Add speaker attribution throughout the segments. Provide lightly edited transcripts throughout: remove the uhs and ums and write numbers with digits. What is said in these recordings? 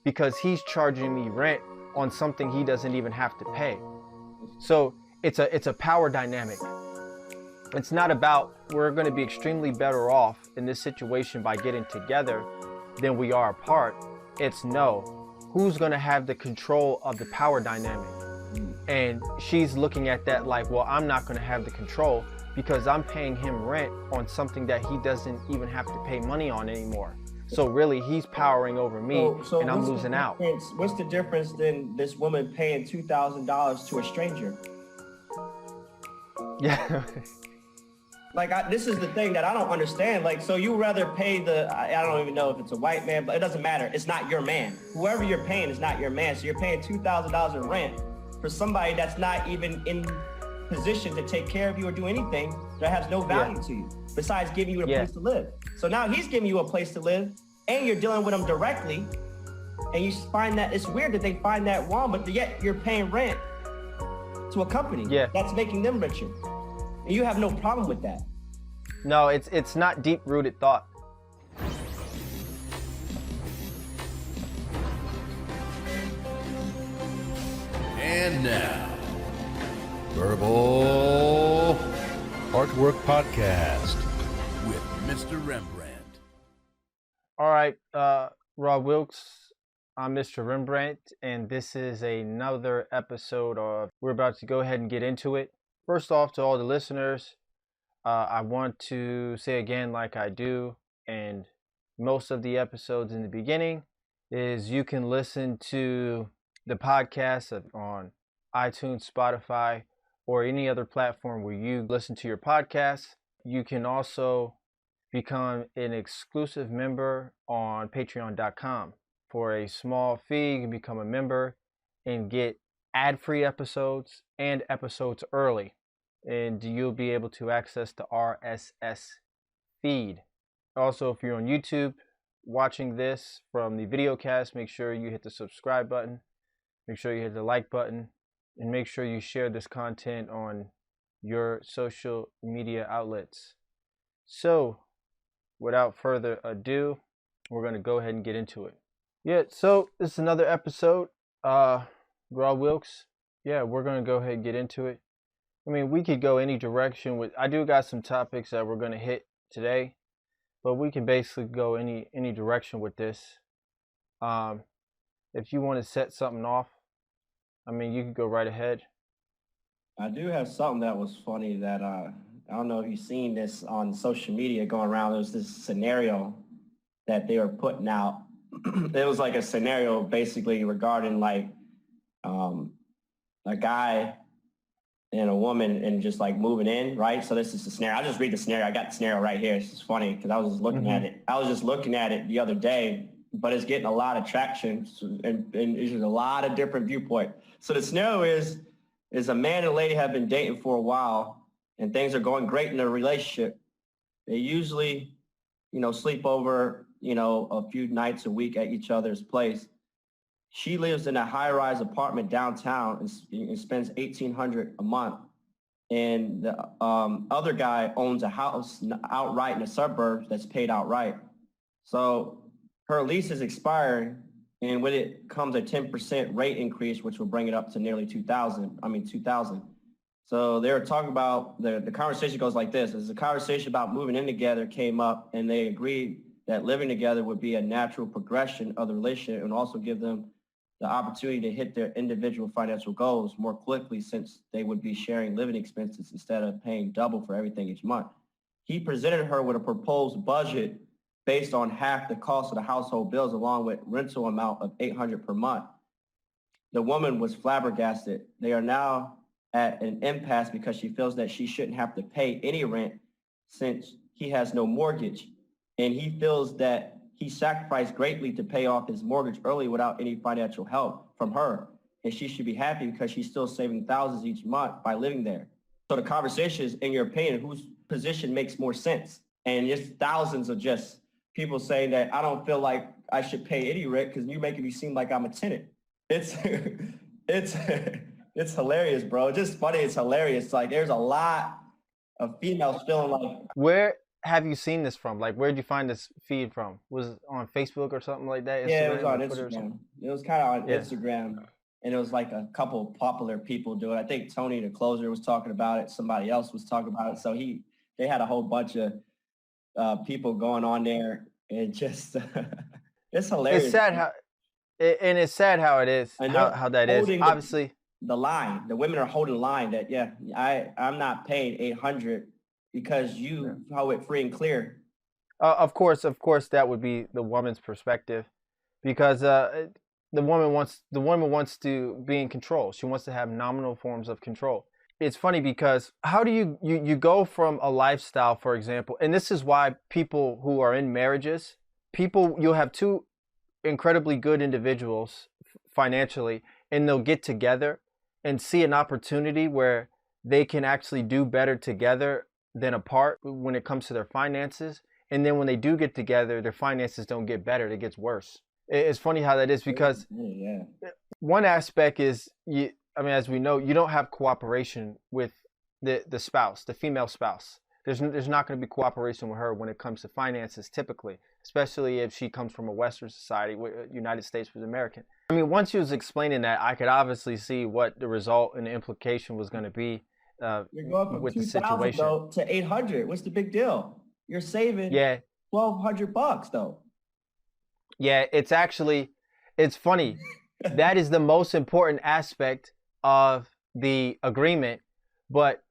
Speaker 1: because he's charging me rent on something he doesn't even have to pay. So it's a power dynamic. It's not about we're going to be extremely better off in this situation by getting together than we are apart. It's no, who's going to have the control of the power dynamic? And she's looking at that like, well, I'm not going to have the control because I'm paying him rent on something that he doesn't even have to pay money on anymore. So really, he's powering over me, and I'm losing out.
Speaker 2: What's the difference than this woman paying $2,000 to a stranger?
Speaker 1: Yeah.
Speaker 2: Like, this is the thing that I don't understand. Like, so you rather pay I don't even know if it's a white man, but it doesn't matter. It's not your man. Whoever you're paying is not your man. So you're paying $2,000 in rent for somebody that's not even in position to take care of you or do anything, that has no value to you besides giving you a place to live. So now he's giving you a place to live and you're dealing with him directly, and you find that it's weird that they find that wrong, but yet you're paying rent to a company that's making them richer, and you have no problem with that.
Speaker 1: No, it's not deep-rooted thought.
Speaker 3: And now, Verbal Artwork Podcast with Mr. Rembrandt.
Speaker 1: All right, Raw Wilkes, I'm Mr. Rembrandt, and this is another episode of, we're about to go ahead and get into it. First off, to all the listeners, I want to say again, like I do, and most of the episodes in the beginning, is you can listen to the podcast on iTunes, Spotify, or any other platform where you listen to your podcasts. You can also become an exclusive member on patreon.com. For a small fee, you can become a member and get ad-free episodes and episodes early. And you'll be able to access the RSS feed. Also, if you're on YouTube watching this from the video cast, make sure you hit the subscribe button, make sure you hit the like button, and make sure you share this content on your social media outlets. So, without further ado, we're going to go ahead and get into it. Yeah, so this is another episode, Raw Wilkes. Yeah, we're going to go ahead and get into it. I mean, we could go any direction with, I do got some topics that we're going to hit today, but we can basically go any direction with this. If you want to set something off, I mean, you can go right ahead.
Speaker 2: I do have something that was funny that, I don't know if you've seen this on social media going around. There's this scenario that they were putting out. It was like a scenario basically regarding like a guy and a woman and just like moving in, right? So this is the scenario. I'll just read the scenario. I got the scenario right here. It's just funny because I was just looking at it. I was just looking at it the other day, but it's getting a lot of traction and there's a lot of different viewpoints. So the scenario is a man and a lady have been dating for a while and things are going great in their relationship. They usually, sleep over, a few nights a week at each other's place. She lives in a high-rise apartment downtown and spends $1,800 a month. And the other guy owns a house outright in the suburbs that's paid outright. So her lease is expiring, and with it comes a 10% rate increase, which will bring it up to nearly $2,000. So they were talking about, the conversation goes like this. As the conversation about moving in together came up, and they agreed that living together would be a natural progression of the relationship and also give them the opportunity to hit their individual financial goals more quickly since they would be sharing living expenses instead of paying double for everything each month. He presented her with a proposed budget based on half the cost of the household bills along with rental amount of $800 per month. The woman was flabbergasted. They are now at an impasse because she feels that she shouldn't have to pay any rent since he has no mortgage. And he feels that he sacrificed greatly to pay off his mortgage early without any financial help from her. And she should be happy because she's still saving thousands each month by living there. So the conversation is, in your opinion, whose position makes more sense? And there's thousands of just people saying that I don't feel like I should pay any rent because you're making me seem like I'm a tenant. It's it's hilarious, bro. It's just funny. It's hilarious. Like there's a lot of females feeling like.
Speaker 1: have you seen this from? Like, where did you find this feed from? Was it on Facebook or something like that?
Speaker 2: Yeah, it was
Speaker 1: Instagram
Speaker 2: on
Speaker 1: or Twitter or something?
Speaker 2: Instagram. It was kind of on
Speaker 1: Yeah.
Speaker 2: Instagram, and it was like a couple popular people do it. I think Tony the closer was talking about it. Somebody else was talking about it. So they had a whole bunch of people going on there, and just it's hilarious.
Speaker 1: It's sad how, it's sad how it is,
Speaker 2: And they're
Speaker 1: how that is.
Speaker 2: holding
Speaker 1: Obviously,
Speaker 2: the line. The women are holding the line that I'm not paying 800 because you hoe it free and clear.
Speaker 1: of course, that would be the woman's perspective, because the woman wants to be in control. She wants to have nominal forms of control. It's funny because how do you go from a lifestyle, for example, and this is why people who are in marriages, you'll have two incredibly good individuals financially, and they'll get together and see an opportunity where they can actually do better together than apart when it comes to their finances. And then when they do get together, their finances don't get better, it gets worse. It's funny how that is, because one aspect is, as we know, you don't have cooperation with the spouse, the female spouse. There's not going to be cooperation with her when it comes to finances, typically, especially if she comes from a Western society. United States was American. I mean, once you was explaining that, I could obviously see what the result and the implication was going to be
Speaker 2: You're going from
Speaker 1: with the
Speaker 2: 2,000
Speaker 1: situation.
Speaker 2: though to 800. What's the big deal? You're saving $1,200 though.
Speaker 1: Yeah, it's funny. That is the most important aspect of the agreement, but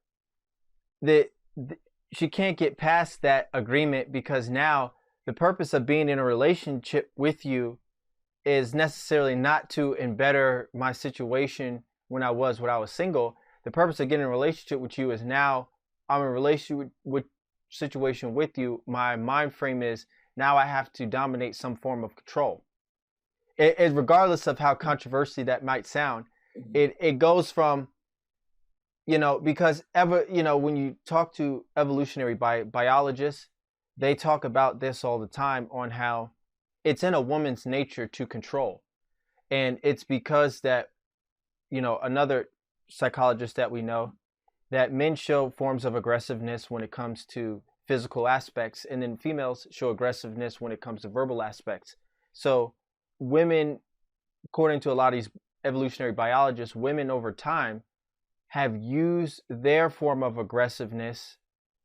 Speaker 1: she can't get past that agreement, because now the purpose of being in a relationship with you is necessarily not to better my situation when I was single. The purpose of getting in a relationship with you is now I'm in a relationship situation with you. My mind frame is now I have to dominate some form of control. It regardless of how controversial that might sound, it goes from, because when you talk to evolutionary biologists, they talk about this all the time, on how it's in a woman's nature to control. And it's because that, another psychologist that we know, that men show forms of aggressiveness when it comes to physical aspects, and then females show aggressiveness when it comes to verbal aspects. So women, according to a lot of these evolutionary biologists, women over time have used their form of aggressiveness,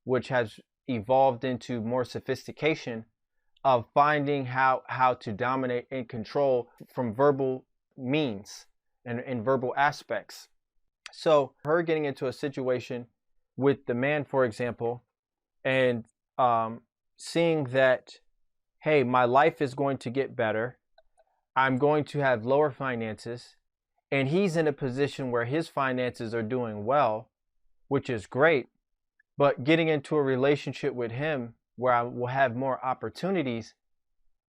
Speaker 1: which has evolved into more sophistication of finding how to dominate and control from verbal means and verbal aspects. So her getting into a situation with the man, for example, and seeing that, hey, my life is going to get better, I'm going to have lower finances, and he's in a position where his finances are doing well, which is great, but getting into a relationship with him where I will have more opportunities,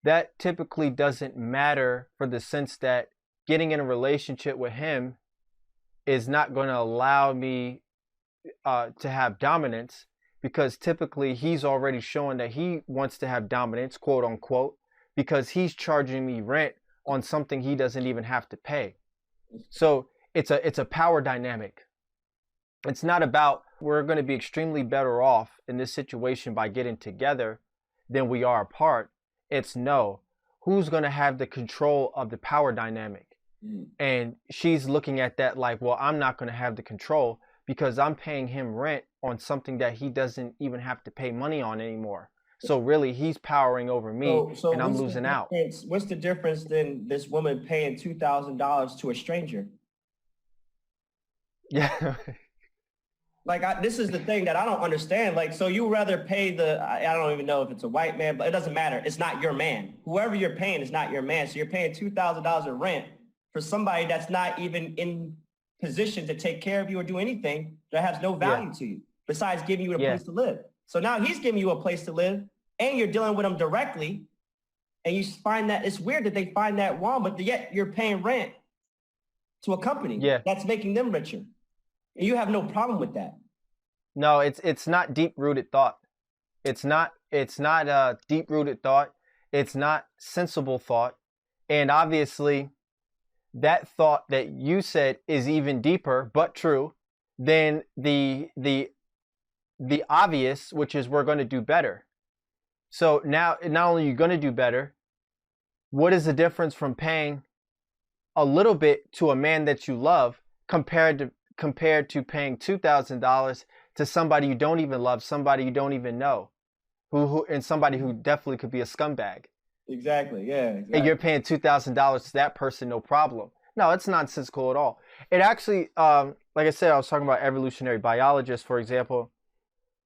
Speaker 1: that typically doesn't matter, for the sense that getting in a relationship with him is not going to allow me to have dominance, because typically he's already showing that he wants to have dominance, quote unquote, because he's charging me rent on something he doesn't even have to pay. So it's a power dynamic. It's not about we're going to be extremely better off in this situation by getting together than we are apart. It's no, who's going to have the control of the power dynamic? And she's looking at that like, well, I'm not going to have the control because I'm paying him rent on something that he doesn't even have to pay money on anymore. So really, he's powering over me, and I'm losing out.
Speaker 2: What's the difference than this woman paying $2,000 to a stranger?
Speaker 1: Yeah.
Speaker 2: Like, this is the thing that I don't understand. Like, so you rather pay I don't even know if it's a white man, but it doesn't matter. It's not your man. Whoever you're paying is not your man. So you're paying $2,000 of rent for somebody that's not even in position to take care of you or do anything, that has no value to you besides giving you a place to live. So now he's giving you a place to live, and you're dealing with him directly, and you find that it's weird that they find that wrong, but yet you're paying rent to a company that's making them richer. And you have no problem with that.
Speaker 1: No, it's not deep-rooted thought. It's not deep-rooted thought. It's not sensible thought. And obviously, that thought that you said is even deeper, but true, than the obvious, which is we're going to do better. So now, not only are you going to do better, what is the difference from paying a little bit to a man that you love compared to paying $2,000 to somebody you don't even love, somebody you don't even know, and somebody who definitely could be a scumbag?
Speaker 2: Exactly. Yeah.
Speaker 1: And you're
Speaker 2: Exactly.
Speaker 1: paying $2,000 to that person, no problem. No, it's nonsensical at all. It actually, like I said, I was talking about evolutionary biologists, for example.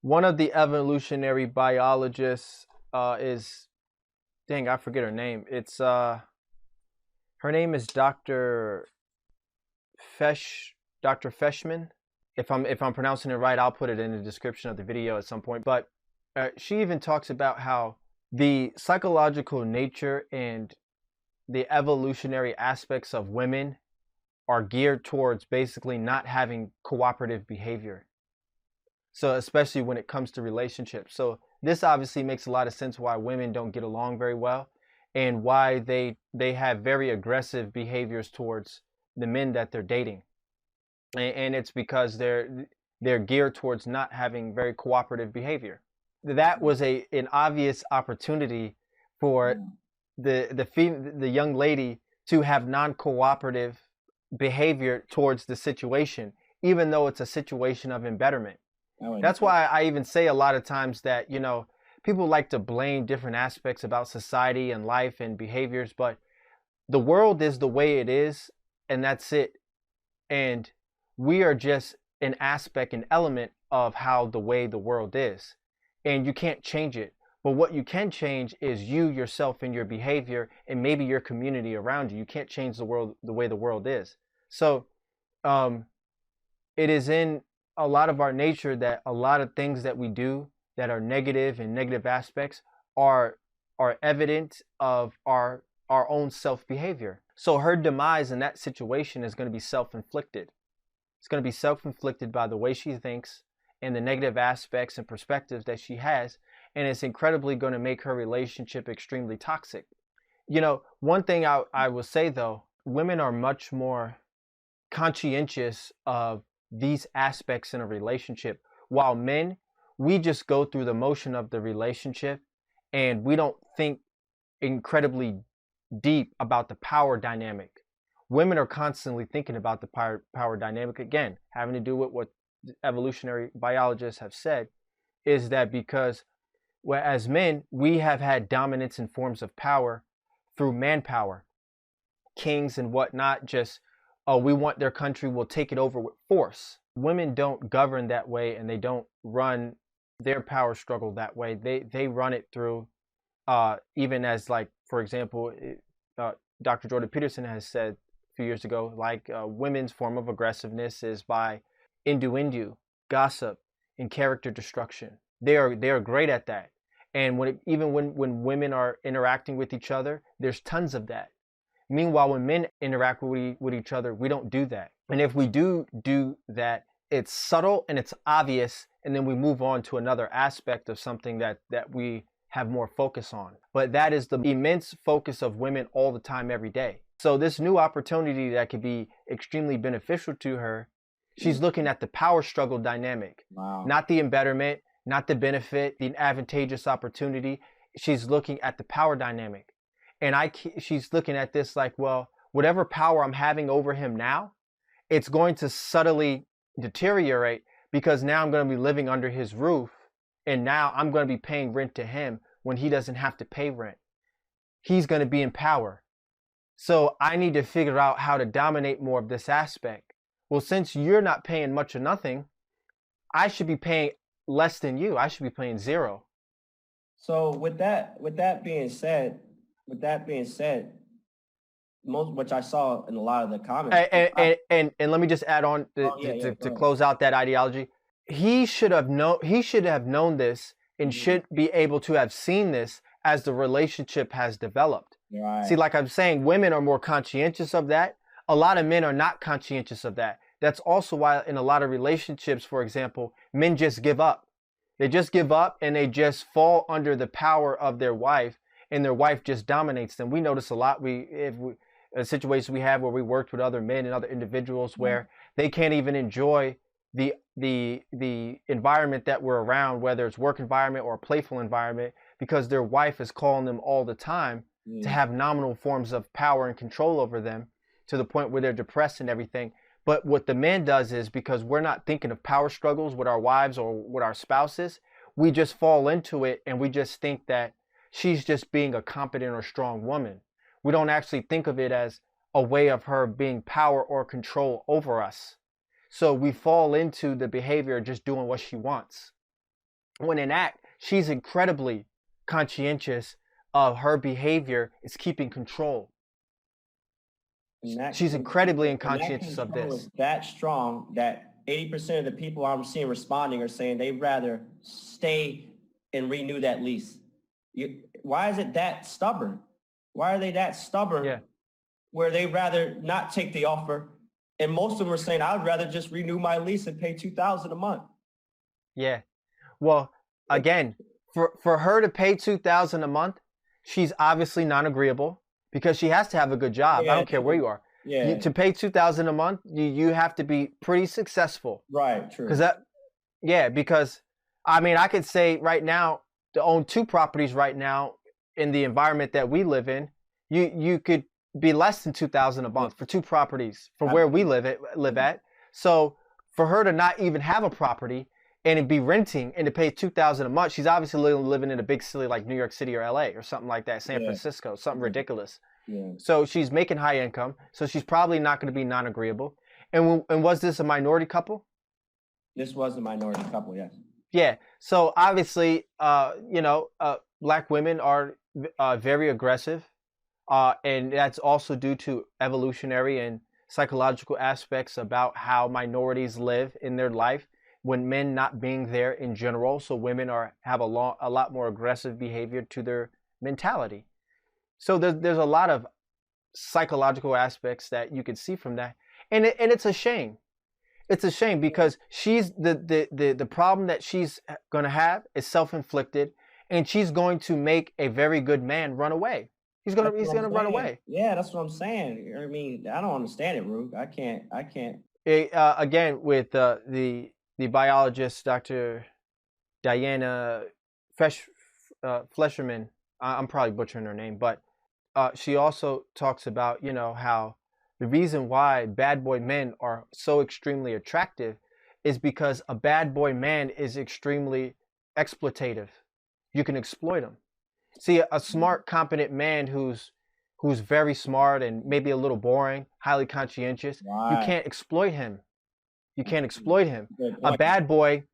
Speaker 1: One of the evolutionary biologists is, dang, I forget her name. It's her name is Dr. Feshman. If I'm pronouncing it right, I'll put it in the description of the video at some point. But she even talks about how the psychological nature and the evolutionary aspects of women are geared towards basically not having cooperative behavior. So especially when it comes to relationships. So this obviously makes a lot of sense why women don't get along very well, and why they have very aggressive behaviors towards the men that they're dating. And it's because they're geared towards not having very cooperative behavior. That was an obvious opportunity for the young lady to have non-cooperative behavior towards the situation, even though it's a situation of embetterment. That's why I even say a lot of times that, people like to blame different aspects about society and life and behaviors, but the world is the way it is, and that's it. And we are just an aspect, an element of how the way the world is. And you can't change it. But what you can change is you yourself and your behavior, and maybe your community around you. You can't change the world the way the world is. So it is in a lot of our nature that a lot of things that we do that are negative and negative aspects are evident of our own self-behavior. So her demise in that situation is going to be self-inflicted. It's going to be self-inflicted by the way she thinks and the negative aspects and perspectives that she has, and it's incredibly going to make her relationship extremely toxic. One thing I will say though, women are much more conscientious of these aspects in a relationship, while men, we just go through the motion of the relationship and we don't think incredibly deep about the power dynamic. Women are constantly thinking about the power dynamic, again, having to do with what evolutionary biologists have said, is that because as men, we have had dominance in forms of power through manpower, kings and whatnot, just, oh, we want their country, we'll take it over with force. Women don't govern that way, and they don't run their power struggle that way. They run it through, even as, like, for example, Dr. Jordan Peterson has said a few years ago, like, women's form of aggressiveness is by innuendo, gossip, and character destruction. They are great at that. And when women are interacting with each other, there's tons of that. Meanwhile, when men interact with each other, we don't do that. And if we do that, it's subtle and it's obvious, and then we move on to another aspect of something that we have more focus on. But that is the immense focus of women all the time, every day. So this new opportunity that could be extremely beneficial to her, she's looking at the power struggle dynamic, not the embetterment, not the benefit, the advantageous opportunity. She's looking at the power dynamic. And she's looking at this like, well, whatever power I'm having over him now, it's going to subtly deteriorate, because now I'm going to be living under his roof, and now I'm going to be paying rent to him when he doesn't have to pay rent. He's going to be in power. So I need to figure out how to dominate more of this aspect. Well, since you're not paying much or nothing, I should be paying less than you. I should be paying zero.
Speaker 2: So with that being said, most, which I saw in a lot of the comments,
Speaker 1: and let me just add on to close out that ideology. He should have known this, and should be able to have seen this as the relationship has developed.
Speaker 2: Right.
Speaker 1: See, like I'm saying, women are more conscientious of that. A lot of men are not conscientious of that. That's also why in a lot of relationships, for example, men just give up. They just give up, and they just fall under the power of their wife, and their wife just dominates them. We notice a lot. A situation we have where we worked with other men and other individuals where they can't even enjoy the environment that we're around, whether it's work environment or a playful environment, because their wife is calling them all the time to have nominal forms of power and control over them to the point where they're depressed and everything. But what the man does is, because we're not thinking of power struggles with our wives or with our spouses, we just fall into it and we just think that she's just being a competent or strong woman. We don't actually think of it as a way of her being power or control over us. So we fall into the behavior of just doing what she wants. When in act, she's incredibly conscientious of her behavior is keeping control. She's incredibly conscientious of this.
Speaker 2: That strong that 80% of the people I'm seeing responding are saying they'd rather stay and renew that lease. Why is it that stubborn? Why are they that stubborn where they'd rather not take the offer? And most of them are saying, I'd rather just renew my lease and pay $2,000 a month.
Speaker 1: Yeah. Well, again, for her to pay $2,000 a month, she's obviously non-agreeable because she has to have a good job. I don't care where you are.
Speaker 2: Yeah.
Speaker 1: To pay $2,000 a month, you have to be pretty successful.
Speaker 2: Right. True.
Speaker 1: Because I mean, I could say right now to own 2 properties right now in the environment that we live in, you could be less than $2,000 a month for 2 properties for where we live at. So for her to not even have a property and be renting and to pay $2,000 a month, she's obviously living in a big city like New York City or LA or something like that, San Francisco, something ridiculous.
Speaker 2: Yeah.
Speaker 1: So she's making high income, so she's probably not going to be non-agreeable. And was this a minority couple?
Speaker 2: This was a minority couple, yes.
Speaker 1: Yeah. So obviously, black women are very aggressive, and that's also due to evolutionary and psychological aspects about how minorities live in their life when men not being there in general. So women have a lot more aggressive behavior to their mentality. So there's a lot of psychological aspects that you can see from that, and it's a shame. It's a shame because she's the problem that she's going to have is self-inflicted, and she's going to make a very good man run away. He's gonna run away.
Speaker 2: Yeah, that's what I'm saying. I mean, I don't understand it, Rook. I can't.
Speaker 1: Again, with the biologist, Dr. Diana Flesherman, I'm probably butchering her name, but she also talks about, how the reason why bad boy men are so extremely attractive is because a bad boy man is extremely exploitative. You can exploit him. See, a smart, competent man who's very smart and maybe a little boring, highly conscientious, you can't exploit him. You can't exploit him. A bad boy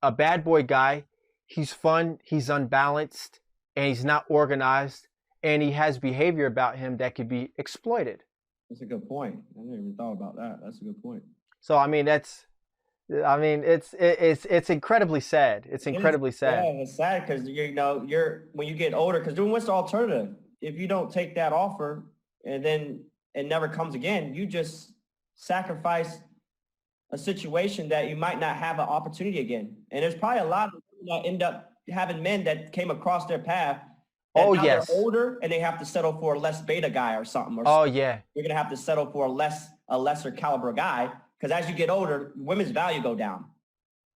Speaker 1: guy, he's fun, he's unbalanced, and he's not organized, and he has behavior about him that could be exploited.
Speaker 2: That's a good point. I never even thought about that. That's a good point.
Speaker 1: So it's incredibly sad. It's incredibly sad.
Speaker 2: Yeah, it's sad because when you get older, because what's the alternative? If you don't take that offer and then it never comes again, you just sacrifice a situation that you might not have an opportunity again. And there's probably a lot of people that end up having men that came across their path. They're older and they have to settle for a less beta guy or something. You're gonna have to settle for a lesser caliber guy. Because as you get older, women's value go down.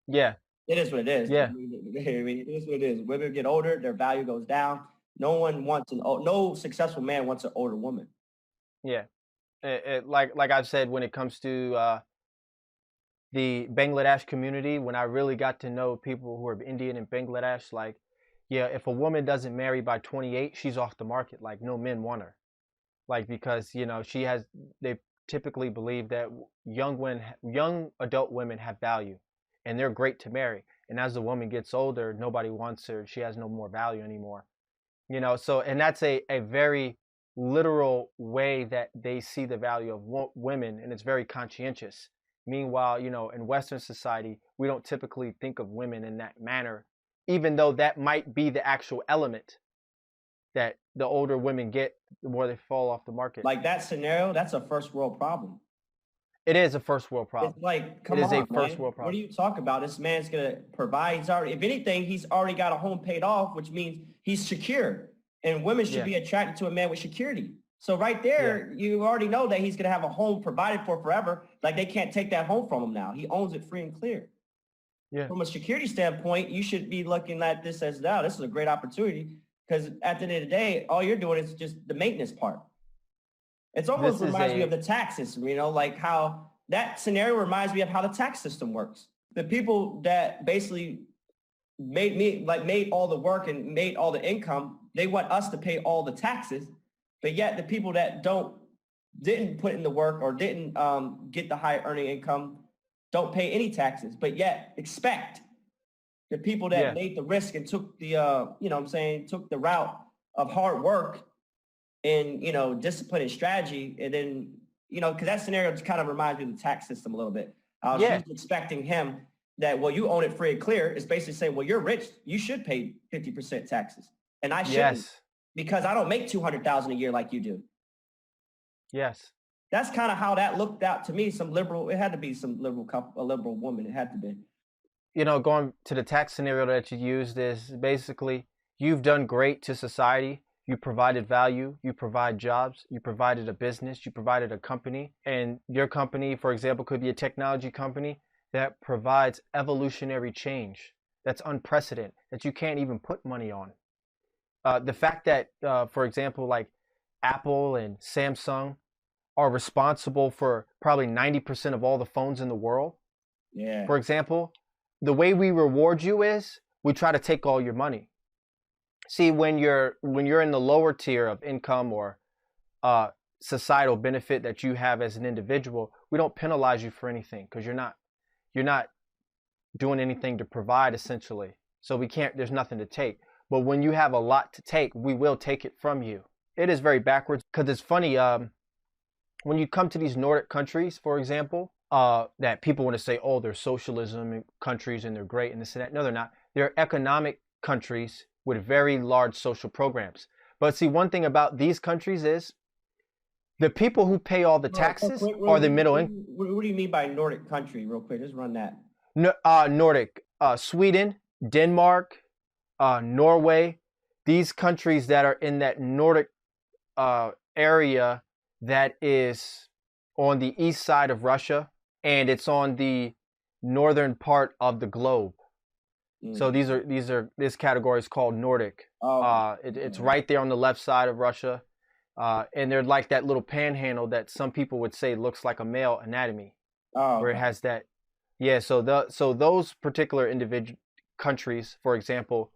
Speaker 1: Yeah.
Speaker 2: It is what it is.
Speaker 1: Yeah.
Speaker 2: I mean, it is what it is. Women get older, their value goes down. No successful man wants an older woman.
Speaker 1: Yeah. Like I've said, when it comes to the Bangladesh community, when I really got to know people who are Indian in Bangladesh, if a woman doesn't marry by 28, she's off the market. Like, no men want her. Because, they typically believe that young adult women have value and they're great to marry. And as the woman gets older, nobody wants her. She has no more value anymore. And that's a very literal way that they see the value of women, and it's very conscientious. Meanwhile, in Western society, we don't typically think of women in that manner, even though that might be the actual element that the older women get, the more they fall off the market.
Speaker 2: Like that scenario, that's a first world problem.
Speaker 1: It is a first world problem.
Speaker 2: It's like, come on,
Speaker 1: it is a first world problem.
Speaker 2: What are you talking about? This man's going to provide. If anything, he's already got a home paid off, which means he's secure. And women should be attracted to a man with security. So right there, you already know that he's going to have a home provided for forever. Like, they can't take that home from him now. He owns it free and clear.
Speaker 1: Yeah.
Speaker 2: from a security standpoint, you should be looking at this as, now, this is a great opportunity, because at the end of the day, all you're doing is just the maintenance part. It's almost
Speaker 1: This is
Speaker 2: reminds me of
Speaker 1: a
Speaker 2: the tax system, like how that scenario reminds me of how the tax system works. The people that basically made all the work and made all the income, they want us to pay all the taxes, but yet the people that didn't put in the work or didn't get the high earning income don't pay any taxes, but yet expect the people that made the risk and took the took the route of hard work and discipline and strategy, and then because that scenario just kind of reminds me of the tax system a little bit. She's expecting him that, well, you own it free and clear. It's basically saying, well, you're rich, you should pay 50% taxes, and I shouldn't because I don't make $200,000 a year like you do.
Speaker 1: Yes.
Speaker 2: That's kind of how that looked out to me. It had to be some liberal couple, a liberal woman. It had to be.
Speaker 1: Going to the tax scenario that you used is basically, you've done great to society. You provided value, you provide jobs, you provided a business, you provided a company. And your company, for example, could be a technology company that provides evolutionary change that's unprecedented, that you can't even put money on. The fact that, for example, like Apple and Samsung are responsible for probably 90% of all the phones in the world.
Speaker 2: Yeah.
Speaker 1: For example, the way we reward you is we try to take all your money. See, when you're in the lower tier of income or societal benefit that you have as an individual, we don't penalize you for anything because you're not doing anything to provide, essentially. So there's nothing to take. But when you have a lot to take, we will take it from you. It is very backwards because it's funny. When you come to these Nordic countries, for example, that people want to say, oh, they're socialism countries and they're great and this and that. No, they're not. They're economic countries with very large social programs. But see, one thing about these countries is the people who pay all the taxes are the middle income.
Speaker 2: What do you mean by Nordic country, real quick? Just run that.
Speaker 1: Nordic, Sweden, Denmark, Norway, these countries that are in that Nordic area that is on the east side of Russia, and it's on the northern part of the globe. So this category is called Nordic. It's right there on the left side of Russia, and they're like that little panhandle that some people would say looks like a male anatomy, where it has that. Yeah. So those particular individual countries, for example,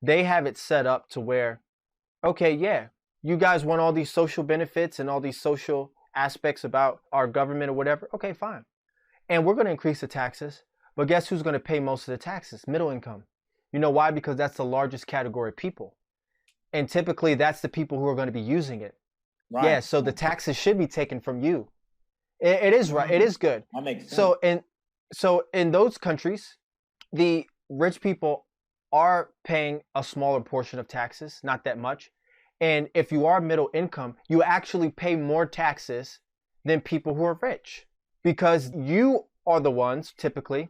Speaker 1: they have it set up to where, okay, yeah, you guys want all these social benefits and all these social aspects about our government or whatever. Okay, fine, and we're going to increase the taxes. But guess who's going to pay most of the taxes? Middle income. You know why? Because that's the largest category of people. And typically that's the people who are going to be using it. Right. Yeah, so the taxes should be taken from you. It is right. It is good.
Speaker 2: That makes sense.
Speaker 1: So in those countries, the rich people are paying a smaller portion of taxes, not that much. And if you are middle income, you actually pay more taxes than people who are rich, because you are the ones typically.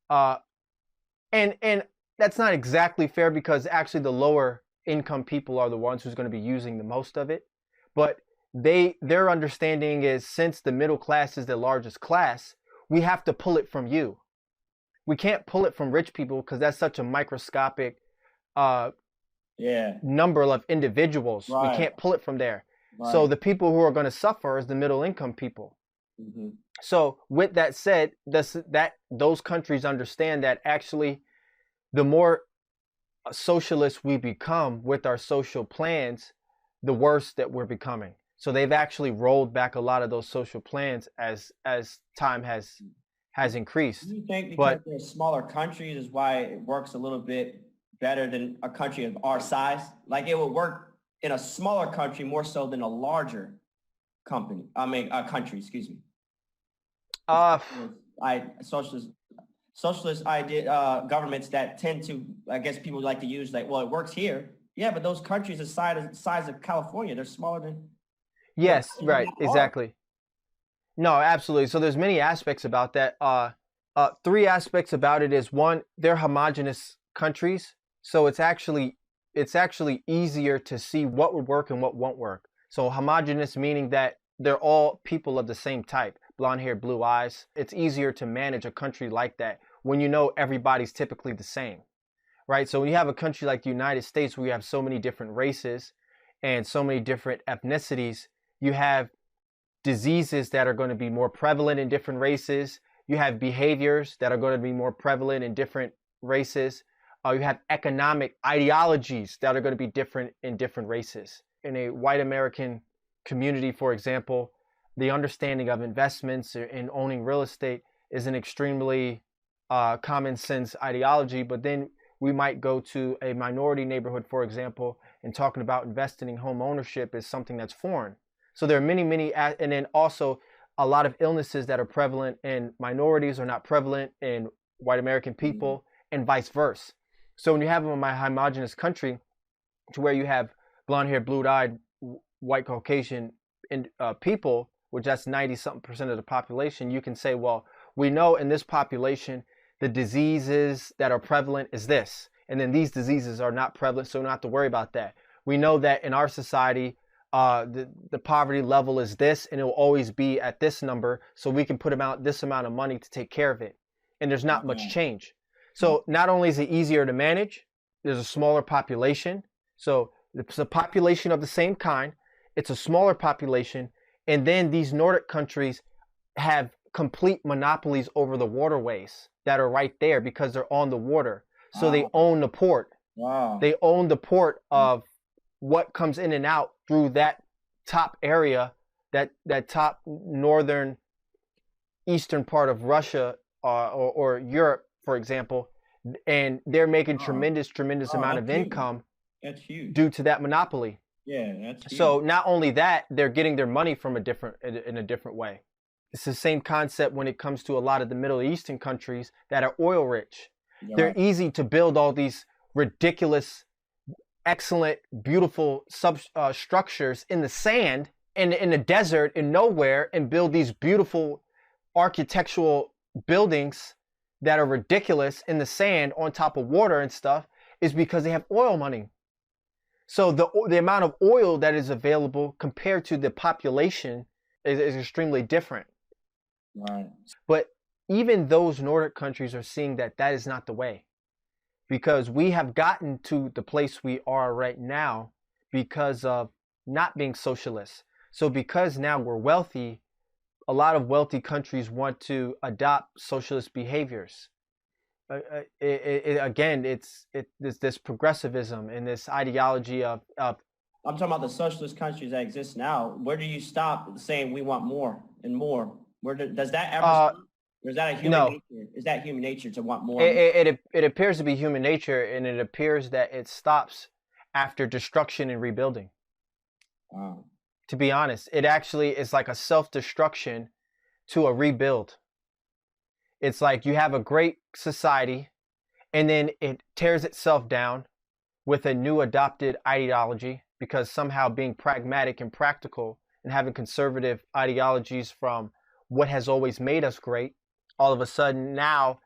Speaker 1: And that's not exactly fair, because actually the lower income people are the ones who's going to be using the most of it. But their understanding is, since the middle class is the largest class, we have to pull it from you. We can't pull it from rich people because that's such a microscopic number of individuals. Right. We can't pull it from there. Right. So the people who are going to suffer is the middle income people. Mm-hmm. So with that said, those countries understand that actually the more socialist we become with our social plans, the worse that we're becoming. So they've actually rolled back a lot of those social plans as time has increased.
Speaker 2: Do you think because they're smaller countries is why it works a little bit better than a country of our size? Like it would work in a smaller country more so than a larger country, excuse me. Socialist idea governments that tend to, I guess people like to use, like, well, it works here. Yeah, but those countries the size of California, they're smaller than.
Speaker 1: Yes, right, exactly. No, absolutely. So there's many aspects about that. Three aspects about it is, one, they're homogenous countries, so it's actually easier to see what would work and what won't work. So homogenous meaning that they're all people of the same type. Blonde hair, blue eyes. It's easier to manage a country like that, when you know everybody's typically the same, right? So when you have a country like the United States where you have so many different races and so many different ethnicities, you have diseases that are going to be more prevalent in different races. You have behaviors that are going to be more prevalent in different races. You have economic ideologies that are going to be different in different races. In a white American community, for example, the understanding of investments in owning real estate is an extremely common sense ideology. But then we might go to a minority neighborhood, for example, and talking about investing in home ownership is something that's foreign. So there are many, and then also a lot of illnesses that are prevalent in minorities are not prevalent in white American people, and vice versa. So when you have a homogenous country to where you have blonde-haired, blue-eyed, white Caucasian people, which that's 90-something% of the population, you can say, well, we know in this population the diseases that are prevalent is this, and then these diseases are not prevalent, so we don't have to worry about that. We know that in our society, the poverty level is this, and it will always be at this number, so we can put this amount of money to take care of it, and there's not much change. So not only is it easier to manage, there's a smaller population. So it's a population of the same kind. It's a smaller population. And then these Nordic countries have complete monopolies over the waterways that are right there because they're on the water. So they own the port.
Speaker 2: Wow.
Speaker 1: They own the port of what comes in and out through that top area, that top northern eastern part of Russia or Europe, for example, and they're making tremendous amount of income.
Speaker 2: That's huge.
Speaker 1: Due to that monopoly.
Speaker 2: Yeah, that's huge.
Speaker 1: So not only that, they're getting their money from in a different way. It's the same concept when it comes to a lot of the Middle Eastern countries that are oil rich. Yeah. They're easy to build all these ridiculous, excellent, beautiful structures in the sand, in the desert, in nowhere, and build these beautiful architectural buildings that are ridiculous in the sand on top of water and stuff, is because they have oil money. So the amount of oil that is available compared to the population is extremely different.
Speaker 2: Right.
Speaker 1: But even those Nordic countries are seeing that is not the way, because we have gotten to the place we are right now because of not being socialists. So because now we're wealthy, a lot of wealthy countries want to adopt socialist behaviors. It's this progressivism and this ideology of
Speaker 2: I'm talking about the socialist countries that exist now. Where do you stop saying we want more and more? Does that ever stop? Or is that a human nature? Is that human nature to want more?
Speaker 1: It appears to be human nature, and it appears that it stops after destruction and rebuilding.
Speaker 2: Wow.
Speaker 1: To be honest, it actually is like a self-destruction to a rebuild. It's like you have a great society, and then it tears itself down with a new adopted ideology, because somehow being pragmatic and practical and having conservative ideologies from what has always made us great, all of a sudden now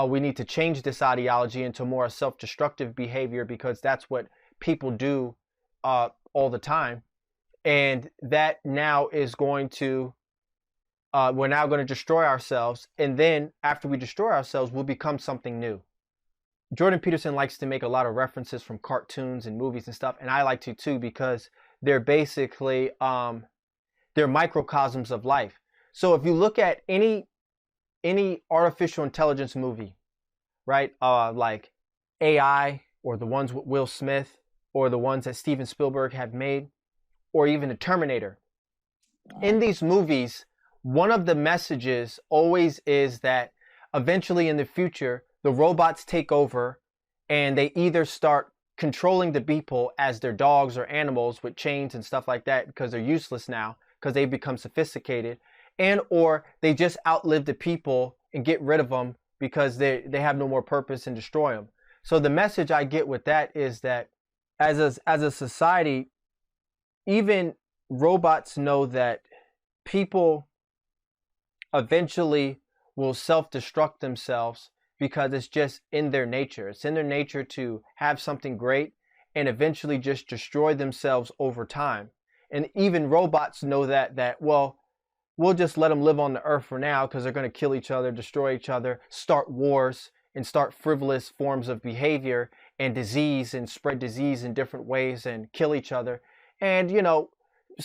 Speaker 1: we need to change this ideology into more self-destructive behavior, because that's what people do all the time. And that now is going to, we're now going to destroy ourselves. And then after we destroy ourselves, we'll become something new. Jordan Peterson likes to make a lot of references from cartoons and movies and stuff. And I like to too, because they're basically, they're microcosms of life. So if you look at any artificial intelligence movie, right? Like AI, or the ones with Will Smith, or the ones that Steven Spielberg have made, or even the Terminator. In these movies, one of the messages always is that eventually in the future, the robots take over and they either start controlling the people as their dogs or animals with chains and stuff like that, because they're useless now, because they've become sophisticated, and or they just outlive the people and get rid of them because they have no more purpose and destroy them. So the message I get with that is that as a society, even robots know that people eventually will self-destruct themselves, because it's just in their nature. It's in their nature to have something great and eventually just destroy themselves over time. And even robots know that well, we'll just let them live on the earth for now because they're going to kill each other, destroy each other, start wars, and start frivolous forms of behavior and disease and spread disease in different ways and kill each other. And,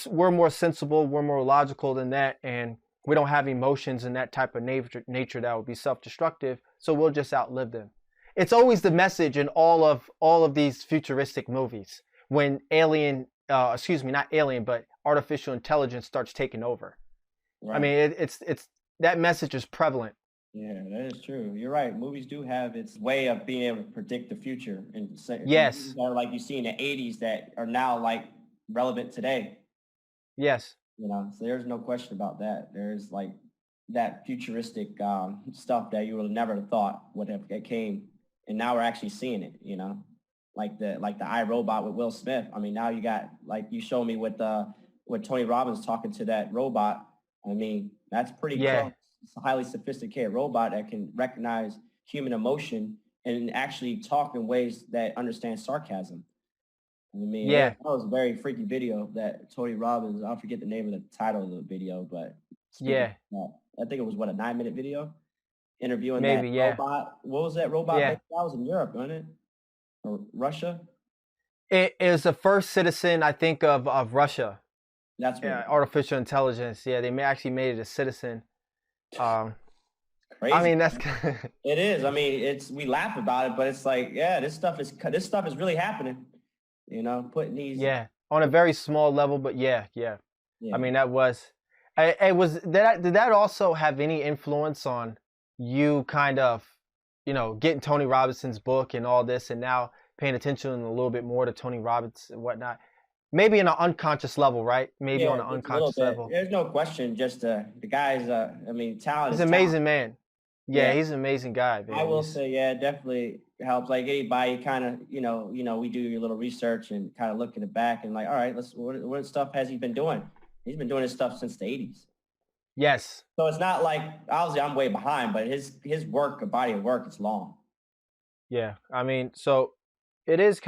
Speaker 1: we're more sensible, we're more logical than that, and we don't have emotions and that type of nature that would be self-destructive, so we'll just outlive them. It's always the message in all of these futuristic movies when not alien, but artificial intelligence starts taking over. Right. I mean, it's that message is prevalent.
Speaker 2: Yeah, that is true. You're right. Movies do have its way of being able to predict the future, and
Speaker 1: yes,
Speaker 2: like you see in the '80s that are now like relevant today.
Speaker 1: Yes.
Speaker 2: So there's no question about that. There's like that futuristic stuff that you would have never thought would have came, and now we're actually seeing it. Like the iRobot with Will Smith. I mean, now you got, like you showed me with Tony Robbins talking to that robot. I mean, that's pretty close. It's a highly sophisticated robot that can recognize human emotion and actually talk in ways that understand sarcasm. I mean, that was a very freaky video that Tony Robbins, I forget the name of the title of the video, but I think it was a 9-minute video interviewing that robot. What was that robot? That was in Europe, wasn't it? Or Russia?
Speaker 1: It is the first citizen, I think, of Russia.
Speaker 2: That's what
Speaker 1: artificial intelligence. Yeah, they actually made it a citizen.
Speaker 2: Crazy.
Speaker 1: I mean, that's
Speaker 2: it is. I mean, we laugh about it, but it's like, this stuff is really happening. Putting these
Speaker 1: on a very small level, but yeah. I mean, that was. Did that also have any influence on you kind of, getting Tony Robinson's book and all this, and now paying attention a little bit more to Tony Robbins and whatnot? Maybe on an unconscious level, right? Maybe on an unconscious level.
Speaker 2: There's no question. Just the guy's, talent.
Speaker 1: He's an amazing man. Yeah, he's an amazing guy. Man.
Speaker 2: I will say, it definitely helps. Like anybody, kind of, we do your little research and kind of looking it back and like, all right, what stuff has he been doing? He's been doing this stuff since the '80s.
Speaker 1: Yes.
Speaker 2: So it's not like, obviously I'm way behind, but his body of work is long.
Speaker 1: Yeah, I mean, so it is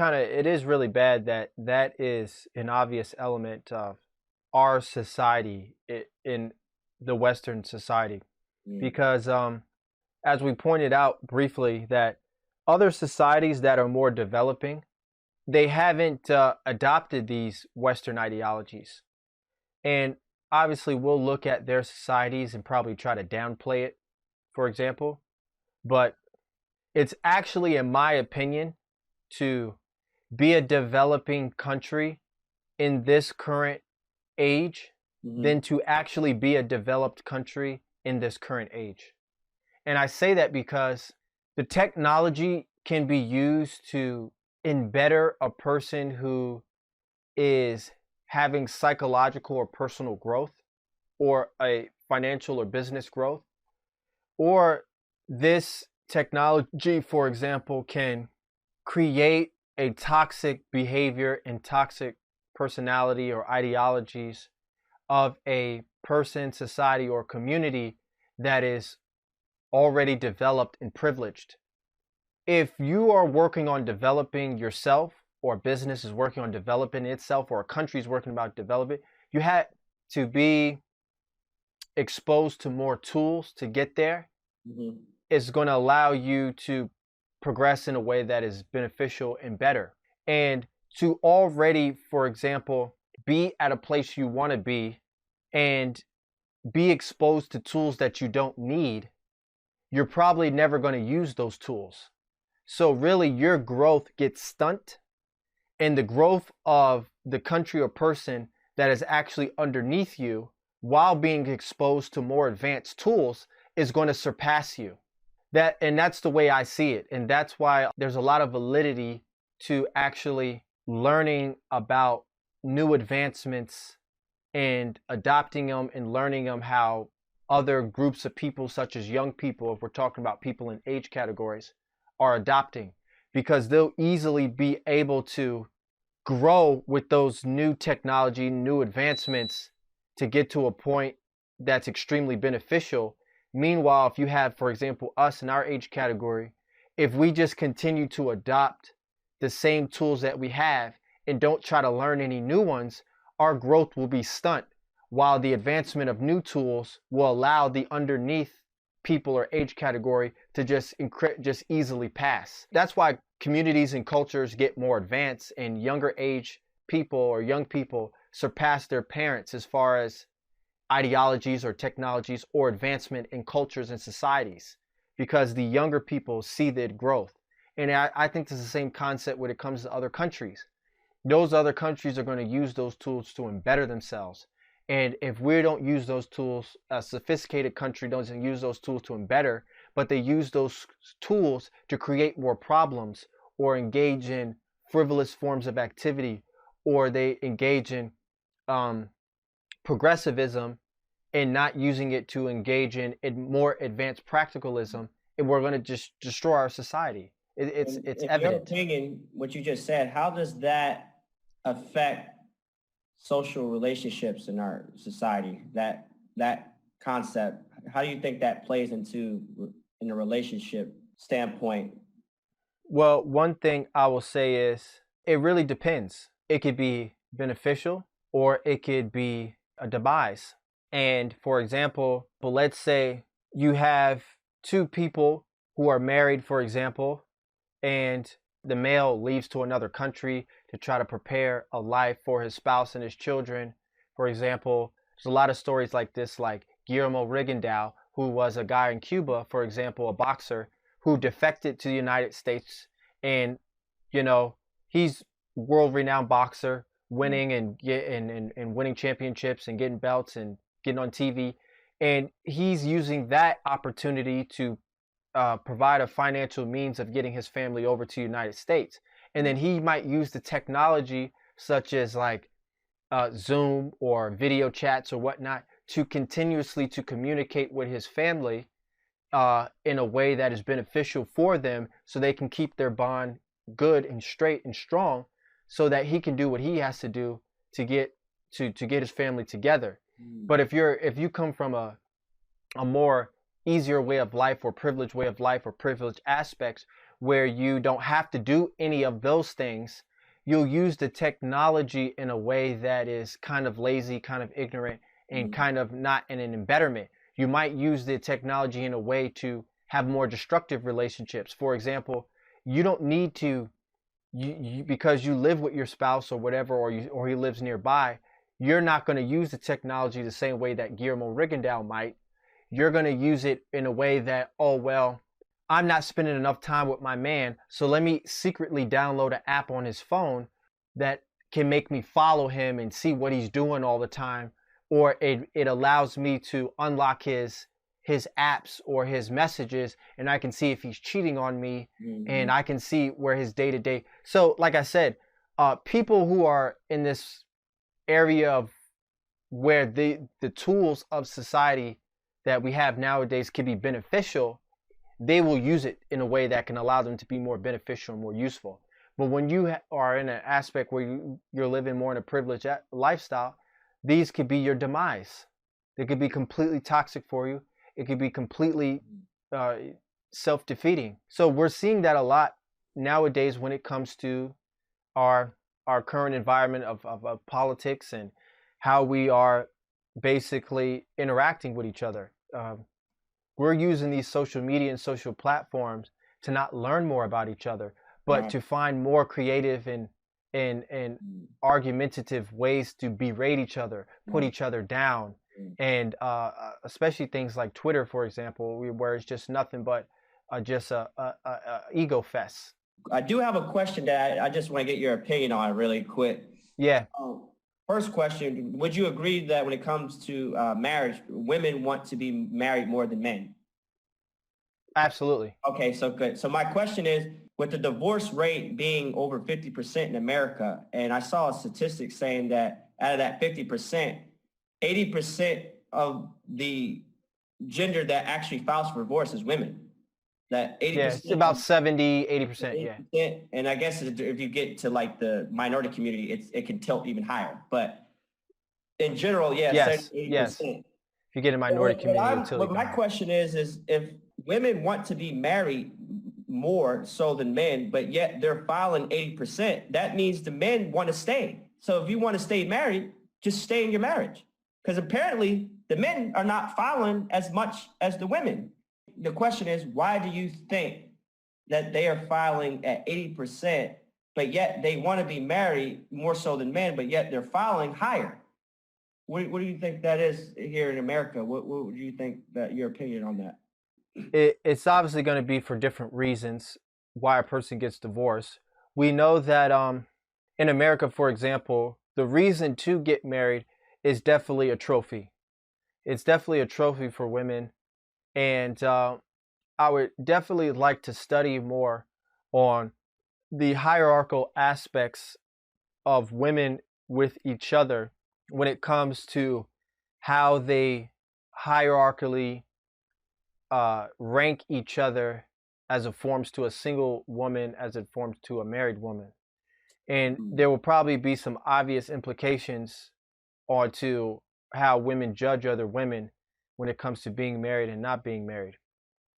Speaker 1: really bad that is an obvious element of our society in the Western society, because as we pointed out briefly, that other societies that are more developing, they haven't adopted these Western ideologies. And obviously we'll look at their societies and probably try to downplay it, for example. But it's actually, in my opinion, to be a developing country in this current age than to actually be a developed country in this current age. And I say that because the technology can be used to embetter a person who is having psychological or personal growth, or a financial or business growth. Or this technology, for example, can create a toxic behavior and toxic personality or ideologies of a person, society, or community that is already developed and privileged. If you are working on developing yourself, or a business is working on developing itself, or a country is working about developing, you have to be exposed to more tools to get there. It's going to allow you to progress in a way that is beneficial and better. And to already, for example, be at a place you want to be and be exposed to tools that you don't need, you're probably never going to use those tools. So really your growth gets stunted, and the growth of the country or person that is actually underneath you while being exposed to more advanced tools is going to surpass you. That's the way I see it. And that's why there's a lot of validity to actually learning about new advancements and adopting them and learning them, how other groups of people, such as young people, if we're talking about people in age categories, are adopting, because they'll easily be able to grow with those new technology, new advancements to get to a point that's extremely beneficial. Meanwhile, if you have, for example, us in our age category, if we just continue to adopt the same tools that we have and don't try to learn any new ones, our growth will be stunted. while the advancement of new tools will allow the underneath people or age category to just easily pass. That's why communities and cultures get more advanced, and younger age people or young people surpass their parents as far as ideologies or technologies or advancement in cultures and societies, because the younger people see the growth. And I think it's the same concept when it comes to other countries. Those other countries are going to use those tools to better themselves. And if we don't use those tools, a sophisticated country doesn't use those tools to better, but they use those tools to create more problems or engage in frivolous forms of activity, or they engage in progressivism and not using it to engage in more advanced practicalism, and we're going to just destroy our society. It's
Speaker 2: in
Speaker 1: evident.
Speaker 2: your opinion, what you just said, how does that affect social relationships in our society? That concept, how do you think that plays into in a relationship standpoint?
Speaker 1: Well, one thing I will say is it really depends. It could be beneficial or it could be a demise. And for example, let's say you have two people who are married, for example, and the male leaves to another country to try to prepare a life for his spouse and his children. For example, there's a lot of stories like this, like Guillermo Rigondeaux, who was a guy in Cuba, for example, a boxer who defected to the United States. And, you know, he's world-renowned boxer, winning and winning championships and getting belts and getting on TV. And he's using that opportunity to provide a financial means of getting his family over to the United States. And then he might use the technology such as like Zoom or video chats or whatnot to continuously to communicate with his family in a way that is beneficial for them, so they can keep their bond good and straight and strong, so that he can do what he has to do to get his family together. But if you come from a more easier way of life or privileged way of life or privileged aspects where you don't have to do any of those things, you'll use the technology in a way that is kind of lazy, kind of ignorant, and kind of not in an embetterment. You might use the technology in a way to have more destructive relationships. For example, you don't need to, because you live with your spouse or whatever, or he lives nearby, you're not going to use the technology the same way that Guillermo Rigondeaux might. You're going to use it in a way that, oh, well, I'm not spending enough time with my man, so let me secretly download an app on his phone that can make me follow him and see what he's doing all the time. Or it allows me to unlock his apps or his messages, and I can see if he's cheating on me, and I can see where his day-to-day. So like I said, people who are in this area of where the tools of society that we have nowadays can be beneficial, they will use it in a way that can allow them to be more beneficial and more useful. But when you are in an aspect where you're living more in a privileged lifestyle, these could be your demise. They could be completely toxic for you. It could be completely self-defeating. So we're seeing that a lot nowadays when it comes to our current environment of politics and how we are basically interacting with each other. We're using these social media and social platforms to not learn more about each other, but to find more creative and argumentative ways to berate each other, put each other down, and especially things like Twitter, for example, where it's just nothing but just a ego fest.
Speaker 2: I do have a question that I just want to get your opinion on really quick.
Speaker 1: Yeah.
Speaker 2: First question, would you agree that when it comes to marriage, women want to be married more than men?
Speaker 1: Absolutely.
Speaker 2: Okay, so good. So my question is, with the divorce rate being over 50% in America, and I saw a statistic saying that out of that 50%, 80% of the gender that actually files for divorce is women. That 80%.
Speaker 1: Yeah, it's about 70, 80%, yeah.
Speaker 2: And I guess if you get to like the minority community, it can tilt even higher. But in general, yeah,
Speaker 1: yes,
Speaker 2: 70, 80%.
Speaker 1: Yes. If you get a minority community,
Speaker 2: but my question is if women want to be married more so than men, but yet they're filing 80%, that means the men want to stay. So if you want to stay married, just stay in your marriage. Because apparently the men are not following as much as the women. The question is, why do you think that they are filing at 80%, but yet they want to be married more so than men, but yet they're filing higher? What do you think that is here in America? What would you think that your opinion on that?
Speaker 1: It's obviously going to be for different reasons why a person gets divorced. We know that in America, for example, the reason to get married is definitely a trophy. It's definitely a trophy for women. And I would definitely like to study more on the hierarchical aspects of women with each other when it comes to how they hierarchically rank each other as it forms to a single woman, as it forms to a married woman. And there will probably be some obvious implications onto how women judge other women when it comes to being married and not being married.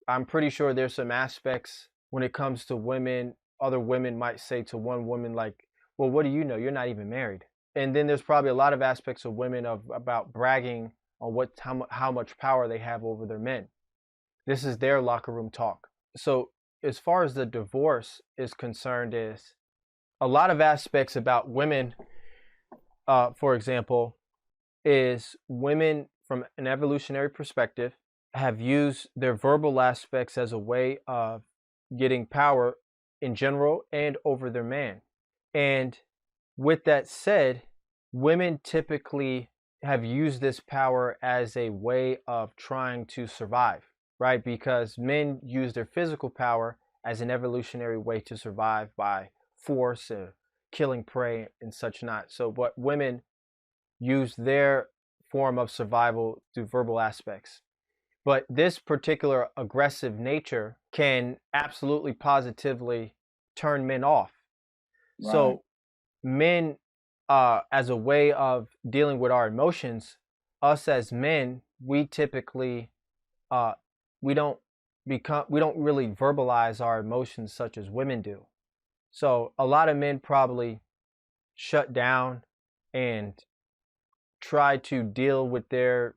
Speaker 1: I'm pretty sure there's some aspects when it comes to women, other women might say to one woman like, well, what do you know? You're not even married. And then there's probably a lot of aspects of women about bragging on how much power they have over their men. This is their locker room talk. So as far as the divorce is concerned, is a lot of aspects about women, for example, is women from an evolutionary perspective have used their verbal aspects as a way of getting power in general and over their man. And with that said, women typically have used this power as a way of trying to survive, right? Because men use their physical power as an evolutionary way to survive by force, killing prey and such not. So what women use their form of survival through verbal aspects. But this particular aggressive nature can absolutely positively turn men off. Right. So men, as a way of dealing with our emotions, us as men, we typically we don't really verbalize our emotions such as women do. So a lot of men probably shut down and try to deal with their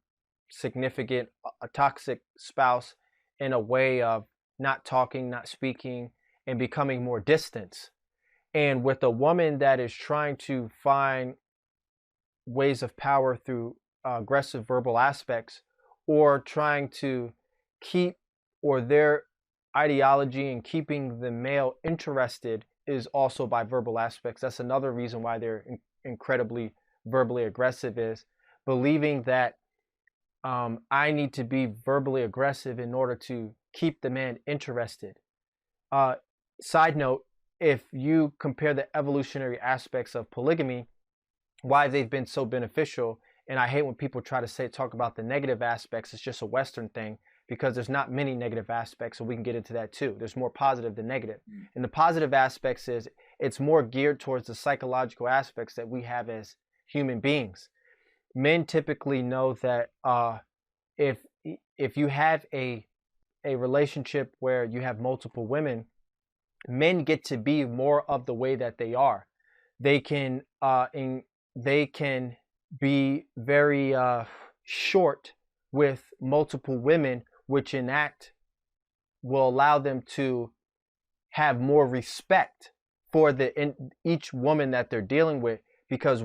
Speaker 1: significant, a toxic spouse in a way of not talking, not speaking, and becoming more distant. And with a woman that is trying to find ways of power through aggressive verbal aspects, or trying to keep, or their ideology and keeping the male interested is also by verbal aspects. That's another reason why they're incredibly verbally aggressive, is believing that I need to be verbally aggressive in order to keep the man interested. Side note, if you compare the evolutionary aspects of polygamy, why they've been so beneficial, and I hate when people try to talk about the negative aspects, it's just a Western thing, because there's not many negative aspects, so we can get into that too. There's more positive than negative. And the positive aspects is it's more geared towards the psychological aspects that we have as human beings. Men typically know that if you have a relationship where you have multiple women, men get to be more of the way that they are. They can be very short with multiple women, which in act will allow them to have more respect for each woman that they're dealing with, because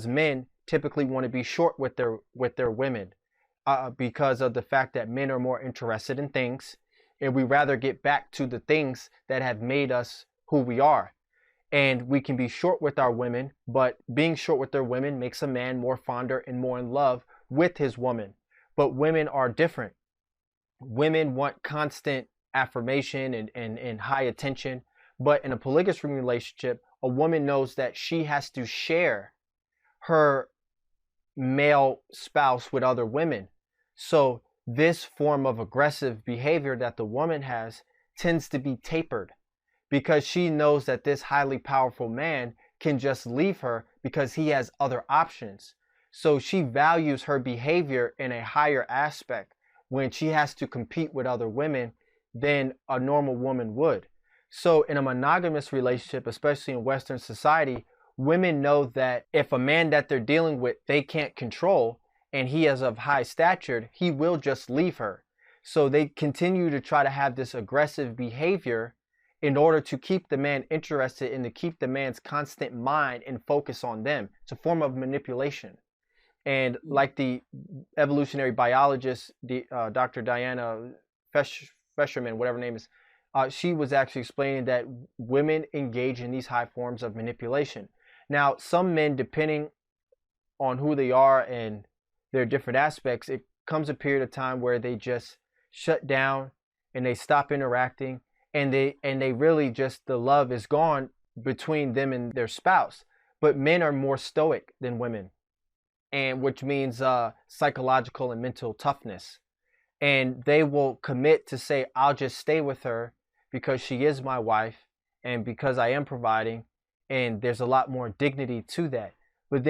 Speaker 1: men typically want to be short with their women, because of the fact that men are more interested in things, and we rather get back to the things that have made us who we are. And we can be short with our women, but being short with their women makes a man more fonder and more in love with his woman. But women are different. Women want constant affirmation and high attention. But in a polygamous relationship, a woman knows that she has to share her male spouse with other women. So this form of aggressive behavior that the woman has tends to be tapered, because she knows that this highly powerful man can just leave her because he has other options. So she values her behavior in a higher aspect when she has to compete with other women than a normal woman would. So in a monogamous relationship, especially in Western society, women know that if a man that they're dealing with they can't control and he is of high stature, he will just leave her. So they continue to try to have this aggressive behavior in order to keep the man interested and to keep the man's constant mind and focus on them. It's a form of manipulation. And like the evolutionary biologist, Dr. Diana Fesherman, whatever her name is, she was actually explaining that women engage in these high forms of manipulation. Now, some men, depending on who they are and their different aspects, it comes a period of time where they just shut down and they stop interacting, and they really just, the love is gone between them and their spouse. But men are more stoic than women, and which means psychological and mental toughness. And they will commit to say, I'll just stay with her because she is my wife and because I am providing, and there's a lot more dignity to that. But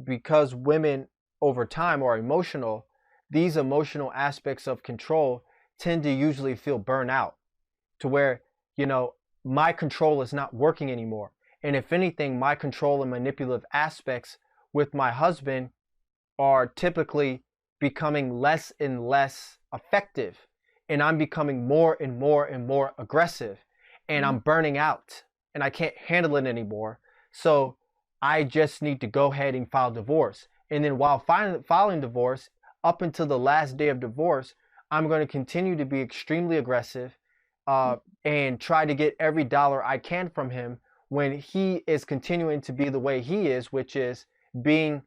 Speaker 1: because women over time are emotional, these emotional aspects of control tend to usually feel burnout, to where, my control is not working anymore. And if anything, my control and manipulative aspects with my husband are typically becoming less and less effective. And I'm becoming more and more and more aggressive. And I'm burning out. And I can't handle it anymore. So I just need to go ahead and file divorce. And then while filing divorce, up until the last day of divorce, I'm going to continue to be extremely aggressive and try to get every dollar I can from him, when he is continuing to be the way he is, which is being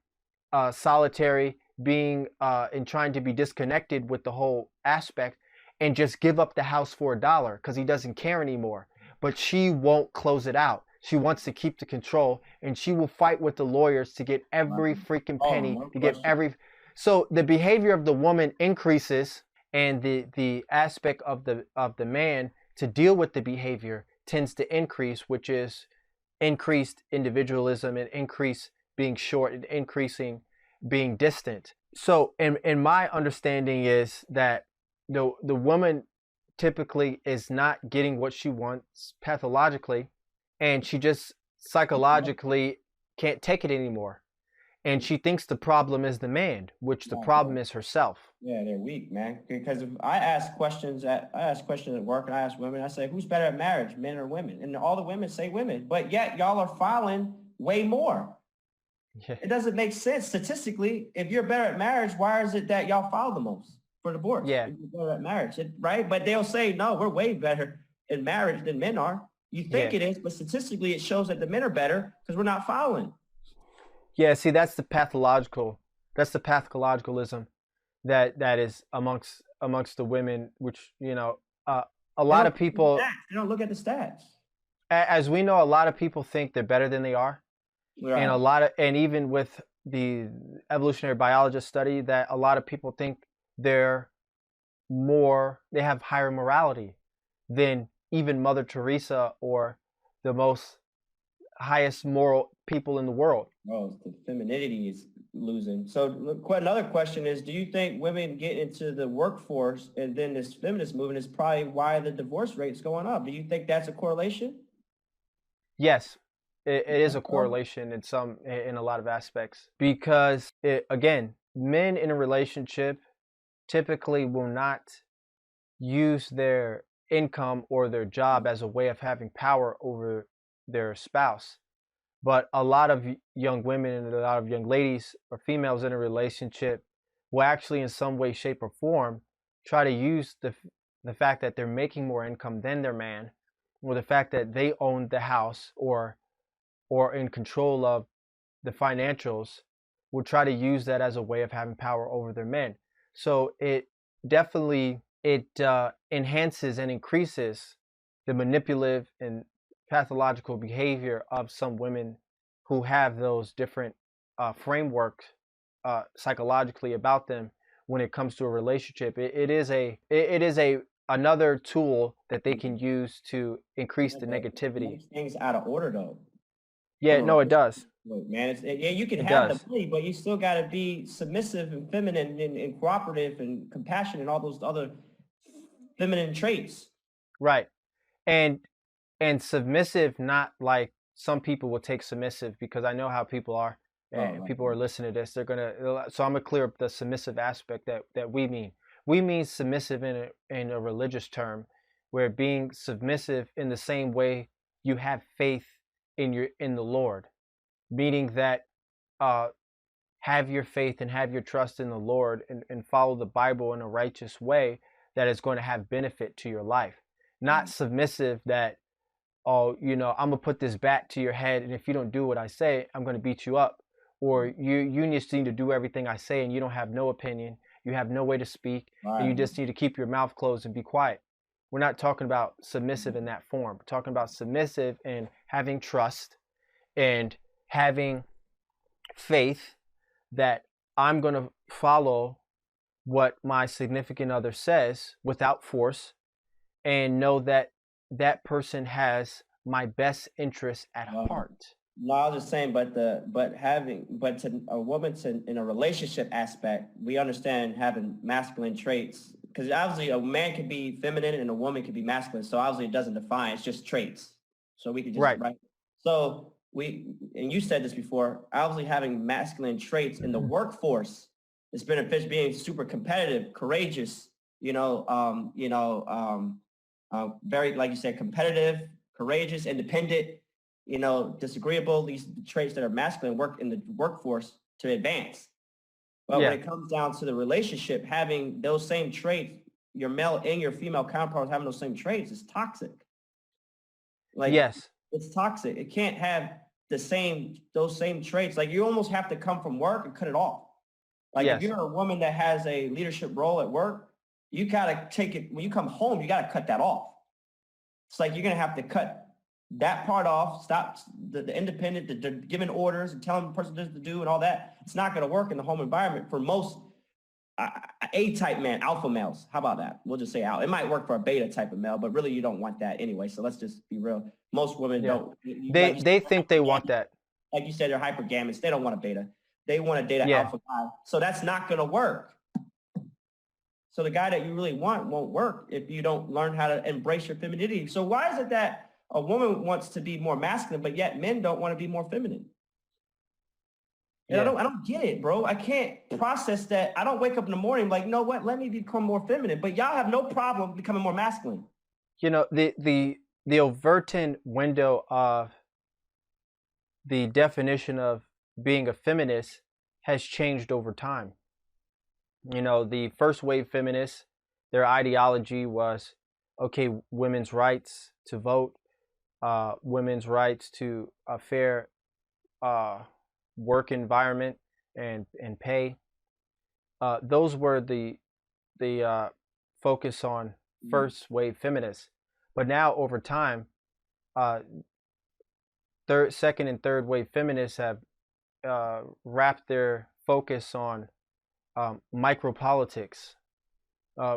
Speaker 1: solitary, being and trying to be disconnected with the whole aspect, and just give up the house for $1 because he doesn't care anymore. But she won't close it out. She wants to keep the control, and she will fight with the lawyers to get every freaking penny, to get every. So the behavior of the woman increases, and the aspect of the man to deal with the behavior tends to increase, which is increased individualism and increase being short and increasing being distant. So in my understanding is that the woman typically is not getting what she wants pathologically, and she just psychologically can't take it anymore. And she thinks the problem is the man, which the problem is herself.
Speaker 2: Yeah, they're weak, man. Because if I ask questions at work, and I ask women, I say, who's better at marriage, men or women? And all the women say women, but yet y'all are filing way more. Yeah. It doesn't make sense statistically. If you're better at marriage, why is it that y'all file the most for divorce?
Speaker 1: Yeah,
Speaker 2: if you're better at marriage, right? But they'll say, no, we're way better in marriage than men are. You think it is, but statistically, it shows that the men are better because we're not filing.
Speaker 1: Yeah, see, that's the pathologicism that is amongst the women, which, a lot of people,
Speaker 2: they don't look at the stats.
Speaker 1: As we know, a lot of people think they're better than they are. Right. And even with the evolutionary biologist study, that a lot of people think they have higher morality than even Mother Teresa or the most highest moral people in the world.
Speaker 2: Oh, the femininity is losing. So another question is, do you think women get into the workforce and then this feminist movement is probably why the divorce rate's going up? Do you think that's a correlation?
Speaker 1: Yes, it is a correlation in a lot of aspects, because again, men in a relationship typically will not use their income or their job as a way of having power over their spouse. But a lot of young women and a lot of young ladies or females in a relationship will actually, in some way, shape, or form, try to use the fact that they're making more income than their man, or the fact that they own the house or in control of the financials, will try to use that as a way of having power over their men. So it definitely enhances and increases the manipulative and pathological behavior of some women who have those different frameworks psychologically about them when it comes to a relationship. It is another tool that they can use to increase the negativity.
Speaker 2: It makes things out of order, though.
Speaker 1: Yeah, no, it does.
Speaker 2: Look, man, you can have the money, but you still got to be submissive and feminine and cooperative and compassionate and all those other feminine traits.
Speaker 1: Right. And submissive, not like some people will take submissive, because I know how people are, and
Speaker 2: right.
Speaker 1: people are listening to this. They're gonna. So I'm gonna clear up the submissive aspect that we mean. We mean submissive in a religious term, where being submissive in the same way you have faith in the Lord, meaning that have your faith and have your trust in the Lord, and follow the Bible in a righteous way that is going to have benefit to your life. Not submissive that, oh, I'm gonna put this bat to your head, and if you don't do what I say, I'm gonna beat you up. Or you just need to do everything I say, and you don't have no opinion, you have no way to speak, and you just need to keep your mouth closed and be quiet. We're not talking about submissive in that form. We're talking about submissive in having trust and having faith that I'm going to follow what my significant other says without force, and know that that person has my best interest at heart.
Speaker 2: No, I was just saying, but to a woman in a relationship aspect, we understand having masculine traits, because obviously a man can be feminine and a woman can be masculine. So obviously it doesn't define, it's just traits. So we could just, right. So and you said this before, obviously having masculine traits in the workforce is beneficial, being super competitive, courageous, very, like you said, competitive, courageous, independent, disagreeable, these traits that are masculine work in the workforce to advance. But when it comes down to the relationship, having those same traits, your male and your female counterparts having those same traits is toxic. It's toxic. It can't have those same traits. Like, you almost have to come from work and cut it off. Like, if you're a woman that has a leadership role at work, you got to take it. When you come home, you got to cut that off. It's like, you're going to have to cut that part off, stop the independent, the giving orders and telling the person what to do and all that. It's not going to work in the home environment for most A-type men, alpha males. How about that? We'll just say alpha. It might work for a beta type of male, but really you don't want that anyway. So let's just be real. Most women don't.
Speaker 1: They think they want that.
Speaker 2: Like you said, they're hypergamous. They don't want a beta. They want to date an alpha guy. So that's not going to work. So the guy that you really want won't work if you don't learn how to embrace your femininity. So why is it that a woman wants to be more masculine, but yet men don't want to be more feminine? And I don't get it, bro. I can't process that. I don't wake up in the morning like, you know what? Let me become more feminine. But y'all have no problem becoming more masculine.
Speaker 1: The Overton window of the definition of being a feminist has changed over time. The first wave feminists, their ideology was, okay, women's rights to vote, women's rights to a fair work environment and pay. Those were the focus on first wave feminists. But now over time, second and third wave feminists have wrapped their focus on micropolitics,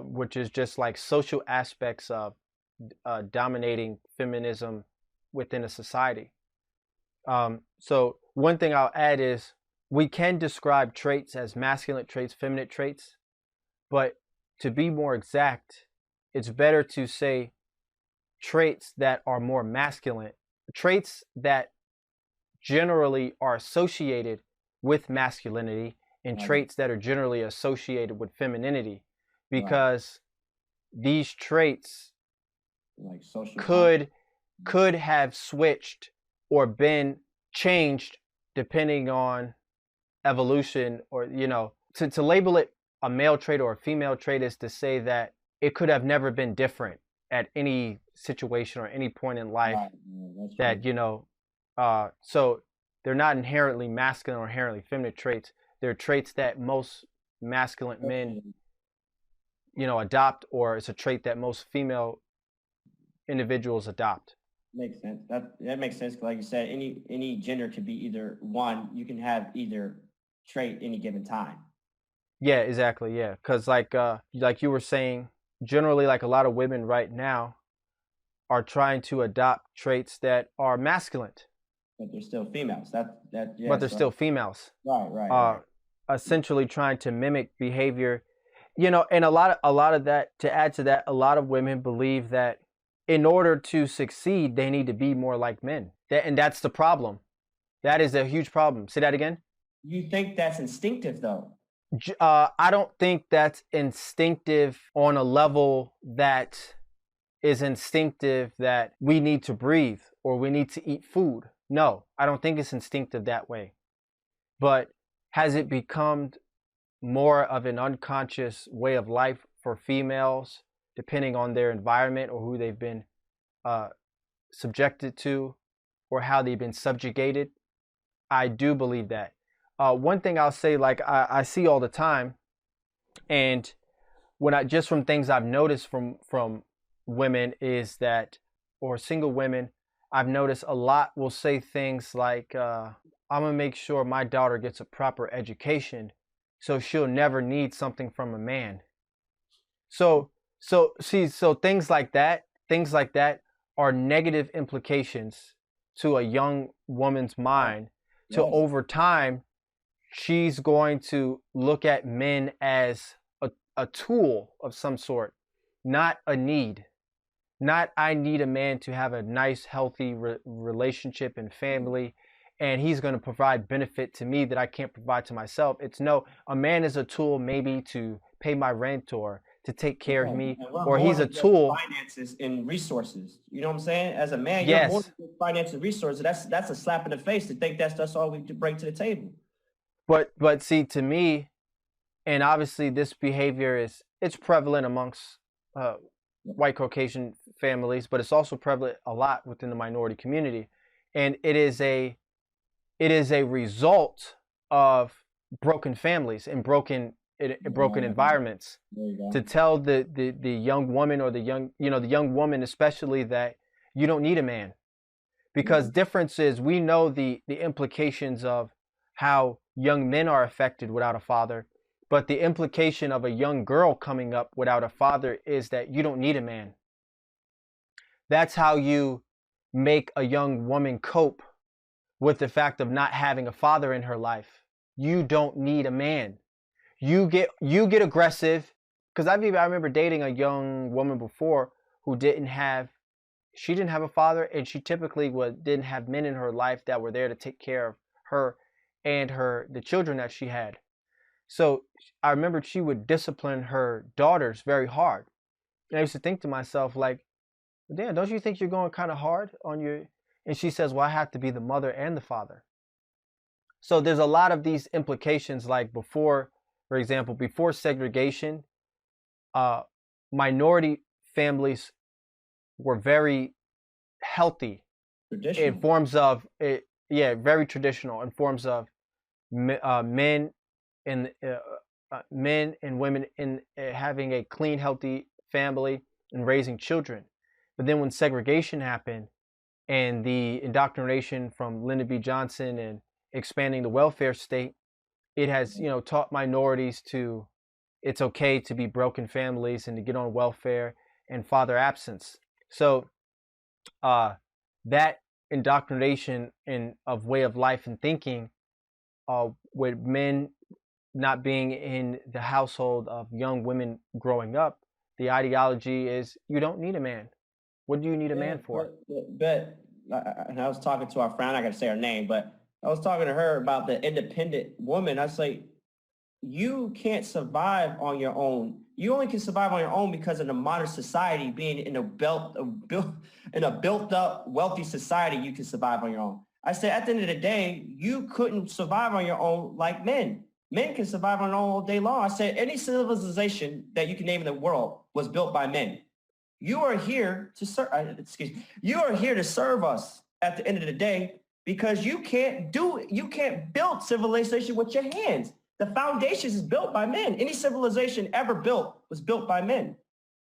Speaker 1: which is just like social aspects of dominating feminism within a society. So one thing I'll add is, we can describe traits as masculine traits, feminine traits, but to be more exact, it's better to say traits that are more masculine, traits that generally are associated with masculinity, and traits that are generally associated with femininity, because these traits
Speaker 2: like social
Speaker 1: could have switched or been changed depending on evolution, or to label it a male trait or a female trait is to say that it could have never been different at any situation or any point in life. So they're not inherently masculine or inherently feminine traits. They're traits that most masculine men, adopt, or it's a trait that most female individuals adopt.
Speaker 2: Makes sense. That makes sense. Like you said, any gender could be either one. You can have either trait any given time.
Speaker 1: Yeah, exactly. Yeah, because like you were saying, generally, like, a lot of women right now are trying to adopt traits that are masculine.
Speaker 2: But they're still females.
Speaker 1: Still females.
Speaker 2: Right.
Speaker 1: Essentially trying to mimic behavior, and a lot of that. To add to that, a lot of women believe that in order to succeed, they need to be more like men. And that's the problem. That is a huge problem. Say that again.
Speaker 2: You think that's instinctive, though?
Speaker 1: I don't think that's instinctive on a level that is instinctive that we need to breathe or we need to eat food. No, I don't think it's instinctive that way. But has it become more of an unconscious way of life for females, depending on their environment or who they've been subjected to or how they've been subjugated? I do believe that. One thing I'll say, like I see all the time, and when I just from things I've noticed from women is that, or single women, I've noticed a lot will say things like, "I'm gonna make sure my daughter gets a proper education, so she'll never need something from a man." So things like that are negative implications to a young woman's mind. So
Speaker 2: Yes.
Speaker 1: over time, she's going to look at men as a tool of some sort, not a need. Not I need a man to have a nice, healthy relationship and family, and he's going to provide benefit to me that I can't provide to myself. It's no, a man is a tool maybe to pay my rent or to take care of me,
Speaker 2: And we're
Speaker 1: or
Speaker 2: more
Speaker 1: he's a
Speaker 2: than just
Speaker 1: tool.
Speaker 2: finances and resources. You know what I'm saying? As a man, you're more
Speaker 1: Yes,
Speaker 2: than just finances and resources. That's a slap in the face to think that's all we bring to the table.
Speaker 1: but see, to me, and obviously this behavior it's prevalent amongst white Caucasian families, but it's also prevalent a lot within the minority community, and it is a result of broken families and broken environments.
Speaker 2: There you go.
Speaker 1: To tell the young woman or the young woman especially that you don't need a man, because difference is we know the implications of how young men are affected without a father, but the implication of a young girl coming up without a father is that you don't need a man. That's how you make a young woman cope with the fact of not having a father in her life. You don't need a man. You get aggressive, because I remember dating a young woman before who didn't have a father, and she typically didn't have men in her life that were there to take care of her and the children that she had. So I remember she would discipline her daughters very hard. And I used to think to myself, like, damn, don't you think you're going kind of hard on your... And she says, well, I have to be the mother and the father. So there's a lot of these implications, like before, for example, before segregation, minority families were very healthy
Speaker 2: Traditional.
Speaker 1: in forms of, very traditional in forms of men and women in having a clean, healthy family and raising children. But then when segregation happened and the indoctrination from Lyndon B. Johnson and expanding the welfare state, it has, taught minorities to, it's okay to be broken families and to get on welfare and father absence. So that indoctrination of way of life and thinking, with men not being in the household of young women growing up, the ideology is you don't need a man. What do you need a man for?
Speaker 2: But and I was talking to our friend, I got to say her name, but I was talking to her about the independent woman. I say, you can't survive on your own. You only can survive on your own because of the modern society, being in a built up, wealthy society, you can survive on your own. I say, at the end of the day, you couldn't survive on your own like men. Men can survive on their own all day long. I said, any civilization that you can name in the world was built by men. You are here to serve. You are here to serve us at the end of the day, because you can't build civilization with your hands. The foundation is built by men. Any civilization ever built was built by men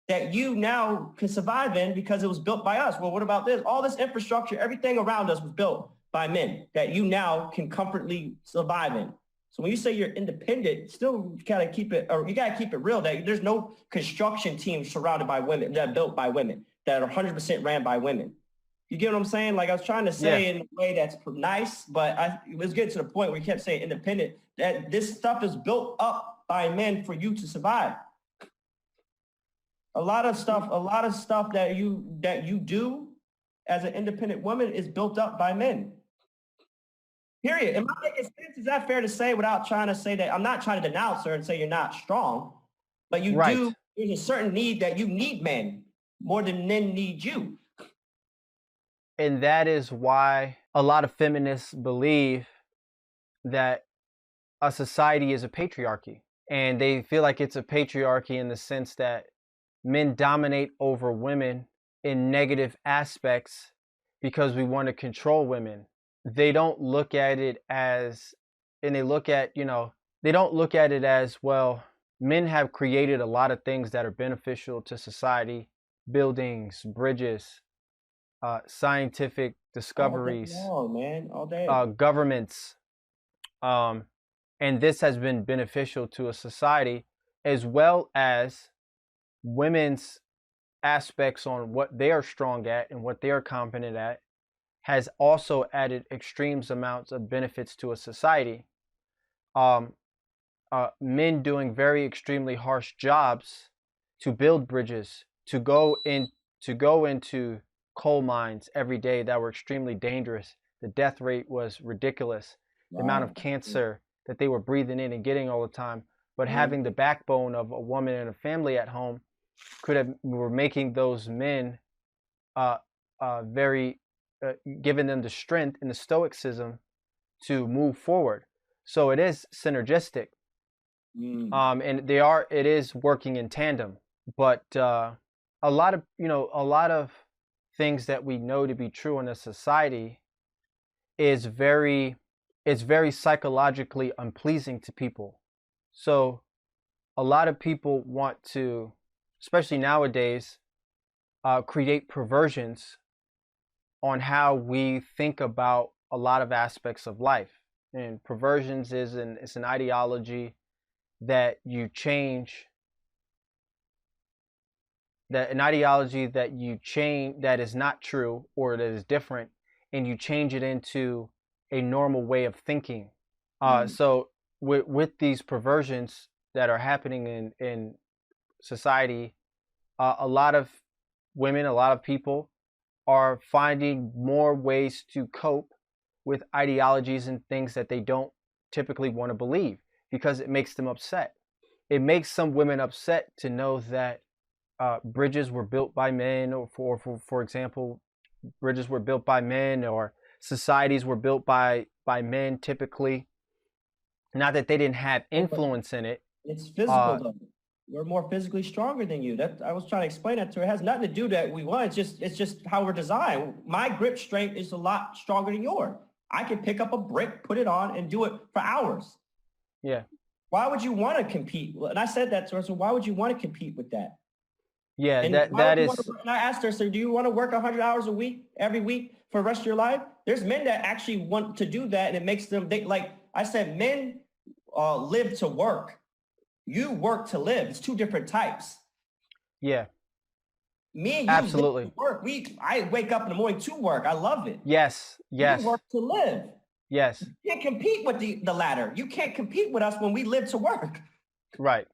Speaker 2: that you now can survive in because it was built by us. Well, what about this? All this infrastructure, everything around us was built by men that you now can comfortably survive in. So when you say you're independent, still you gotta keep it real. That there's no construction team surrounded by women that are built by women that are 100% ran by women. You get what I'm saying? Like I was trying to say in a way that's nice, but it was getting to the point where you kept saying independent. That this stuff is built up by men for you to survive. A lot of stuff that you do as an independent woman is built up by men. Period. Am I making sense? Is that fair to say without trying to say that? I'm not trying to denounce her and say you're not strong, but you
Speaker 1: Right.
Speaker 2: do. There's a certain need that you need men more than men need you.
Speaker 1: And that is why a lot of feminists believe that a society is a patriarchy. And they feel like it's a patriarchy in the sense that men dominate over women in negative aspects because we want to control women. They don't look at it as, and they look at, they don't look at it as, well, men have created a lot of things that are beneficial to society: buildings, bridges, scientific discoveries,
Speaker 2: all day long, man, all day.
Speaker 1: governments. And this has been beneficial to a society, as well as women's aspects on what they are strong at and what they are competent at has also added extreme amounts of benefits to a society. Men doing very extremely harsh jobs to build bridges, to go into coal mines every day that were extremely dangerous. The death rate was ridiculous. The amount of cancer that they were breathing in and getting all the time, but having the backbone of a woman and a family at home were making those men very giving them the strength and the stoicism to move forward. So it is synergistic. And it is working in tandem. But a lot of things that we know to be true in a society is very psychologically unpleasing to people. So a lot of people want to, especially nowadays, create perversions on how we think about a lot of aspects of life. And perversions it's an ideology that you change, that is not true or that is different, and you change it into a normal way of thinking. So with these perversions that are happening in society, a lot of women, a lot of people are finding more ways to cope with ideologies and things that they don't typically want to believe because it makes them upset. It makes some women upset to know that bridges were built by men, or for example, bridges were built by men, or societies were built by men typically. Not that they didn't have influence in it.
Speaker 2: It's physical though. We're more physically stronger than you. That I was trying to explain that to her. It has nothing to do that we want. It's just how we're designed. My grip strength is a lot stronger than yours. I can pick up a brick, put it on, and do it for hours.
Speaker 1: Yeah.
Speaker 2: Why would you want to compete? And I said that to her. So why would you want to compete with that?
Speaker 1: Yeah,
Speaker 2: and
Speaker 1: that is.
Speaker 2: And I asked her, so do you want to work 100 hours a week, every week for the rest of your life? There's men that actually want to do that, and it makes them, like I said, men live to work. You work to live. It's two different types.
Speaker 1: Yeah.
Speaker 2: Me and you
Speaker 1: absolutely
Speaker 2: live to work. I wake up in the morning to work. I love it.
Speaker 1: Yes.
Speaker 2: You work to live.
Speaker 1: Yes.
Speaker 2: You can't compete with the latter. You can't compete with us when we live to work.
Speaker 1: Right.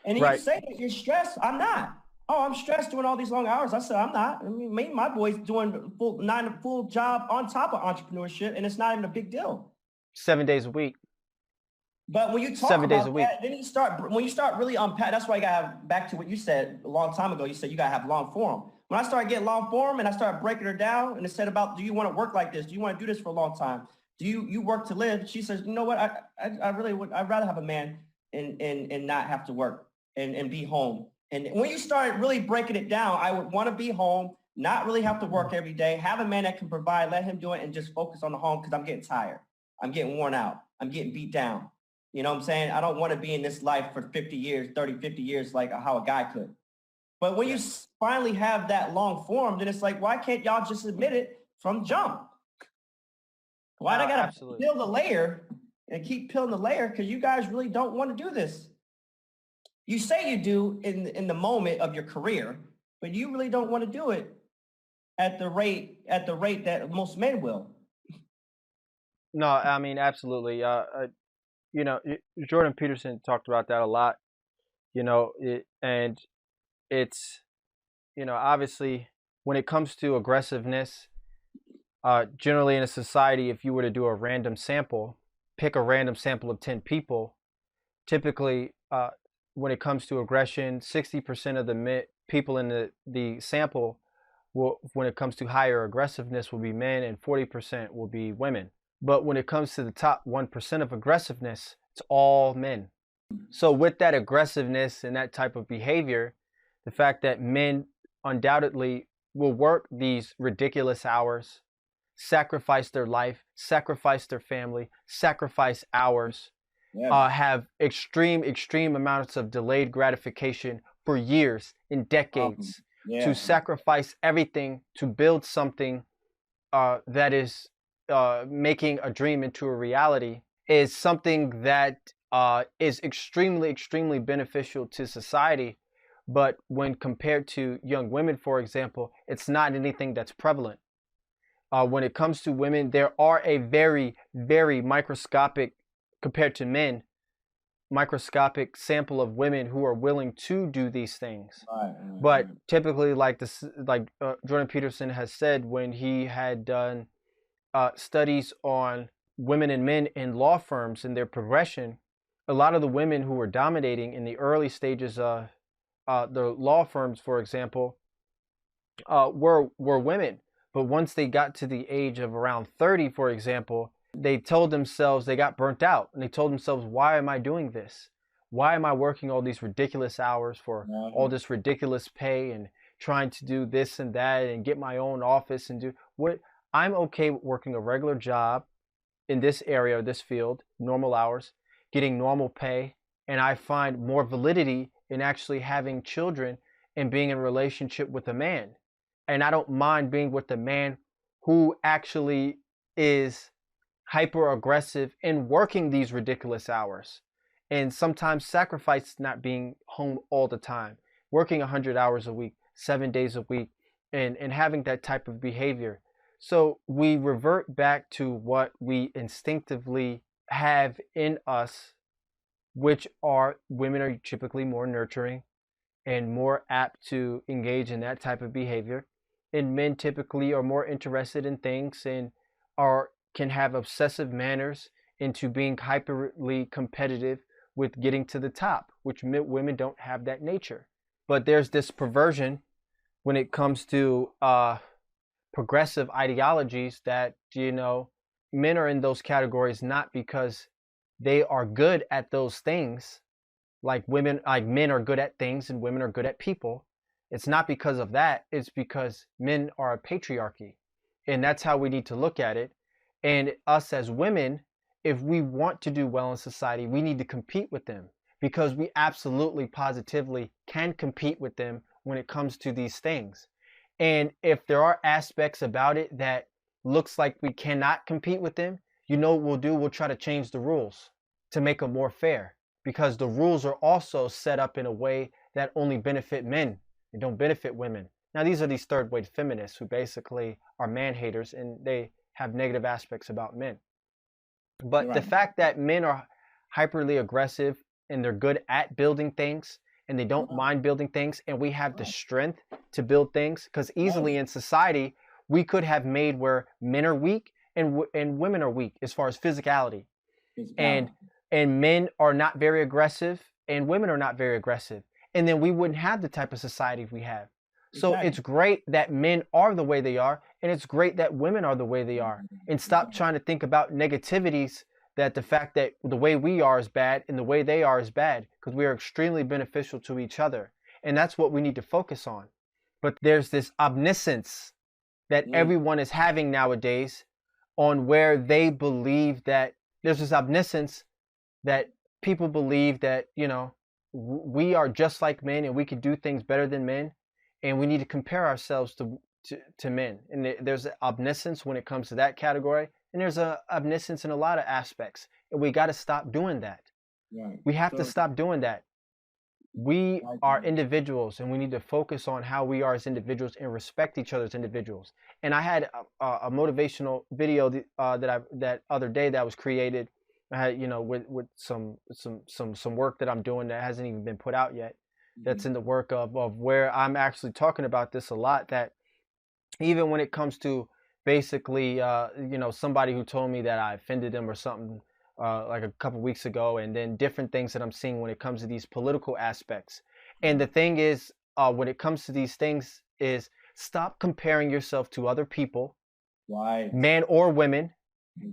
Speaker 2: And you say that you're stressed. I'm not. Oh, I'm stressed doing all these long hours. I said, I'm not. I mean, me and my boys doing full job on top of entrepreneurship, and it's not even a big deal.
Speaker 1: 7 days a week.
Speaker 2: But when you talk
Speaker 1: 7 days
Speaker 2: about
Speaker 1: a week,
Speaker 2: that, then when you start really unpack, that's why you gotta have, back to what you said a long time ago, you said you gotta have long form. When I started getting long form and I started breaking her down and it said about, do you want to work like this? Do you want to do this for a long time? Do you work to live? She says, you know what? I really would, I'd rather have a man and not have to work and be home. And when you started really breaking it down, I would want to be home, not really have to work every day, have a man that can provide, let him do it, and just focus on the home because I'm getting tired. I'm getting worn out. I'm getting beat down. You know what I'm saying? I don't want to be in this life for 50 years, 30, 50 years like how a guy could. But when you finally have that long form, then it's like, why can't y'all just admit it from jump? Why do I got to peel the layer and keep peeling the layer? Because you guys really don't want to do this. You say you do in the moment of your career, but you really don't want to do it at the rate that most men will.
Speaker 1: No, I mean, absolutely. Jordan Peterson talked about that a lot, and it's, obviously when it comes to aggressiveness, generally in a society, if you were to do a random sample, pick a random sample of 10 people, typically when it comes to aggression, 60% of the people in the sample will, when it comes to higher aggressiveness, will be men, and 40% will be women. But when it comes to the top 1% of aggressiveness, it's all men. So with that aggressiveness and that type of behavior, the fact that men undoubtedly will work these ridiculous hours, sacrifice their life, sacrifice their family, sacrifice hours, have extreme amounts of delayed gratification for years and decades, to sacrifice everything to build something that is making a dream into a reality, is something that is extremely beneficial to society. But when compared to young women, for example, it's not anything that's prevalent. When it comes to women, there are a very microscopic, compared to men, microscopic sample of women who are willing to do these things. But typically, like Jordan Peterson has said when he had done studies on women and men in law firms and their progression, a lot of the women who were dominating in the early stages of the law firms, for example, were women. But once they got to the age of around 30, for example, they told themselves, they got burnt out, and they told themselves, why am I doing this? Why am I working all these ridiculous hours for all this ridiculous pay and trying to do this and that and get my own office and do what? I'm okay with working a regular job in this area, this field, normal hours, getting normal pay, and I find more validity in actually having children and being in a relationship with a man. And I don't mind being with a man who actually is hyper aggressive and working these ridiculous hours, and sometimes sacrifice not being home all the time, working 100 hours a week, 7 days a week, and having that type of behavior. So we revert back to what we instinctively have in us, which are, women are typically more nurturing and more apt to engage in that type of behavior, and men typically are more interested in things and can have obsessive manners into being hyperly competitive with getting to the top, which women don't have that nature. But there's this perversion when it comes to progressive ideologies that, men are in those categories not because they are good at those things, like men are good at things and women are good at people. It's not because of that. It's because men are a patriarchy, and that's how we need to look at it. And us as women, if we want to do well in society, we need to compete with them, because we absolutely positively can compete with them when it comes to these things. And if there are aspects about it that looks like we cannot compete with them, what we'll do? We'll try to change the rules to make them more fair, because the rules are also set up in a way that only benefit men and don't benefit women. Now, these are these third-wave feminists who basically are man-haters, and they have negative aspects about men. But the fact that men are hyperly aggressive and they're good at building things and they don't mind building things, and we have the strength to build things, because easily in society we could have made where men are weak and women are weak as far as physicality, and men are not very aggressive and women are not very aggressive, and then we wouldn't have the type of society we have. So it's great that men are the way they are, and it's great that women are the way they are. And stop trying to think about negativities, that the fact that the way we are is bad and the way they are is bad, because we are extremely beneficial to each other. And that's what we need to focus on. But there's this omniscience that everyone is having nowadays, on where they believe that there's this omniscience that people believe that, we are just like men and we can do things better than men. And we need to compare ourselves to men. And there's omniscience when it comes to that category. And there's a omniscience in a lot of aspects. And we got to stop doing that. We have to stop doing that. We are individuals, and we need to focus on how we are as individuals and respect each other as individuals. And I had a motivational video that other day that was created. I had, with some work that I'm doing that hasn't even been put out yet. That's in the work of where I'm actually talking about this a lot, that even when it comes to basically, somebody who told me that I offended them or something, like a couple weeks ago, and then different things that I'm seeing when it comes to these political aspects. And the thing is, when it comes to these things, is stop comparing yourself to other people,
Speaker 2: Right.
Speaker 1: men or women,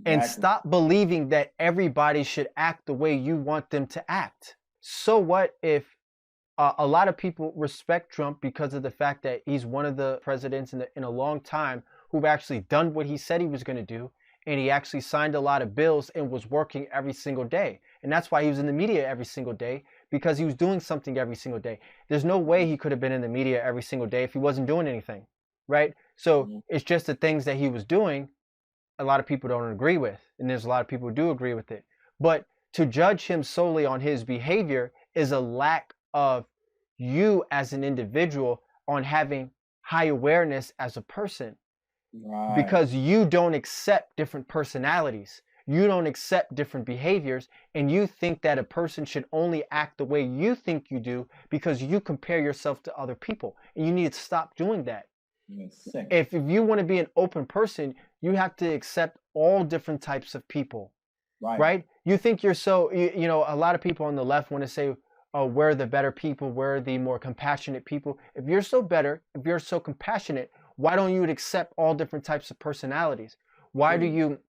Speaker 1: and
Speaker 2: Exactly.
Speaker 1: stop believing that everybody should act the way you want them to act. So what if a lot of people respect Trump because of the fact that he's one of the presidents in a long time who've actually done what he said he was going to do, and he actually signed a lot of bills and was working every single day. And that's why he was in the media every single day, because he was doing something every single day. There's no way he could have been in the media every single day if he wasn't doing anything, right? So it's just the things that he was doing a lot of people don't agree with, and there's a lot of people who do agree with it. But to judge him solely on his behavior is a lack of you as an individual on having high awareness as a person,
Speaker 2: Right.
Speaker 1: because you don't accept different personalities, you don't accept different behaviors, and you think that a person should only act the way you think you do because you compare yourself to other people, and you need to stop doing that.
Speaker 2: Sick.
Speaker 1: If you want to be an open person, you have to accept all different types of people, right? You think you're so, a lot of people on the left want to say, oh, we're the better people, we're the more compassionate people. If you're so better, if you're so compassionate, why don't you accept all different types of personalities? Why do you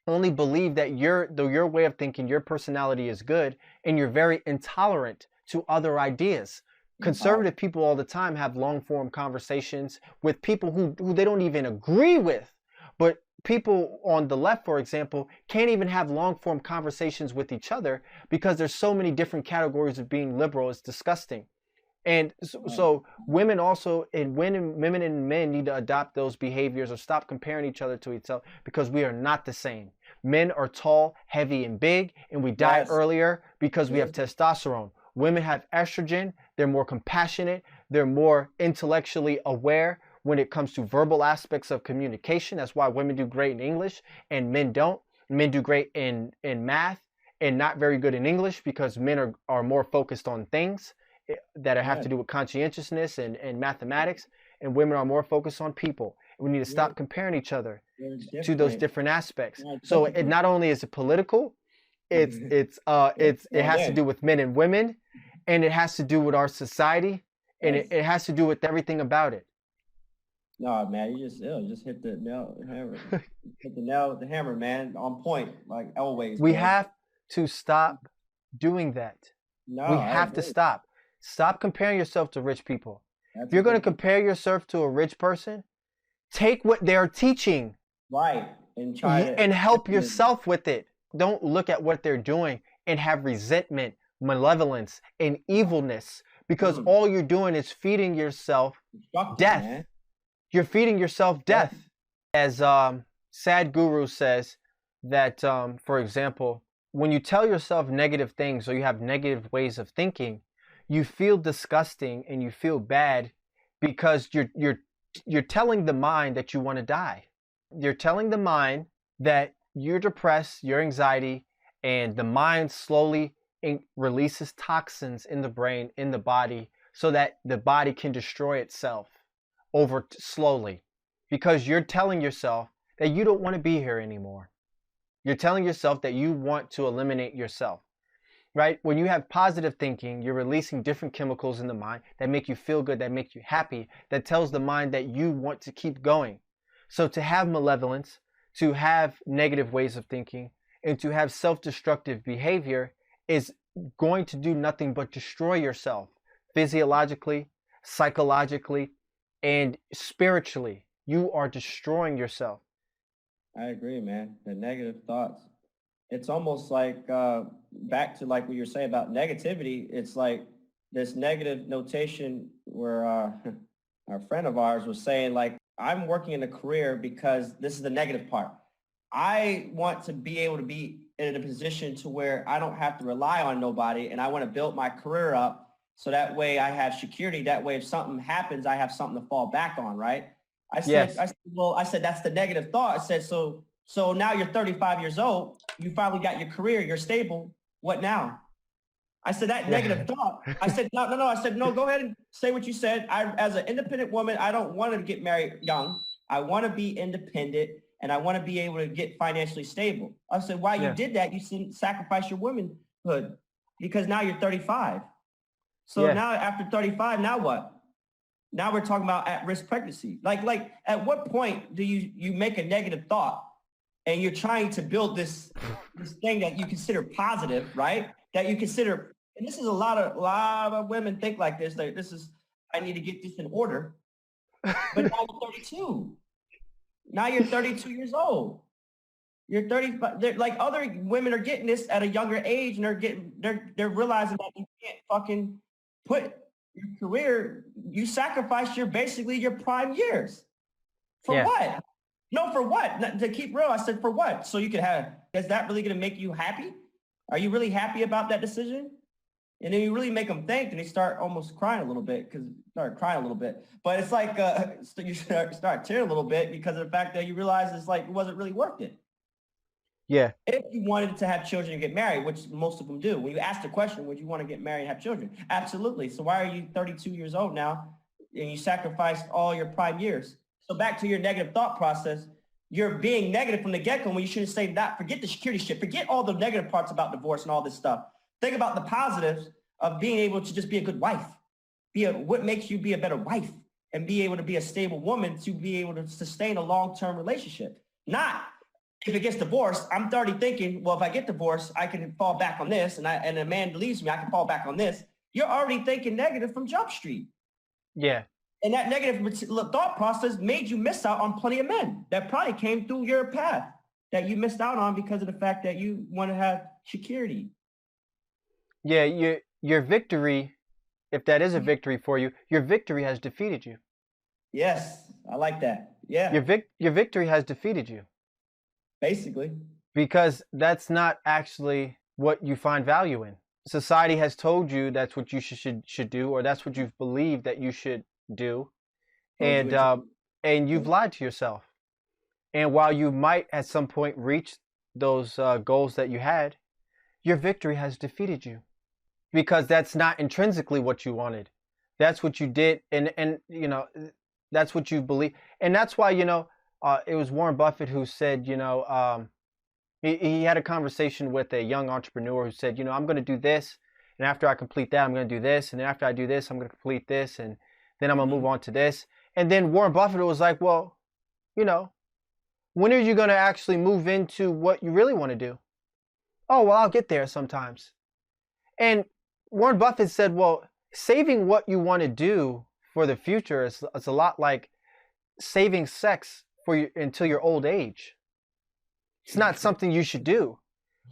Speaker 1: only believe that your way of thinking, your personality is good, and you're very intolerant to other ideas? Conservative people all the time have long form conversations with people who they don't even agree with. But people on the left, for example, can't even have long form conversations with each other because there's so many different categories of being liberal. It's disgusting. And so women also, and women and men need to adopt those behaviors or stop comparing each other to each other, because we are not the same. Men are tall, heavy, and big, and we die earlier because we have testosterone. Women have estrogen. They're more compassionate. They're more intellectually aware when it comes to verbal aspects of communication. That's why women do great in English and men don't. Men do great in math and not very good in English, because men are more focused on things that have to do with conscientiousness and mathematics, and women are more focused on people. We need to stop comparing each other to those different aspects. So it not only is it political, it has to do with men and women, and it has to do with our society, and it has to do with everything about it.
Speaker 2: No, man, you just hit the nail, hammer, hit the hammer, man, on point, like always.
Speaker 1: We have to stop doing that. We have to stop. Stop comparing yourself to rich people. If you're going to compare yourself to a rich person, take what they're teaching,
Speaker 2: and try
Speaker 1: and help yourself with it. Don't look at what they're doing and have resentment, malevolence, and evilness, because all you're doing is feeding yourself death. Man. You're feeding yourself death. As Sadhguru says that, for example, when you tell yourself negative things or you have negative ways of thinking, you feel disgusting and you feel bad because you're telling the mind that you want to die. You're telling the mind that you're depressed, your anxiety, and the mind slowly releases toxins in the brain, in the body, so that the body can destroy itself over slowly, because you're telling yourself that you don't want to be here anymore. You're telling yourself that you want to eliminate yourself, right? When you have positive thinking, you're releasing different chemicals in the mind that make you feel good, that make you happy, that tells the mind that you want to keep going. So to have malevolence, to have negative ways of thinking, and to have self-destructive behavior is going to do nothing but destroy yourself physiologically, psychologically, and spiritually. You are destroying yourself.
Speaker 2: I agree, man. The negative thoughts. It's almost like back to like what you're saying about negativity. It's like this negative notation where our friend of ours was saying, like, I'm working in a career because this is the negative part. I want to be able to be in a position to where I don't have to rely on nobody, and I want to build my career up so that way I have security. That way, if something happens, I have something to fall back on, right? I said, that's the negative thought. I said, so now you're 35 years old. You finally got your career. You're stable. What now? I said, that negative thought. I said, no. I said, no, go ahead and say what you said. As an independent woman, I don't want to get married young. I want to be independent and I want to be able to get financially stable. I said, while you did that, you sacrificed your womanhood because now you're 35. So now after 35, now what? Now we're talking about at-risk pregnancy. Like at what point do you make a negative thought and you're trying to build this thing that you consider positive, right? That you consider, and this is a lot of women think like this. Like, I need to get this in order. But now you're 32. Now you're 32 years old. You're 30. Like other women are getting this at a younger age, and they're realizing that you can't fucking put your career. You sacrifice basically your prime years. For what? No, for what? To keep real, I said for what? So you could have. Is that really going to make you happy? Are you really happy about that decision? And then you really make them think, and they start almost crying a little bit But it's like you start tearing a little bit because of the fact that you realize it's like it wasn't really worth it.
Speaker 1: Yeah.
Speaker 2: If you wanted to have children and get married, which most of them do, when you ask the question, would you want to get married and have children? Absolutely. So why are you 32 years old now and you sacrificed all your prime years? So back to your negative thought process, you're being negative from the get-go when you shouldn't say that. Forget the security shit. Forget all the negative parts about divorce and all this stuff. Think about the positives of being able to just be a good wife. What makes you be a better wife and be able to be a stable woman to be able to sustain a long-term relationship. Not if it gets divorced, I'm 30 thinking, well, if I get divorced, I can fall back on this, and a man leaves me, I can fall back on this. You're already thinking negative from Jump Street.
Speaker 1: Yeah.
Speaker 2: And that negative thought process made you miss out on plenty of men that probably came through your path that you missed out on because of the fact that you want to have security.
Speaker 1: Yeah, your victory, if that is a victory for you, your victory has defeated you.
Speaker 2: Yes, I like that. Yeah.
Speaker 1: Your victory has defeated you.
Speaker 2: Basically.
Speaker 1: Because that's not actually what you find value in. Society has told you that's what you should do, or that's what you've believed that you should do. And you've lied to yourself. And while you might at some point reach those goals that you had, your victory has defeated you. Because that's not intrinsically what you wanted. That's what you did, and you know, that's what you believe. And that's why, you know, it was Warren Buffett who said, you know, he had a conversation with a young entrepreneur who said, you know, I'm going to do this, and after I complete that, I'm going to do this, and then after I do this, I'm going to complete this, and then I'm going to move on to this. And then Warren Buffett was like, well, you know, when are you going to actually move into what you really want to do? Oh, well, I'll get there sometimes. And Warren Buffett said, well, saving what you want to do for the future is a lot like saving sex for you until your old age. It's not something you should do.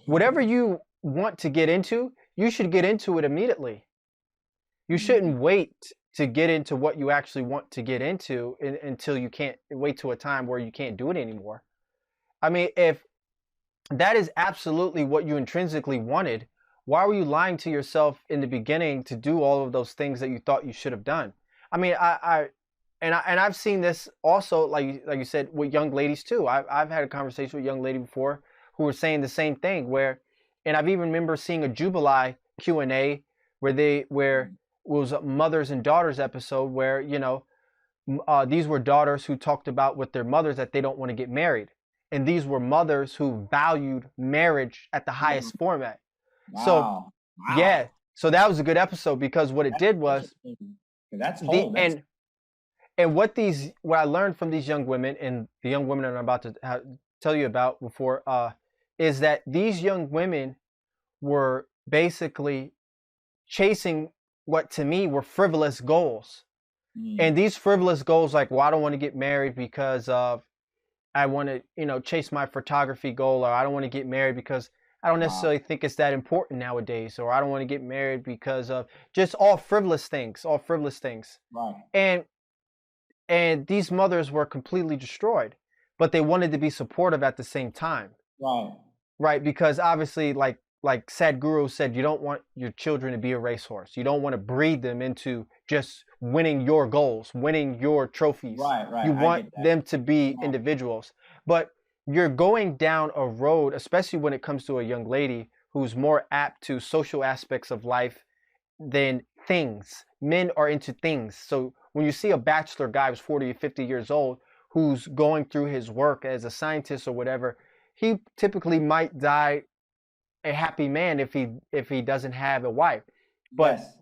Speaker 1: Whatever you want to get into, you should get into it immediately. You shouldn't wait to get into what you actually want to get into until you can't wait to a time where you can't do it anymore. I mean, if that is absolutely what you intrinsically wanted, why were you lying to yourself in the beginning to do all of those things that you thought you should have done? I mean, I've seen this also, like you said, with young ladies too. I've had a conversation with a young lady before who were saying the same thing. And I've even remember seeing a Jubilee Q&A where it was a mothers and daughters episode where, you know, these were daughters who talked about with their mothers that they don't want to get married, and these were mothers who valued marriage at the highest format.
Speaker 2: Wow.
Speaker 1: So, yeah, so that was a good episode because what it did was, and what I learned from these young women and the young women that I'm about to tell you about before, is that these young women were basically chasing what to me were frivolous goals. And these frivolous goals, like, well, I don't want to get married because of, I want to, you know, chase my photography goal, or I don't want to get married because I don't necessarily think it's that important nowadays, or I don't want to get married because of just all frivolous things.
Speaker 2: Right.
Speaker 1: And these mothers were completely destroyed, but they wanted to be supportive at the same time.
Speaker 2: Right.
Speaker 1: Right, because obviously, like Sadhguru said, you don't want your children to be a racehorse. You don't want to breed them into just winning your goals, winning your trophies.
Speaker 2: Right.
Speaker 1: You want them to be individuals. But you're going down a road, especially when it comes to a young lady who's more apt to social aspects of life than things. Men are into things. So when you see a bachelor guy who's 40 or 50 years old who's going through his work as a scientist or whatever, he typically might die a happy man if he doesn't have a wife. But
Speaker 2: Yes.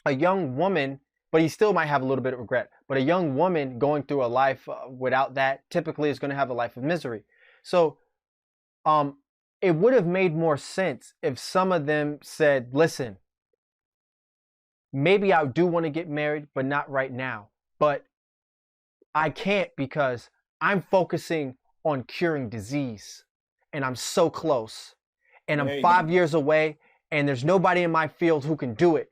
Speaker 1: a young woman, but he still might have a little bit of regret. But a young woman going through a life without that typically is going to have a life of misery. So it would have made more sense if some of them said, listen, maybe I do want to get married, but not right now. But I can't because I'm focusing on curing disease and I'm so close and I'm 5 years away and there's nobody in my field who can do it.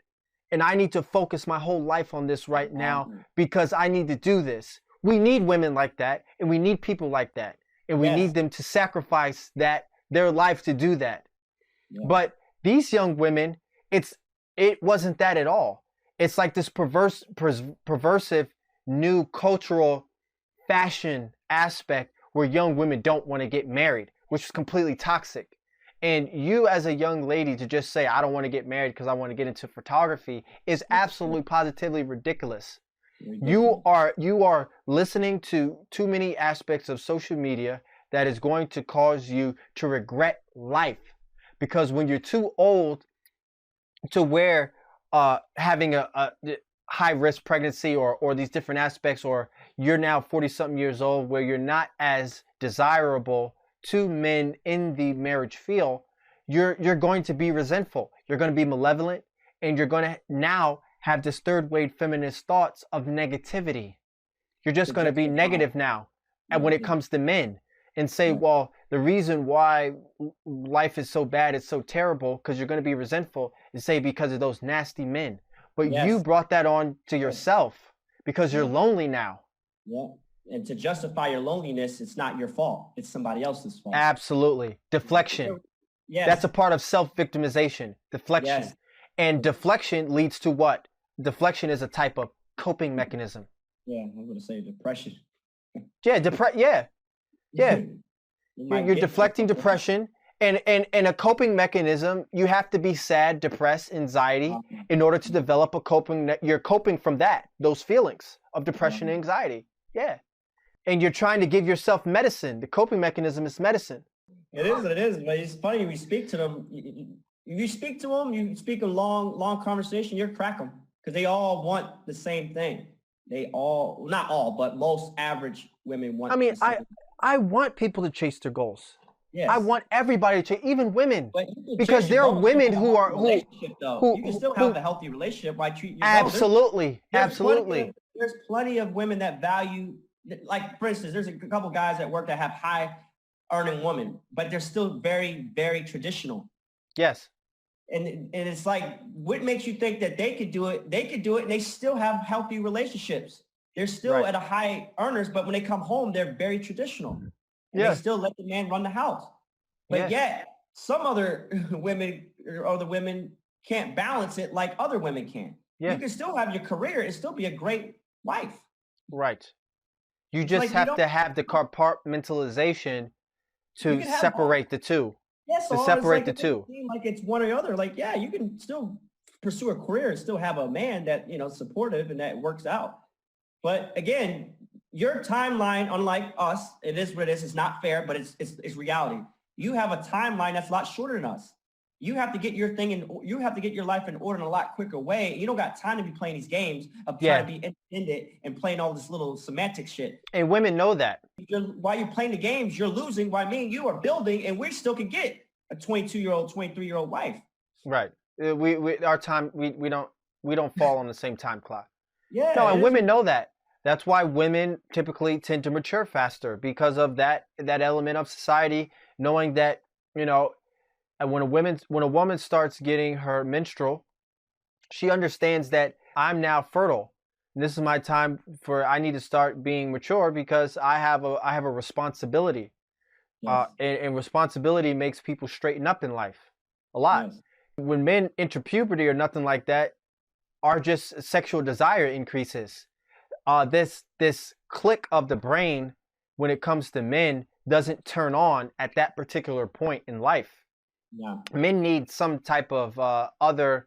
Speaker 1: And I need to focus my whole life on this right now because I need to do this. We need women like that, and we need people like that, and we need them to sacrifice their life to do that. Yeah. But these young women, it wasn't that at all. It's like this perversive new cultural fashion aspect where young women don't want to get married, which is completely toxic. And you as a young lady to just say, I don't want to get married because I want to get into photography is absolutely positively ridiculous. You are listening to too many aspects of social media that is going to cause you to regret life. Because when you're too old to where having a high risk pregnancy or these different aspects, or you're now 40 something years old where you're not as desirable to men in the marriage field, you're going to be resentful, you're going to be malevolent, and you're going to now have this third wave feminist thoughts of negativity. You're just going to be negative now and when it comes to men and say, well, the reason why life is so bad, it's so terrible, because you're going to be resentful, and say because of those nasty men. But you brought that on to yourself because you're lonely now.
Speaker 2: Yeah. And to justify your loneliness, it's not your fault. It's somebody else's fault.
Speaker 1: Absolutely. Deflection.
Speaker 2: Yes.
Speaker 1: That's a part of self-victimization. Deflection. Yes. And deflection leads to what? Deflection is a type of coping mechanism.
Speaker 2: Yeah, I'm going to say depression.
Speaker 1: Yeah, yeah. You're deflecting depression. And a coping mechanism, you have to be sad, depressed, anxiety in order to develop a coping. You're coping from those feelings of depression and anxiety. Yeah. And you're trying to give yourself medicine. The coping mechanism is medicine.
Speaker 2: It is. But it's funny, we speak to them. You speak to them, you speak a long conversation, you crack them. Because they all want the same thing. They all, not all, but most average women want the same thing.
Speaker 1: I want people to chase their goals.
Speaker 2: Yes.
Speaker 1: I want everybody to chase, even women. Because there are women who
Speaker 2: you can still have a healthy relationship by treating your
Speaker 1: Absolutely. Absolutely.
Speaker 2: There's plenty of women that value, like, for instance, there's a couple guys at work that have high earning women, but they're still very, very traditional.
Speaker 1: Yes.
Speaker 2: And it's like, what makes you think that they could do it? They could do it and they still have healthy relationships. They're still at a high earners, but when they come home, they're very traditional. And they still let the man run the house. But yet some other women or other women can't balance it like other women can. Yeah. You can still have your career and still be a great wife.
Speaker 1: Right. You just have to have the compartmentalization to separate the two.
Speaker 2: Yes,
Speaker 1: to separate the two.
Speaker 2: Like it's one or the other. Like, yeah, you can still pursue a career and still have a man that, supportive and that works out. But again, your timeline, unlike us, it is what it is. It's not fair, but it's reality. You have a timeline that's a lot shorter than us. You have to get your thing in. You have to get your life in order in a lot quicker way. You don't got time to be playing these games of trying to be independent and playing all this little semantic shit.
Speaker 1: And women know that.
Speaker 2: While you're playing the games, you're losing. While me and you are building, and we still can get a 22-year-old, 23-year-old wife.
Speaker 1: Right. Our time. We don't fall on the same time clock.
Speaker 2: Yeah.
Speaker 1: No, and women know that. That's why women typically tend to mature faster, because of that element of society, knowing that, and when a woman starts getting her menstrual, she understands that I'm now fertile. And this is my time I need to start being mature because I have a responsibility. Yes. And responsibility makes people straighten up in life a lot. Yes. When men enter puberty or nothing like that, our just sexual desire increases. This click of the brain when it comes to men doesn't turn on at that particular point in life. Yeah. Men need some type of other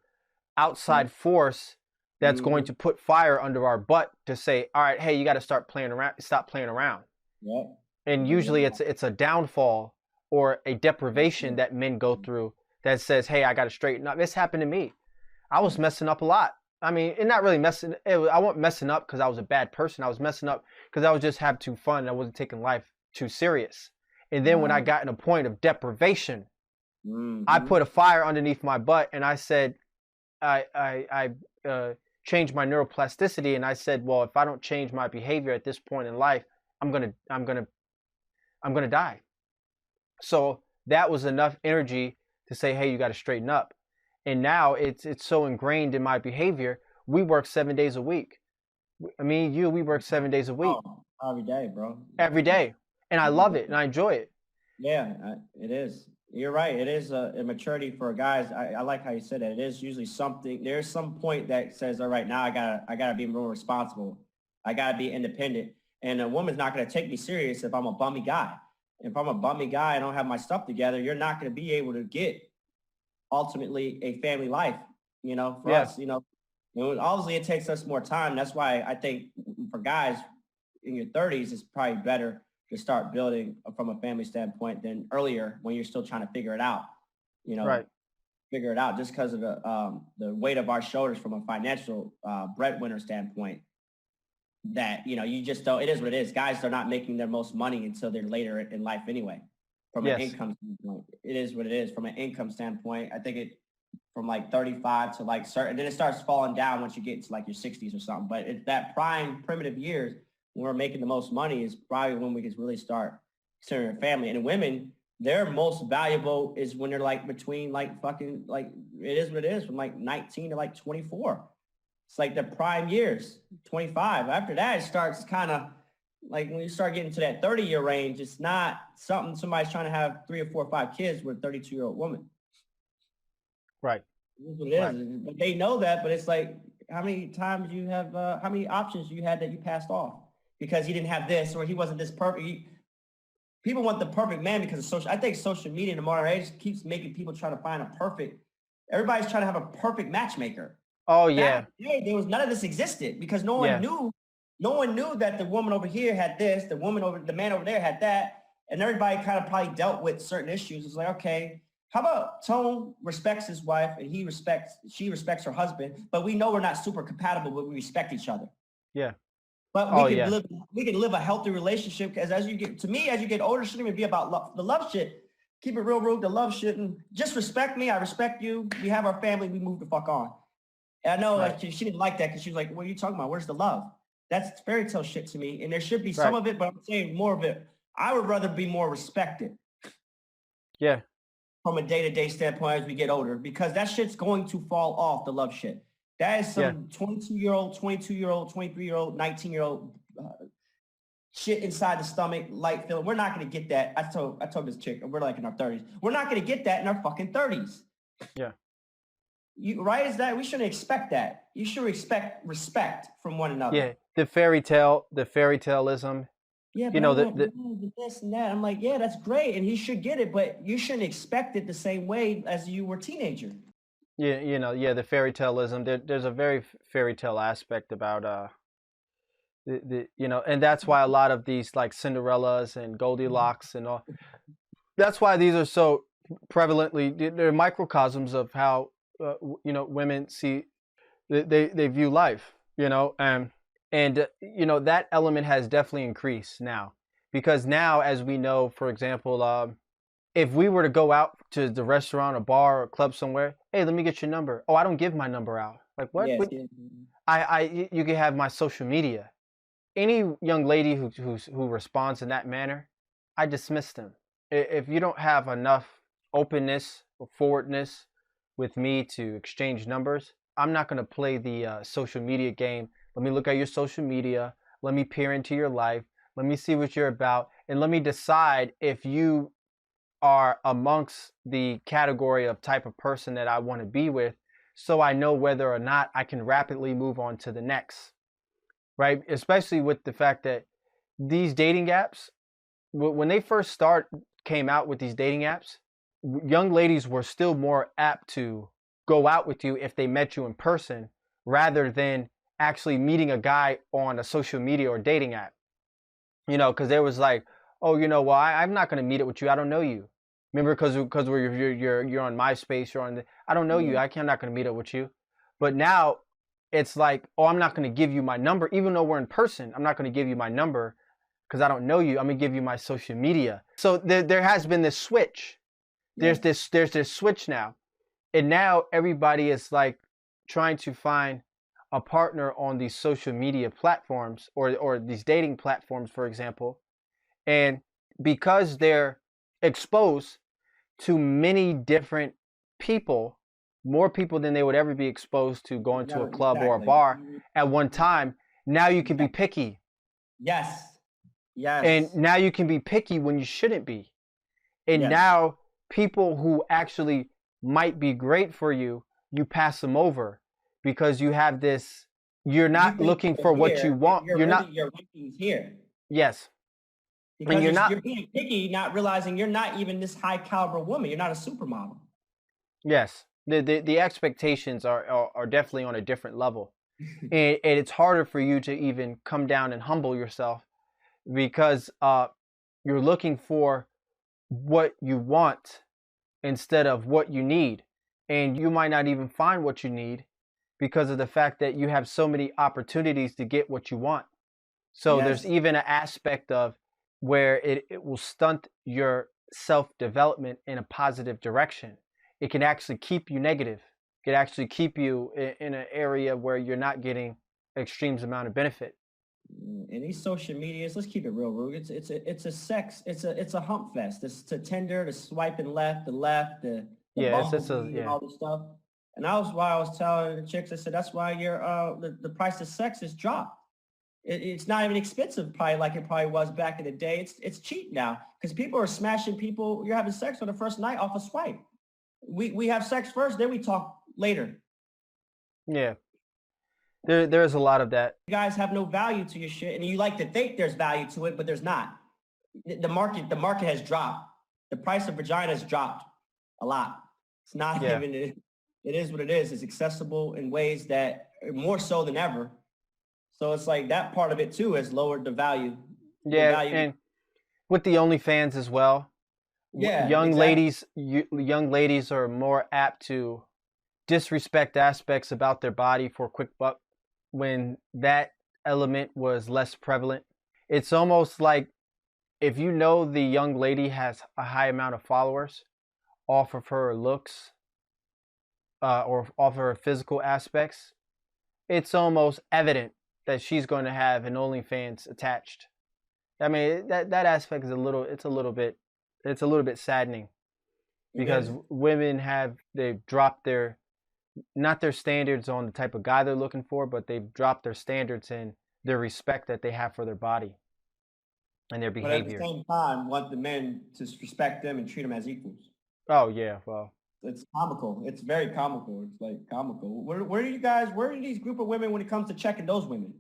Speaker 1: outside force that's going to put fire under our butt to say, all right, hey, you got to stop playing around.
Speaker 2: Yep.
Speaker 1: And usually it's a downfall or a deprivation that men go through that says, hey, I got to straighten up. This happened to me. I was messing up a lot. I mean, and not really messing. I wasn't messing up because I was a bad person. I was messing up because I was just having too fun. And I wasn't taking life too serious. And then when I got in a point of deprivation, I put a fire underneath my butt, and I said, I changed my neuroplasticity, and I said, well, if I don't change my behavior at this point in life, I'm gonna die. So that was enough energy to say, hey, you got to straighten up. And now it's so ingrained in my behavior. We work 7 days a week. I mean, we work 7 days a week.
Speaker 2: Every day, bro.
Speaker 1: Every day. And I love it and I enjoy it.
Speaker 2: Yeah, it is. You're right. It is a maturity for guys. I like how you said that. It is usually something. There's some point that says, all right, now I gotta be more responsible. I gotta be independent. And a woman's not gonna take me serious if I'm a bummy guy. If I'm a bummy guy, I don't have my stuff together. You're not gonna be able to get ultimately a family life. For us, obviously it takes us more time. That's why I think for guys in your 30s, it's probably better to start building from a family standpoint than earlier when you're still trying to figure it out.
Speaker 1: Right.
Speaker 2: Figure it out just because of the weight of our shoulders from a financial breadwinner standpoint. That you just don't. It is what it is. Guys are not making their most money until they're later in life anyway. From an income standpoint, it is what it is. From an income standpoint, I think it from like 35 to like certain. Then it starts falling down once you get into like your 60s or something. But it's that prime primitive years when we're making the most money is probably when we can really start considering a family. And women, their most valuable is when they're like between like fucking like it is what it is from like 19 to like 24. It's like the prime years, 25. After that, it starts kind of like when you start getting to that 30-year range, it's not something somebody's trying to have 3 or 4 or 5 kids with a 32-year-old woman.
Speaker 1: Right.
Speaker 2: That's what it is. Right. But they know that, but it's like how many times you have, how many options you had that you passed off because he didn't have this or he wasn't this perfect. People want the perfect man because of social. I think social media in the modern age keeps making people try to find a perfect. Everybody's trying to have a perfect matchmaker.
Speaker 1: Oh yeah.
Speaker 2: There was none of this existed because no one knew. No one knew that the woman over here had this, the man over there had that, and everybody kind of probably dealt with certain issues. It's like, okay, how about Tone respects his wife and she respects her husband, but we know we're not super compatible, but we respect each other.
Speaker 1: Yeah.
Speaker 2: But we can live a healthy relationship because as you get older, it shouldn't even be about love. The love shit. Keep it real rude. The love shit and just respect me. I respect you. We have our family. We move the fuck on. And I know like, she didn't like that because she was like, what are you talking about? Where's the love? That's fairy tale shit to me. And there should be some of it, but I'm saying more of it. I would rather be more respected.
Speaker 1: Yeah.
Speaker 2: From a day-to-day standpoint as we get older, because that shit's going to fall off, the love shit. That is some 22-year-old, 22-year-old, 23-year-old, 19-year-old shit inside the stomach, light feeling. We're not going to get that. I told this chick, we're like in our 30s. We're not going to get that in our fucking 30s.
Speaker 1: Yeah.
Speaker 2: Is that we shouldn't expect that. You should expect respect from one another.
Speaker 1: Yeah, the fairy taleism.
Speaker 2: Yeah, but the this and that. I'm like, yeah, that's great, and he should get it, but you shouldn't expect it the same way as you were a teenager.
Speaker 1: Yeah, the fairy taleism. There's a very fairy tale aspect about and that's why a lot of these like Cinderellas and Goldilocks and all. That's why these are so prevalently. They're microcosms of how. Women see they view life, and that element has definitely increased now because now, as we know, for example, if we were to go out to the restaurant or bar or club somewhere, hey, let me get your number. Oh, I don't give my number out. Like what?
Speaker 2: Yes,
Speaker 1: You can have my social media. Any young lady who responds in that manner, I dismiss them. If you don't have enough openness or forwardness with me to exchange numbers, I'm not going to play the social media game. Let me look at your social media. Let me peer into your life. Let me see what you're about. And let me decide if you are amongst the category of type of person that I want to be with so I know whether or not I can rapidly move on to the next. Right? Especially with the fact that these dating apps, when they first came out with these dating apps, young ladies were still more apt to go out with you if they met you in person rather than actually meeting a guy on a social media or dating app. You know, because there was like, oh, you know, well, I'm not going to meet up with you. I don't know you. Remember, because you're on MySpace, you're on the, I don't know you.
Speaker 2: Yeah.
Speaker 1: I'm not going to meet up with you. But now it's like, oh, I'm not going to give you my number, even though we're in person. I'm not going to give you my number because I don't know you. I'm going to give you my social media. So there has been this switch.
Speaker 2: Yes.
Speaker 1: There's this switch now, and now everybody is like trying to find a partner on these social media platforms or these dating platforms, for example. And because they're exposed to many different people, more people than they would ever be exposed to going to a club or a
Speaker 2: Exactly.
Speaker 1: bar at one time, now you can be picky.
Speaker 2: Yes.
Speaker 1: And
Speaker 2: Yes.
Speaker 1: now you can be picky when you shouldn't be. And
Speaker 2: Yes.
Speaker 1: now people who actually might be great for you, you pass them over because you have this, you're
Speaker 2: You
Speaker 1: not
Speaker 2: think
Speaker 1: looking
Speaker 2: you're
Speaker 1: for what you
Speaker 2: here,
Speaker 1: want.
Speaker 2: you're
Speaker 1: You're
Speaker 2: really
Speaker 1: not,
Speaker 2: your rankings here
Speaker 1: yes. And
Speaker 2: because
Speaker 1: you're not,
Speaker 2: you're being picky, not realizing you're not even this high caliber woman. You're not a supermodel.
Speaker 1: yes. The expectations are definitely on a different level. And it's harder for you to even come down and humble yourself because you're looking for what you want instead of what you need. And you might not even find what you need because of the fact that you have so many opportunities to get what you want. So there's
Speaker 2: Yes.
Speaker 1: even an aspect of where it will stunt your self development in a positive direction. It can actually keep you negative. It can actually keep you in an area where you're not getting extremes amount of benefit.
Speaker 2: And these social medias, let's keep it real, Rug. It's a hump fest. It's to Tinder, the swiping left, the
Speaker 1: Yeah, it's a
Speaker 2: bumblebee and
Speaker 1: yeah.
Speaker 2: all this stuff. And that was why I was telling the chicks, I said that's why your the price of sex has dropped. It's not even expensive, probably like it probably was back in the day. It's cheap now because people are smashing people. You're having sex on the first night off a swipe. We have sex first, then we talk later.
Speaker 1: Yeah. There's a lot of that.
Speaker 2: You guys have no value to your shit, and you like to think there's value to it, but there's not. The market has dropped. The price of vagina has dropped a lot. It's not
Speaker 1: Yeah.
Speaker 2: even. It is what it is. It's accessible in ways that more so than ever. So it's like that part of it too has lowered the value. The
Speaker 1: Yeah,
Speaker 2: value.
Speaker 1: and with the OnlyFans as well,
Speaker 2: Yeah, exactly.
Speaker 1: young ladies are more apt to disrespect aspects about their body for a quick buck when that element was less prevalent. It's almost like if you know the young lady has a high amount of followers off of her looks or off of her physical aspects, it's almost evident that she's going to have an OnlyFans attached. I mean, that aspect is it's a little bit saddening
Speaker 2: It
Speaker 1: because
Speaker 2: is.
Speaker 1: women they've dropped their not their standards on the type of guy they're looking for, but they've dropped their standards in their respect that they have for their body and their
Speaker 2: But at the
Speaker 1: behavior.
Speaker 2: same time, want the men to respect them and treat them as equals.
Speaker 1: Oh yeah, well,
Speaker 2: It's comical. It's very comical. It's like comical. Where are these group of women when it comes to checking those women?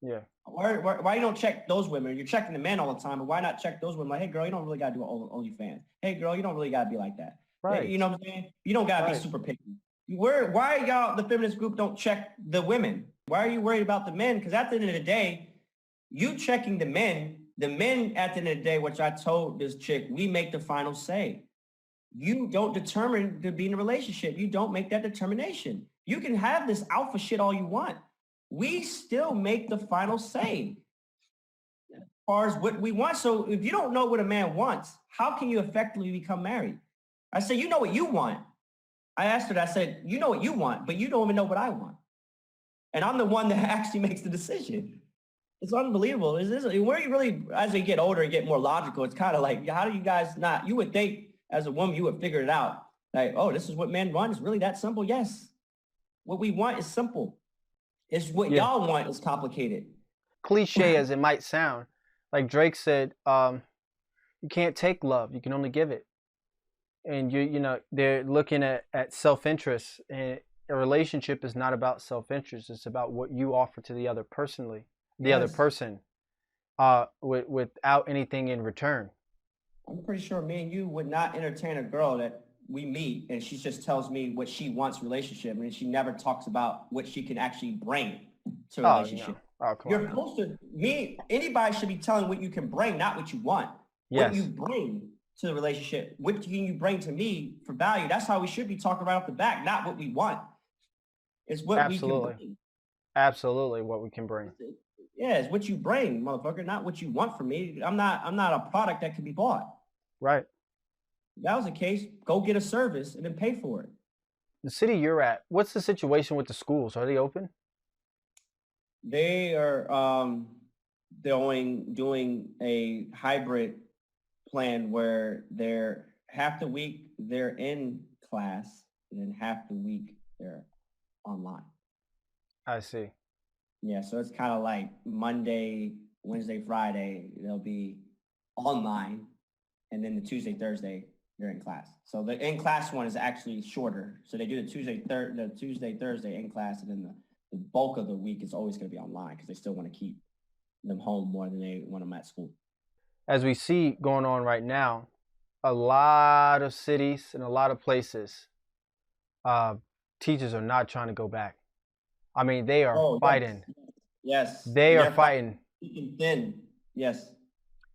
Speaker 1: yeah,
Speaker 2: Why you don't check those women? You're checking the men all the time, but why not check those women? Like, hey, girl, you don't really got to do OnlyFans. Hey, girl, you don't really got to be like that. Hey,
Speaker 1: right,
Speaker 2: you know what I'm saying? You don't got to be
Speaker 1: right.
Speaker 2: super picky. Why y'all, the feminist group, don't check the women? Why are you worried about the men? Because at the end of the day, you checking the men at the end of the day, which I told this chick, we make the final say. You don't determine to be in a relationship. You don't make that determination. You can have this alpha shit all you want. We still make the final say as far as what we want. So if you don't know what a man wants, how can you effectively become married? I said, you know what you want. I asked her, I said, you know what you want, but you don't even know what I want. And I'm the one that actually makes the decision. It's unbelievable. Where you really, as we get older and get more logical, it's kind of like, how do you guys not, you would think as a woman, you would figure it out. Like, oh, this is what men want. It's really that simple. Yes. What we want is simple. It's what
Speaker 1: Yeah.
Speaker 2: y'all want is complicated.
Speaker 1: Cliche as it might sound, like Drake said, you can't take love, you can only give it. And you know they're looking at self-interest, and a relationship is not about self-interest. It's about what you offer to the other other
Speaker 2: Yes.
Speaker 1: person, without anything in return.
Speaker 2: I'm pretty sure me and you would not entertain a girl that we meet and she just tells me what she wants relationship and she never talks about what she can actually bring to a
Speaker 1: Oh, you know,
Speaker 2: relationship.
Speaker 1: Oh, come
Speaker 2: You're
Speaker 1: on.
Speaker 2: supposed to, anybody should be telling what you can bring, not what you want.
Speaker 1: Yes.
Speaker 2: What you bring to the relationship, what can you bring to me for value? That's how we should be talking right off the back, not what we want. It's what we can bring.
Speaker 1: Absolutely what we can bring.
Speaker 2: Yeah, it's what you bring, motherfucker, not what you want from me. I'm not a product that can be bought.
Speaker 1: Right.
Speaker 2: If that was the case, go get a service and then pay for it.
Speaker 1: The city you're at, what's the situation with the schools? Are they open?
Speaker 2: They are doing a hybrid plan where they're half the week they're in class and then half the week they're online.
Speaker 1: I see.
Speaker 2: Yeah, so it's kind of like Monday, Wednesday, Friday, they'll be online, and then the Tuesday, Thursday, they're in class. So the in-class one is actually shorter. So they do the Tuesday, Thursday in class, and then the bulk of the week is always going to be online because they still want to keep them home more than they want them at school.
Speaker 1: As we see going on right now, a lot of cities and a lot of places, teachers are not trying to go back. I mean, they are fighting.
Speaker 2: Yes.
Speaker 1: They are fighting.
Speaker 2: Thin. Yes.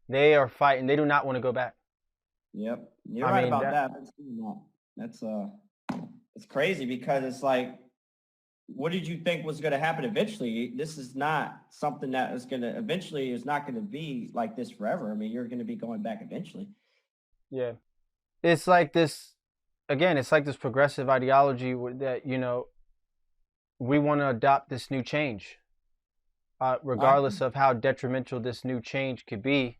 Speaker 1: They are fighting. They do not want to go back.
Speaker 2: Yep. You're right about that. That's it's crazy because it's like, what did you think was going to happen eventually? This is not something that is going to eventually is not going to be like this forever. I mean, you're going to be going back eventually.
Speaker 1: Yeah. It's like this, again, it's like this progressive ideology that, you know, we want to adopt this new change. Regardless of how detrimental this new change could be,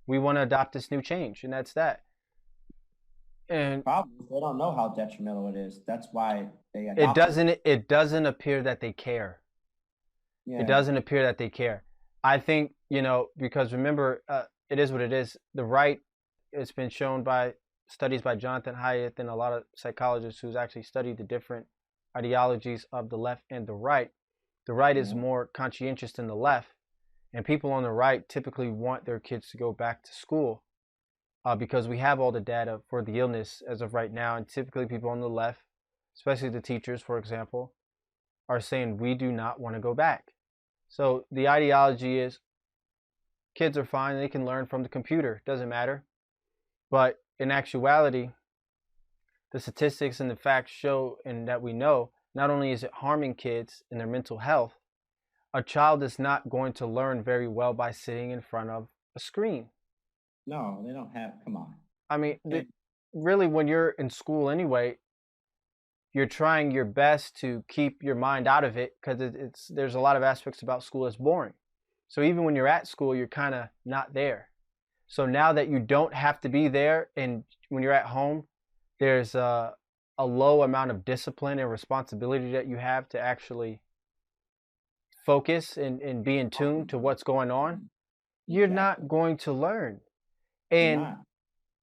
Speaker 1: we want to adopt this new change, and that's that. And
Speaker 2: probably they don't know how detrimental it is. That's why they
Speaker 1: adopt it doesn't appear that they care. Yeah. It doesn't appear that they care. I think, you know, because remember, it is what it is. The right, it's been shown by studies by Jonathan Haidt and a lot of psychologists who's actually studied the different ideologies of the left and the right. The right is more conscientious than the left, and people on the right typically want their kids to go back to school because we have all the data for the illness as of right now, and typically people on the left, especially the teachers, for example, are saying we do not want to go back. So the ideology is kids are fine, they can learn from the computer, doesn't matter. But in actuality, the statistics and the facts show, and that we know, not only is it harming kids and their mental health, a child is not going to learn very well by sitting in front of a screen.
Speaker 2: No, they don't have, come on.
Speaker 1: I mean, really, when you're in school anyway, you're trying your best to keep your mind out of it because there's a lot of aspects about school that's boring. So even when you're at school, you're kind of not there. So now that you don't have to be there, and when you're at home, there's a low amount of discipline and responsibility that you have to actually focus and be in tune to what's going on, you're not going to learn. And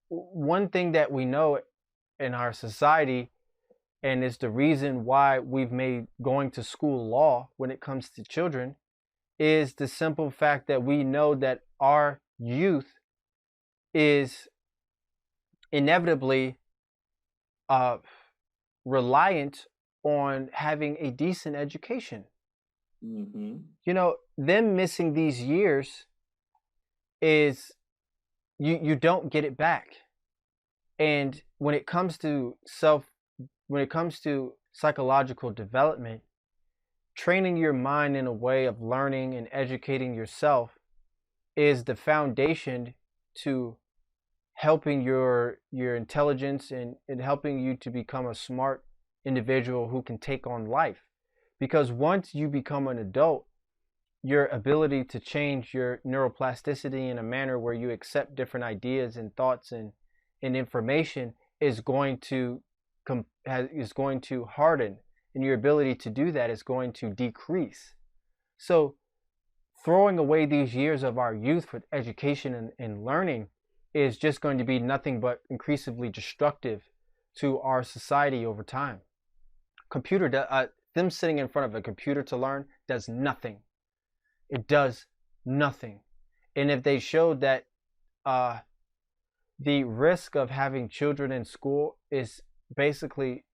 Speaker 1: one thing that we know in our society, and is the reason why we've made going to school law when it comes to children, is the simple fact that we know that our youth is inevitably reliant on having a decent education.
Speaker 2: Mm-hmm.
Speaker 1: You know, them missing these years is you don't get it back. And when it comes to psychological development, training your mind in a way of learning and educating yourself is the foundation to helping your intelligence and helping you to become a smart individual who can take on life. Because once you become an adult, your ability to change your neuroplasticity in a manner where you accept different ideas and thoughts and information is going to harden, and your ability to do that is going to decrease. So throwing away these years of our youth for education and learning is just going to be nothing but increasingly destructive to our society over time. Them sitting in front of a computer to learn does nothing. It does nothing. And if they showed that the risk of having children in school is basically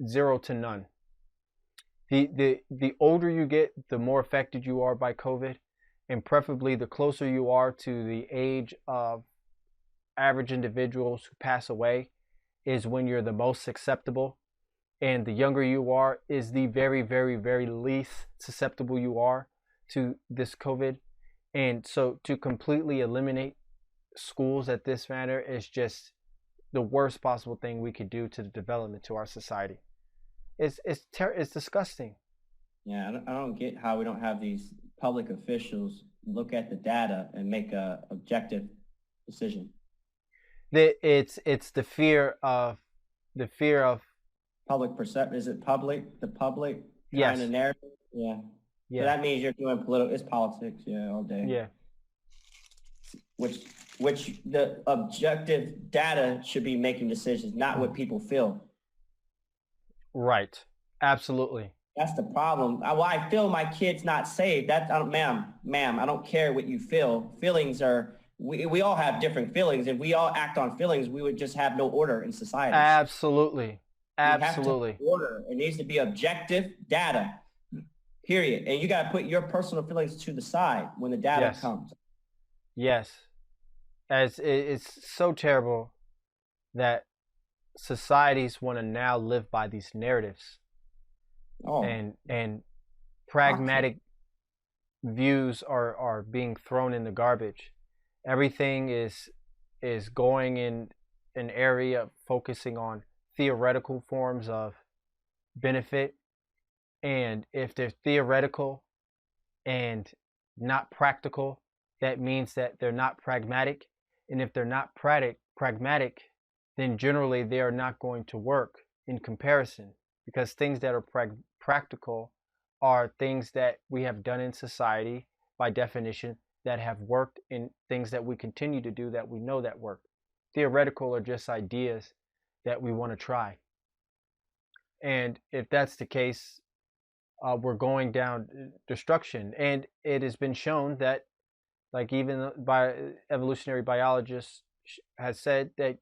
Speaker 1: 0 to none. The older you get, the more affected you are by COVID, and preferably the closer you are to the age of average individuals who pass away is when you're the most susceptible, and the younger you are is the very, very, very least susceptible you are to this COVID. And so to completely eliminate schools at this manner is just the worst possible thing we could do to the development to our society. It's disgusting.
Speaker 2: Yeah, I don't get how we don't have these public officials look at the data and make a objective decision.
Speaker 1: It's the fear of
Speaker 2: Public perception. Is it public? The public
Speaker 1: yes,
Speaker 2: kind of narrative? Yeah. So
Speaker 1: yeah,
Speaker 2: that means you're doing political, it's politics, yeah, all day.
Speaker 1: yeah,
Speaker 2: Which the objective data should be making decisions, not what people feel.
Speaker 1: right, absolutely.
Speaker 2: That's the problem. Well, I feel my kid's not safe. Ma'am, I don't care what you feel. Feelings are, we all have different feelings. If we all act on feelings, we would just have no order in society.
Speaker 1: Absolutely, absolutely.
Speaker 2: We have to have order. It needs to be objective data, period. And you got to put your personal feelings to the side when the data
Speaker 1: Yes.
Speaker 2: comes.
Speaker 1: Yes, as it's so terrible that societies want to now live by these narratives,
Speaker 2: Oh,
Speaker 1: and pragmatic views are being thrown in the garbage. Everything is going in an area focusing on theoretical forms of benefit, and if they're theoretical and not practical, that means that they're not pragmatic, and if they're not pragmatic, then generally they are not going to work in comparison, because things that are practical are things that we have done in society by definition that have worked, in things that we continue to do that we know that work. Theoretical are just ideas that we want to try. And if that's the case, we're going down destruction. And it has been shown that, like, even by evolutionary biologists has said that,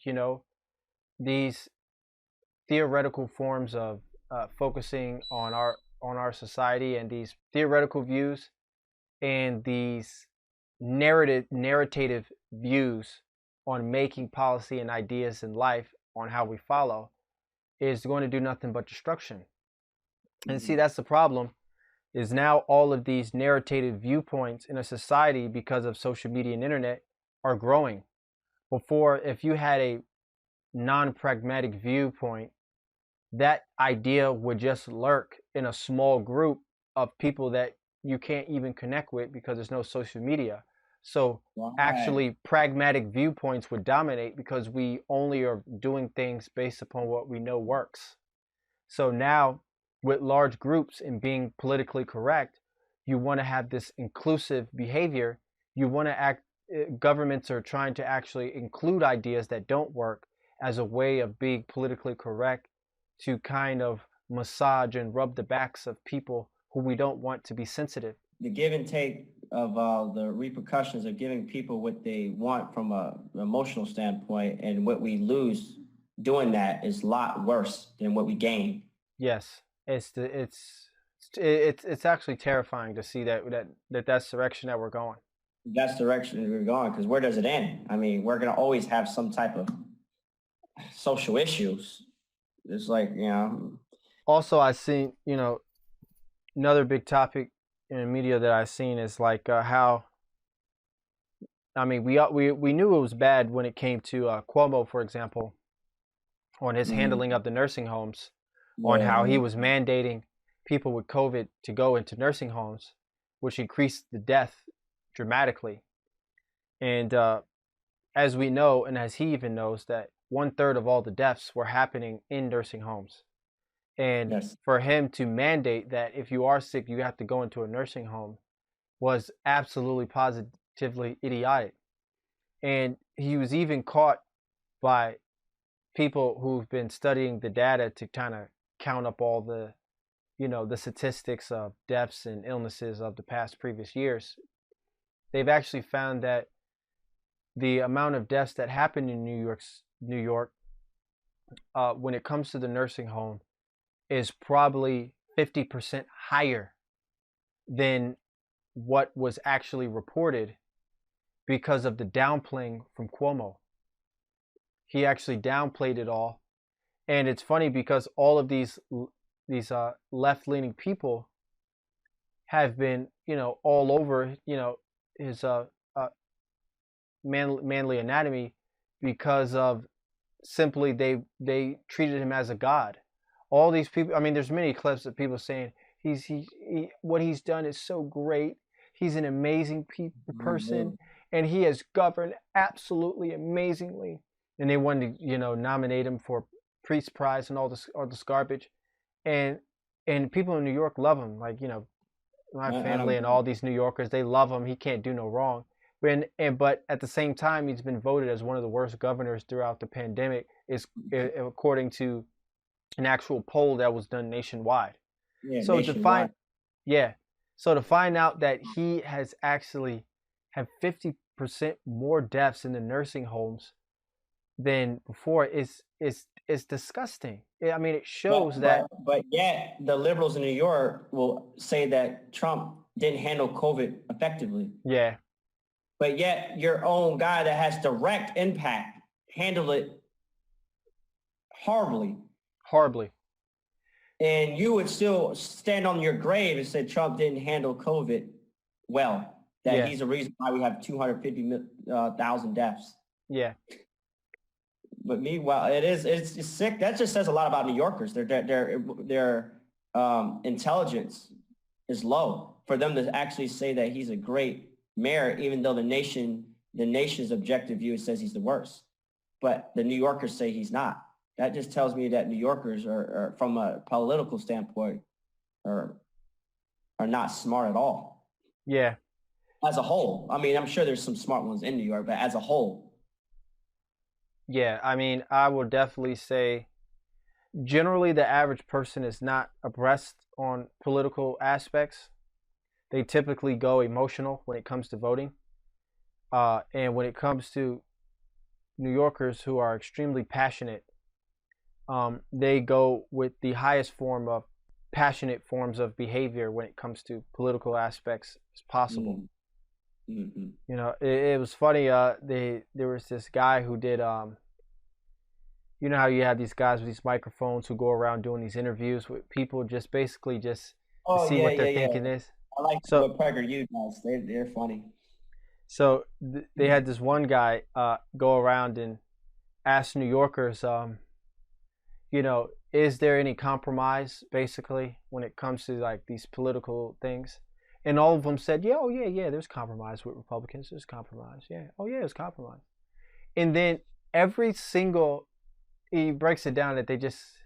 Speaker 1: these theoretical forms of focusing on our society, and these theoretical views and these narrative views on making policy and ideas in life on how we follow is going to do nothing but destruction. And see, that's the problem, is now all of these narrative viewpoints in a society, because of social media and internet, are growing. Before, if you had a non-pragmatic viewpoint, that idea would just lurk in a small group of people that you can't even connect with because there's no social media. So actually pragmatic viewpoints would dominate because we only are doing things based upon what we know works. So now, with large groups and being politically correct, you want to have this inclusive behavior. You want to act, governments are trying to actually include ideas that don't work as a way of being politically correct, to kind of massage and rub the backs of people who we don't want to be sensitive.
Speaker 2: The give and take of the repercussions of giving people what they want from an emotional standpoint, and what we lose doing that is a lot worse than what we gain.
Speaker 1: Yes, it's actually terrifying to see that's the direction that we're going.
Speaker 2: That's the direction we're going, because where does it end? I mean, we're going to always have some type of social issues. It's like,
Speaker 1: Also, I seen, another big topic in the media that I've seen is like how, I mean, we knew it was bad when it came to Cuomo, for example, on his handling of the nursing homes, on how he was mandating people with COVID to go into nursing homes, which increased the death dramatically. And as we know, and as he even knows, that 1/3 of all the deaths were happening in nursing homes. And
Speaker 2: Yes.
Speaker 1: for him to mandate that if you are sick, you have to go into a nursing home was absolutely positively idiotic. And he was even caught by people who've been studying the data to kind of count up all the, the statistics of deaths and illnesses of the past previous years. They've actually found that the amount of deaths that happened in New York, when it comes to the nursing home, is probably 50% higher than what was actually reported because of the downplaying from Cuomo. He actually downplayed it all. And it's funny because all of these left-leaning people have been, all over, his manly anatomy, because of simply they treated him as a god. All these people, I mean, there's many clips of people saying what he's done is so great. He's an amazing person, and he has governed absolutely amazingly. And they wanted to, nominate him for Priest Prize and all this garbage, and people in New York love him. Like, my family and all these New Yorkers, they love him. He can't do no wrong. But at the same time, he's been voted as one of the worst governors throughout the pandemic, according to an actual poll that was done nationwide.
Speaker 2: Yeah,
Speaker 1: so
Speaker 2: nationwide.
Speaker 1: to find out that he has actually had 50% more deaths in the nursing homes than before is disgusting. I mean, it shows that.
Speaker 2: But yet, the liberals in New York will say that Trump didn't handle COVID effectively.
Speaker 1: Yeah.
Speaker 2: But yet, your own guy that has direct impact handled it horribly.
Speaker 1: Horribly.
Speaker 2: And you would still stand on your grave and say Trump didn't handle COVID well. That he's the reason why we have 250,000 deaths.
Speaker 1: Yeah.
Speaker 2: But meanwhile, it's sick. That just says a lot about New Yorkers. Their intelligence is low for them to actually say that he's a great mayor, even though the nation's objective view says he's the worst. But the New Yorkers say he's not. That just tells me that New Yorkers are from a political standpoint, are not smart at all.
Speaker 1: Yeah.
Speaker 2: As a whole. I mean, I'm sure there's some smart ones in New York, but as a whole.
Speaker 1: Yeah, I mean, I would definitely say generally the average person is not abreast on political aspects. They typically go emotional when it comes to voting. And when it comes to New Yorkers who are extremely passionate, they go with the highest form of passionate forms of behavior when it comes to political aspects as possible. Mm-hmm. It was funny. There was this guy who did. You know how you have these guys with these microphones who go around doing these interviews with people, just basically to see what their thinking is.
Speaker 2: I like what PragerU does. They're funny.
Speaker 1: So they had this one guy go around and ask New Yorkers, is there any compromise basically when it comes to like these political things? And all of them said, there's compromise with Republicans. There's compromise. Yeah. Oh, yeah, there's compromise. And then he breaks it down that they're just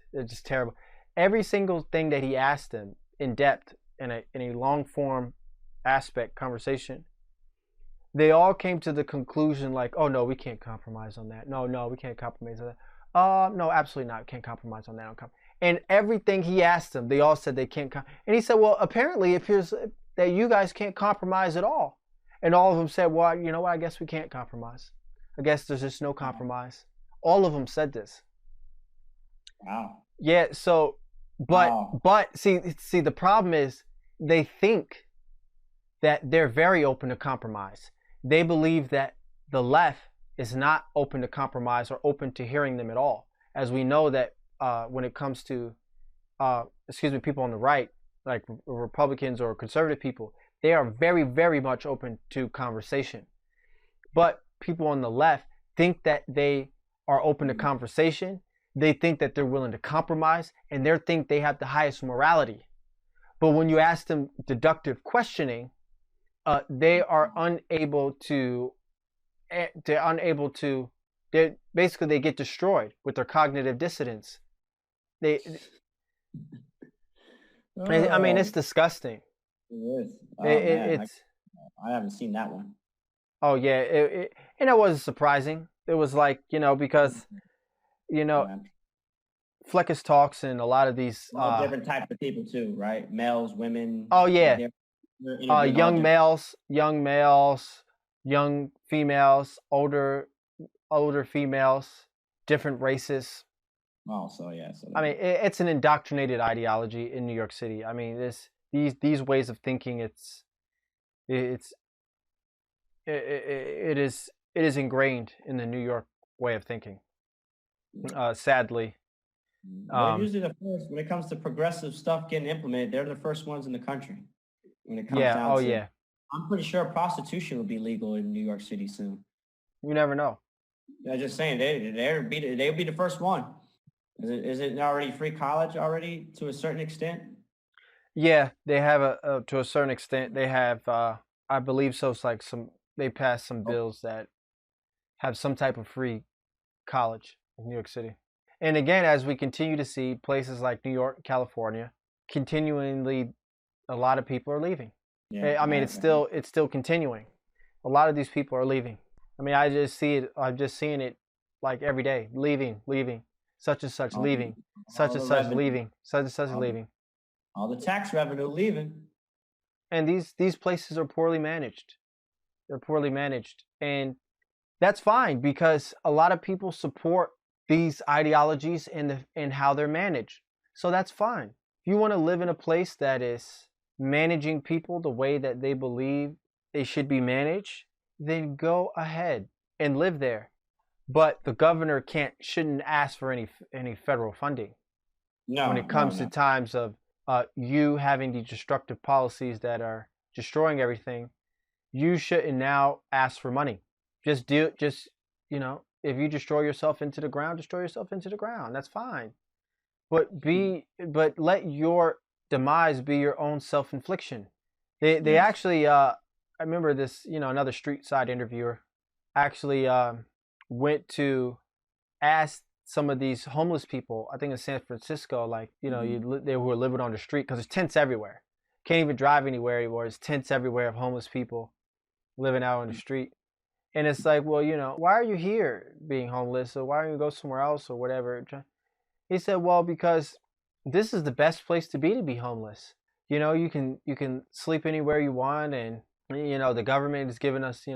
Speaker 1: terrible. Every single thing that he asked them in depth in a long form aspect conversation, they all came to the conclusion like, oh, no, we can't compromise on that. No, we can't compromise on that. No, absolutely not. We can't compromise on that. And everything he asked them, they all said they can't. And he said, well, apparently it appears that you guys can't compromise at all. And all of them said, well, you know what? I guess we can't compromise. I guess there's just no compromise. All of them said this.
Speaker 2: Wow.
Speaker 1: Yeah. So, but see, the problem is they think that they're very open to compromise. They believe that the left is not open to compromise or open to hearing them at all. As we know that when it comes to, people on the right, like Republicans or conservative people, they are very, very much open to conversation. But people on the left think that they are open to conversation. They think that they're willing to compromise, and they think they have the highest morality. But when you ask them deductive questioning, they are unable to. They get destroyed with their cognitive dissonance. I mean, it's disgusting.
Speaker 2: It is. I haven't seen that one.
Speaker 1: Oh yeah, and it wasn't surprising. It was like, because Fleckus Talks and a lot of these
Speaker 2: different types of people too, right? Males, women.
Speaker 1: Oh yeah, young males, young females, older females, different races.
Speaker 2: Oh, so yeah. So
Speaker 1: I mean, it's an indoctrinated ideology in New York City. I mean, these ways of thinking, it's it is ingrained in the New York way of thinking. Sadly,
Speaker 2: they're
Speaker 1: um,
Speaker 2: usually the first when it comes to progressive stuff getting implemented. They're the first ones in the country when it comes
Speaker 1: yeah,
Speaker 2: down
Speaker 1: oh
Speaker 2: to.
Speaker 1: yeah,
Speaker 2: I'm pretty sure prostitution will be legal in New York City soon.
Speaker 1: you never know.
Speaker 2: I'm just saying they'll be the first one. Is it already free college already to a certain extent?
Speaker 1: Yeah, they have a to a certain extent. They have, I believe so. It's like they passed some
Speaker 2: Oh,
Speaker 1: bills that have some type of free college in New York City. And again, as we continue to see places like New York, California, continually, a lot of people are leaving.
Speaker 2: yeah.
Speaker 1: I mean, it's still continuing. A lot of these people are leaving. I mean, I just see it. I'm just seeing it like every day. Leaving. Such and such
Speaker 2: All the,
Speaker 1: leaving. Such
Speaker 2: all
Speaker 1: and
Speaker 2: the
Speaker 1: such
Speaker 2: revenue,
Speaker 1: leaving. Such and such
Speaker 2: all the,
Speaker 1: leaving.
Speaker 2: all the tax revenue leaving.
Speaker 1: And these places are poorly managed. They're poorly managed, and that's fine because a lot of people support these ideologies and how they're managed. So that's fine. If you want to live in a place that is managing people the way that they believe they should be managed, then go ahead and live there. But the governor shouldn't ask for any federal funding when
Speaker 2: No,
Speaker 1: it
Speaker 2: no,
Speaker 1: comes to
Speaker 2: no.
Speaker 1: times of you having these destructive policies that are destroying everything. You shouldn't now ask for money. Just if you destroy yourself into the ground, destroy yourself into the ground. That's fine. But let your demise be your own self-infliction. They
Speaker 2: Yes.
Speaker 1: actually I remember this, another street side interviewer actually went to ask some of these homeless people, I think in San Francisco, like,
Speaker 2: Mhm.
Speaker 1: they were living on the street because there's tents everywhere. Can't even drive anywhere anymore. There's tents everywhere of homeless people living out on the street. And it's like, well, why are you here being homeless? Or why don't you go somewhere else or whatever? He said, well, because this is the best place to be homeless. You can sleep anywhere you want, and the government is giving us,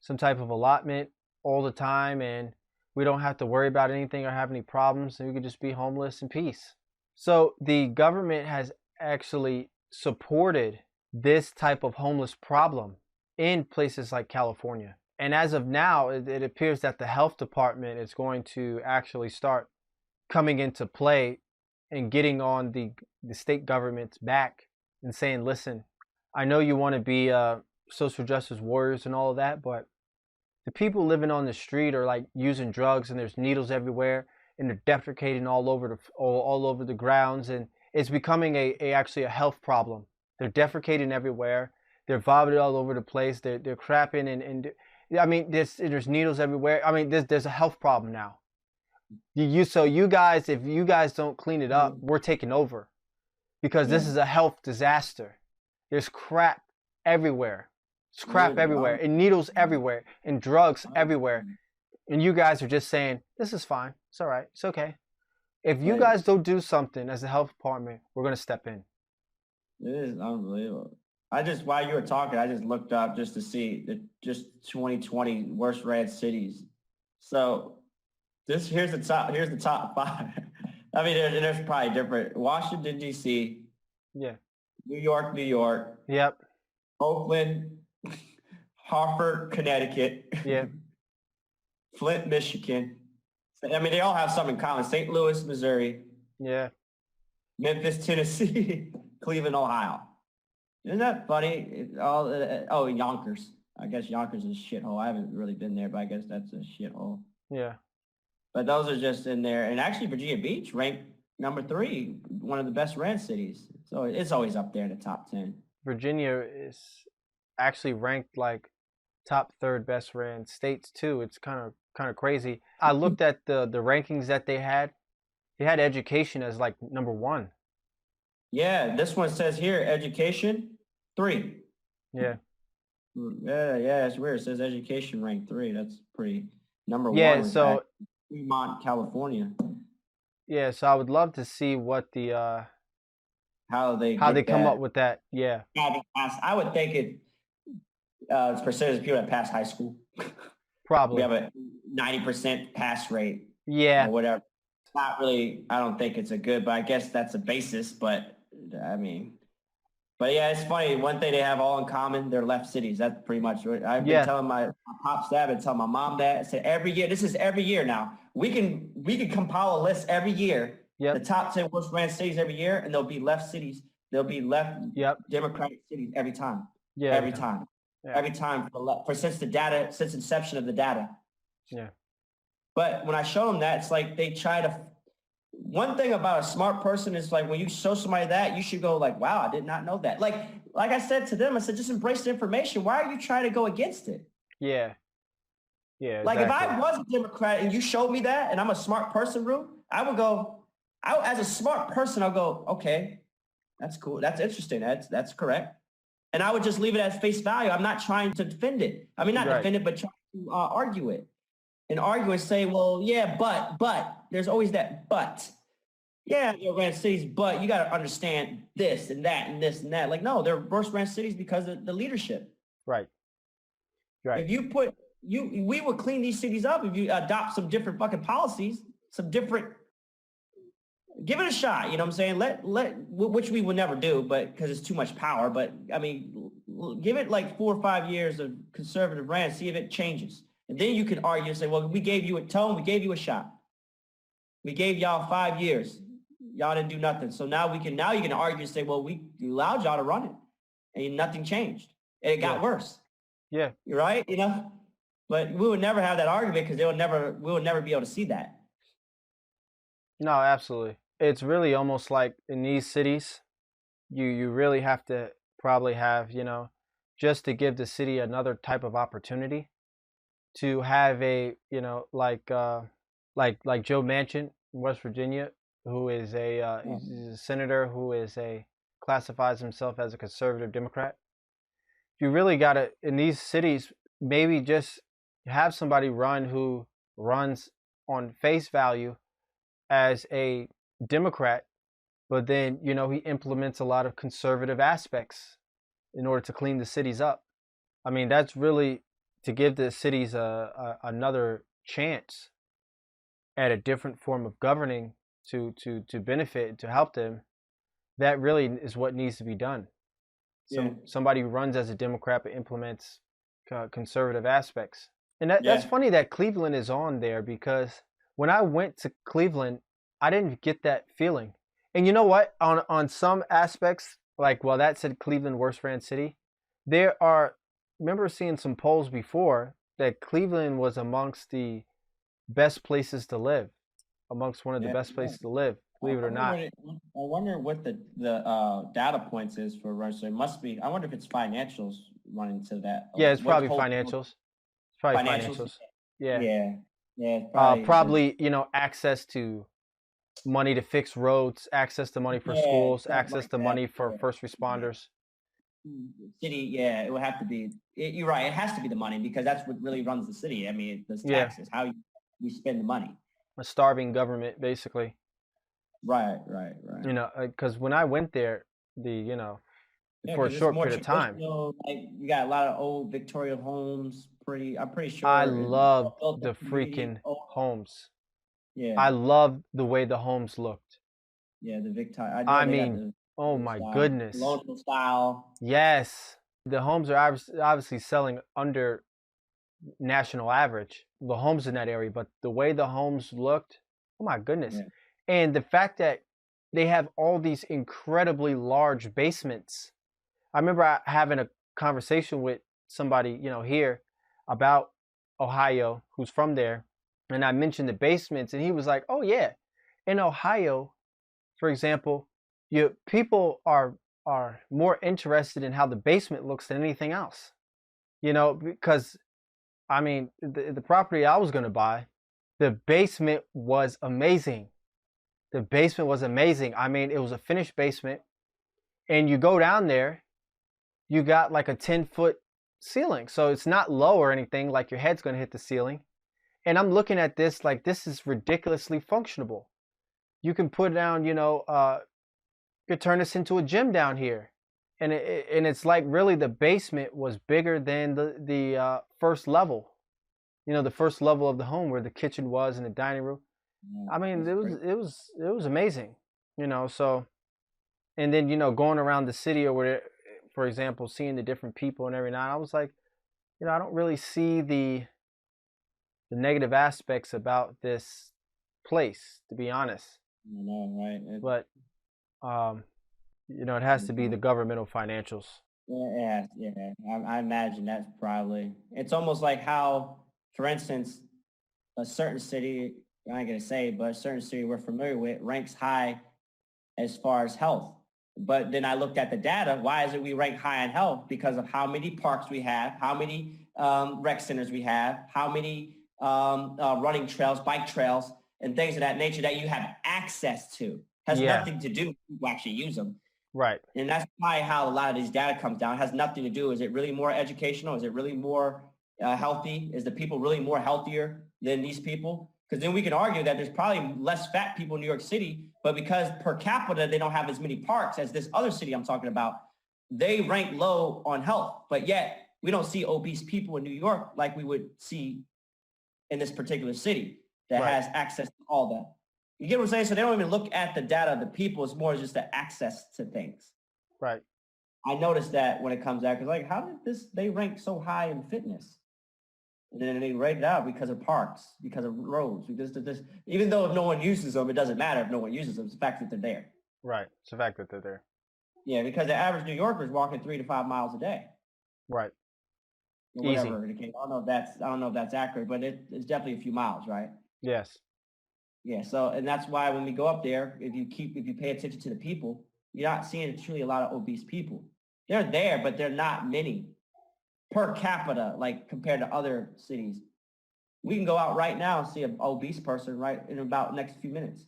Speaker 1: some type of allotment all the time, and we don't have to worry about anything or have any problems, and we can just be homeless in peace. So the government has actually supported this type of homeless problem in places like California. And as of now, it appears that the health department is going to actually start coming into play and getting on the state government's back and saying, listen, I know you want to be social justice warriors and all of that, but the people living on the street are like using drugs, and there's needles everywhere, and they're defecating all over the grounds, and it's becoming actually a health problem. They're defecating everywhere. They're vomiting all over the place. They're crapping, and I mean, there's needles everywhere. I mean, there's a health problem now. So you guys, if you guys don't clean it up, we're taking over, because this
Speaker 2: Yeah.
Speaker 1: is a health disaster. There's crap everywhere. There's crap
Speaker 2: Yeah,
Speaker 1: everywhere, and needles everywhere, and drugs everywhere. And you guys are just saying, this is fine. It's all right. It's okay. If you
Speaker 2: Like,
Speaker 1: guys don't do something as a health department, we're going to step in.
Speaker 2: it is unbelievable. While you were talking, I just looked up just to see just 2020 worst red cities. So here's the top five. I mean, there's probably different. Washington, D.C.,
Speaker 1: Yeah.
Speaker 2: New York,
Speaker 1: Yep.
Speaker 2: Oakland, Hartford, Connecticut,
Speaker 1: Yeah.
Speaker 2: Flint, Michigan. I mean, they all have something in common. St. Louis, Missouri,
Speaker 1: Yeah.
Speaker 2: Memphis, Tennessee, Cleveland, Ohio. Isn't that funny? Yonkers. I guess Yonkers is a shithole. I haven't really been there, but I guess that's a shithole.
Speaker 1: Yeah.
Speaker 2: But those are just in there. And actually, Virginia Beach ranked number 3, one of the best red cities. So it's always up there in the top 10.
Speaker 1: Virginia is actually ranked like top third best ran states too. It's kind of crazy. I looked at the rankings that they had. They had education as like number 1.
Speaker 2: Yeah, this one says here, education, 3.
Speaker 1: Yeah.
Speaker 2: Yeah, it's weird. It says education ranked 3. That's pretty. Number 1
Speaker 1: Yeah.
Speaker 2: was
Speaker 1: So
Speaker 2: Fremont, California.
Speaker 1: yeah. So I would love to see what the
Speaker 2: How they
Speaker 1: how they
Speaker 2: get
Speaker 1: come
Speaker 2: that.
Speaker 1: up with that. Yeah.
Speaker 2: I would think it's percentage of people that pass high school. We
Speaker 1: Probably.
Speaker 2: have a 90% pass rate
Speaker 1: Yeah.
Speaker 2: or whatever. not really, I don't think it's a good, but I guess that's a basis. But I mean, but yeah, it's funny. One thing they have all in common, they're left cities. That's pretty much what I've been
Speaker 1: Yeah.
Speaker 2: telling my pops that, I've been telling my mom that. I said every year, this is every year now. We can compile a list every year,
Speaker 1: Yep.
Speaker 2: the top 10 worst ran cities every year, and there'll be left cities. There'll be left
Speaker 1: Yep.
Speaker 2: Democratic cities every time.
Speaker 1: Yeah.
Speaker 2: Every time.
Speaker 1: Yeah.
Speaker 2: Every time for since inception of the data.
Speaker 1: Yeah.
Speaker 2: But when I show them that, it's like they try to. One thing about a smart person is like when you show somebody that, you should go like, wow, I did not know that. Like I said to them, I said, just embrace the information. Why are you trying to go against it?
Speaker 1: Yeah. Yeah.
Speaker 2: Like
Speaker 1: exactly.
Speaker 2: if I was a Democrat and you showed me that and I'm a smart person, Rue, I would go, as a smart person, I'll go, okay, that's cool. That's interesting. That's correct. And I would just leave it at face value. I'm not trying to defend it. I mean, not
Speaker 1: Right.
Speaker 2: defend it, but try to argue it. And argue and say, well, yeah, but there's always that but. Yeah, they're ran cities, but you got to understand this and that and this and that. Like, no, they're worst ran cities because of the leadership.
Speaker 1: Right. Right.
Speaker 2: If you we would clean these cities up if you adopt some different fucking policies, some different. Give it a shot. You know what I'm saying? Which we would never do, but because it's too much power. But I mean, give it like 4 or 5 years of conservative rant, see if it changes. And then you can argue and say, well, we gave you a tone, we gave you a shot. We gave y'all 5 years. Y'all didn't do nothing. So now you can argue and say, well, we allowed y'all to run it and nothing changed. And it got worse.
Speaker 1: Yeah.
Speaker 2: You're right, you know? But we would never have that argument because we would never be able to see that.
Speaker 1: No, absolutely. It's really almost like in these cities, you really have to probably have, just to give the city another type of opportunity to have a, like Joe Manchin in West Virginia, who is he's a senator who classifies himself as a conservative Democrat. You really got to, in these cities, maybe just have somebody run who runs on face value as a Democrat, but then, he implements a lot of conservative aspects in order to clean the cities up. I mean, that's really to give the cities another chance at a different form of governing to benefit, to help them. That really is what needs to be done. Somebody who runs as a Democrat but implements conservative aspects. And that's funny that Cleveland is on there, because when I went to Cleveland, I didn't get that feeling. And you know what? On some aspects, like, well, that said Cleveland worst ran city. Remember seeing some polls before that Cleveland was amongst the best places to live, amongst one of the best places to live, believe it or not.
Speaker 2: I wonder what the data points is for Rush. So it must be. I wonder if it's financials running to that.
Speaker 1: Yeah, it's probably financials. It's probably financials. Yeah. Probably access to money to fix roads, access to money for schools, access to money for first responders.
Speaker 2: City, it would have to be. You're right. It has to be the money, because that's what really runs the city. I mean, it's taxes, how we spend the money.
Speaker 1: A starving government, basically.
Speaker 2: Right.
Speaker 1: Because when I went there, for a short period of time,
Speaker 2: like, you got a lot of old Victorian homes. I'm pretty sure.
Speaker 1: I love the freaking homes. Yeah. I love the way the homes looked.
Speaker 2: Yeah, the Victorian.
Speaker 1: I mean, oh my goodness.
Speaker 2: Colonial style.
Speaker 1: Yes. The homes are obviously selling under national average, the homes in that area, but the way the homes looked, oh my goodness. Yeah. And the fact that they have all these incredibly large basements. I remember having a conversation with somebody, here about Ohio, who's from there, and I mentioned the basements, and he was like, oh yeah, in Ohio, for example, people are more interested in how the basement looks than anything else. Because I mean, the property I was going to buy, the basement was amazing. The basement was amazing. I mean, it was a finished basement, and you go down there, you got like a 10-foot ceiling. So it's not low or anything, like your head's going to hit the ceiling. And I'm looking at this like, this is ridiculously functional. You can put down, you could turn this into a gym down here. And it's like really the basement was bigger than the first level. The first level of the home where the kitchen was and the dining room. I mean,
Speaker 2: That's great.
Speaker 1: it was amazing, you know. So, and then going around the city or where, for example, seeing the different people and every night, I was like, I don't really see the negative aspects about this place, to be honest.
Speaker 2: I know, right?
Speaker 1: But it has to be the governmental financials.
Speaker 2: Yeah, yeah. I imagine that's probably. It's almost like how, for instance, a certain city, I ain't gonna say, but a certain city we're familiar with ranks high as far as health. But then I looked at the data. Why is it we rank high in health? Because of how many parks we have, how many rec centers we have, how many running trails, bike trails, and things of that nature that you have access to. Has nothing to do with who actually use them.
Speaker 1: Right.
Speaker 2: And that's probably how a lot of these data comes down. It has nothing to do. Is it really more educational? Is it really more healthy? Is the people really more healthier than these people? Because then we can argue that there's probably less fat people in New York City, but because per capita, they don't have as many parks as this other city I'm talking about, they rank low on health. But yet we don't see obese people in New York like we would see in this particular city that has access to all that. You get what I'm saying? So they don't even look at the data of the people. It's more just the access to things.
Speaker 1: Right.
Speaker 2: I noticed that when it comes out, because like, how did they rank so high in fitness? And then they rate it out because of parks, because of roads, because of this. Even though if no one uses them, it doesn't matter if no one uses them. It's the fact that they're there.
Speaker 1: Right. It's the fact that they're there.
Speaker 2: Yeah, because the average New Yorker is walking 3 to 5 miles a day.
Speaker 1: Right.
Speaker 2: Whatever. Easy. I don't know if that's accurate, but it's definitely a few miles, right?
Speaker 1: Yes.
Speaker 2: Yeah. So, and that's why when we go up there, if you pay attention to the people, you're not seeing truly a lot of obese people. They're there, but they're not many per capita, like compared to other cities. We can go out right now and see an obese person right in about the next few minutes.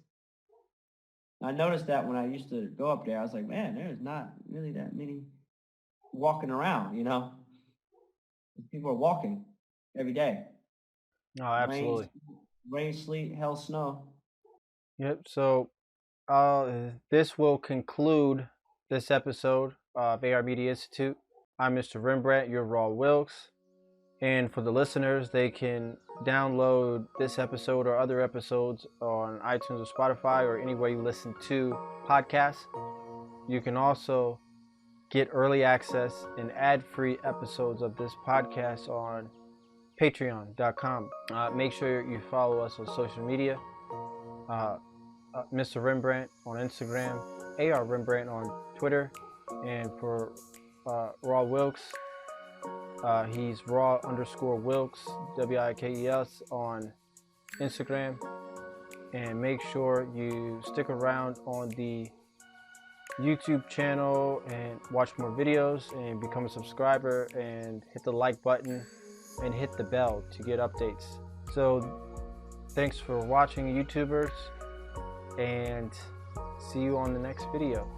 Speaker 2: I noticed that when I used to go up there, I was like, man, there's not really that many walking around, People are walking every day.
Speaker 1: No, absolutely.
Speaker 2: Rain, sleet, hail, snow.
Speaker 1: Yep. So this will conclude this episode of AR Media Institute. I'm Mr. Rembrandt, your Raw Wilkes. And for the listeners, they can download this episode or other episodes on iTunes or Spotify or anywhere you listen to podcasts. You can also get early access and ad-free episodes of this podcast on patreon.com. Make sure you follow us on social media. Mr. Rembrandt on Instagram, AR Rembrandt on Twitter, and for Raw Wilkes, he's Raw_Wilkes, WIKES on Instagram. And make sure you stick around on the YouTube channel and watch more videos and become a subscriber and hit the like button and hit the bell to get updates. So thanks for watching, YouTubers, and see you on the next video.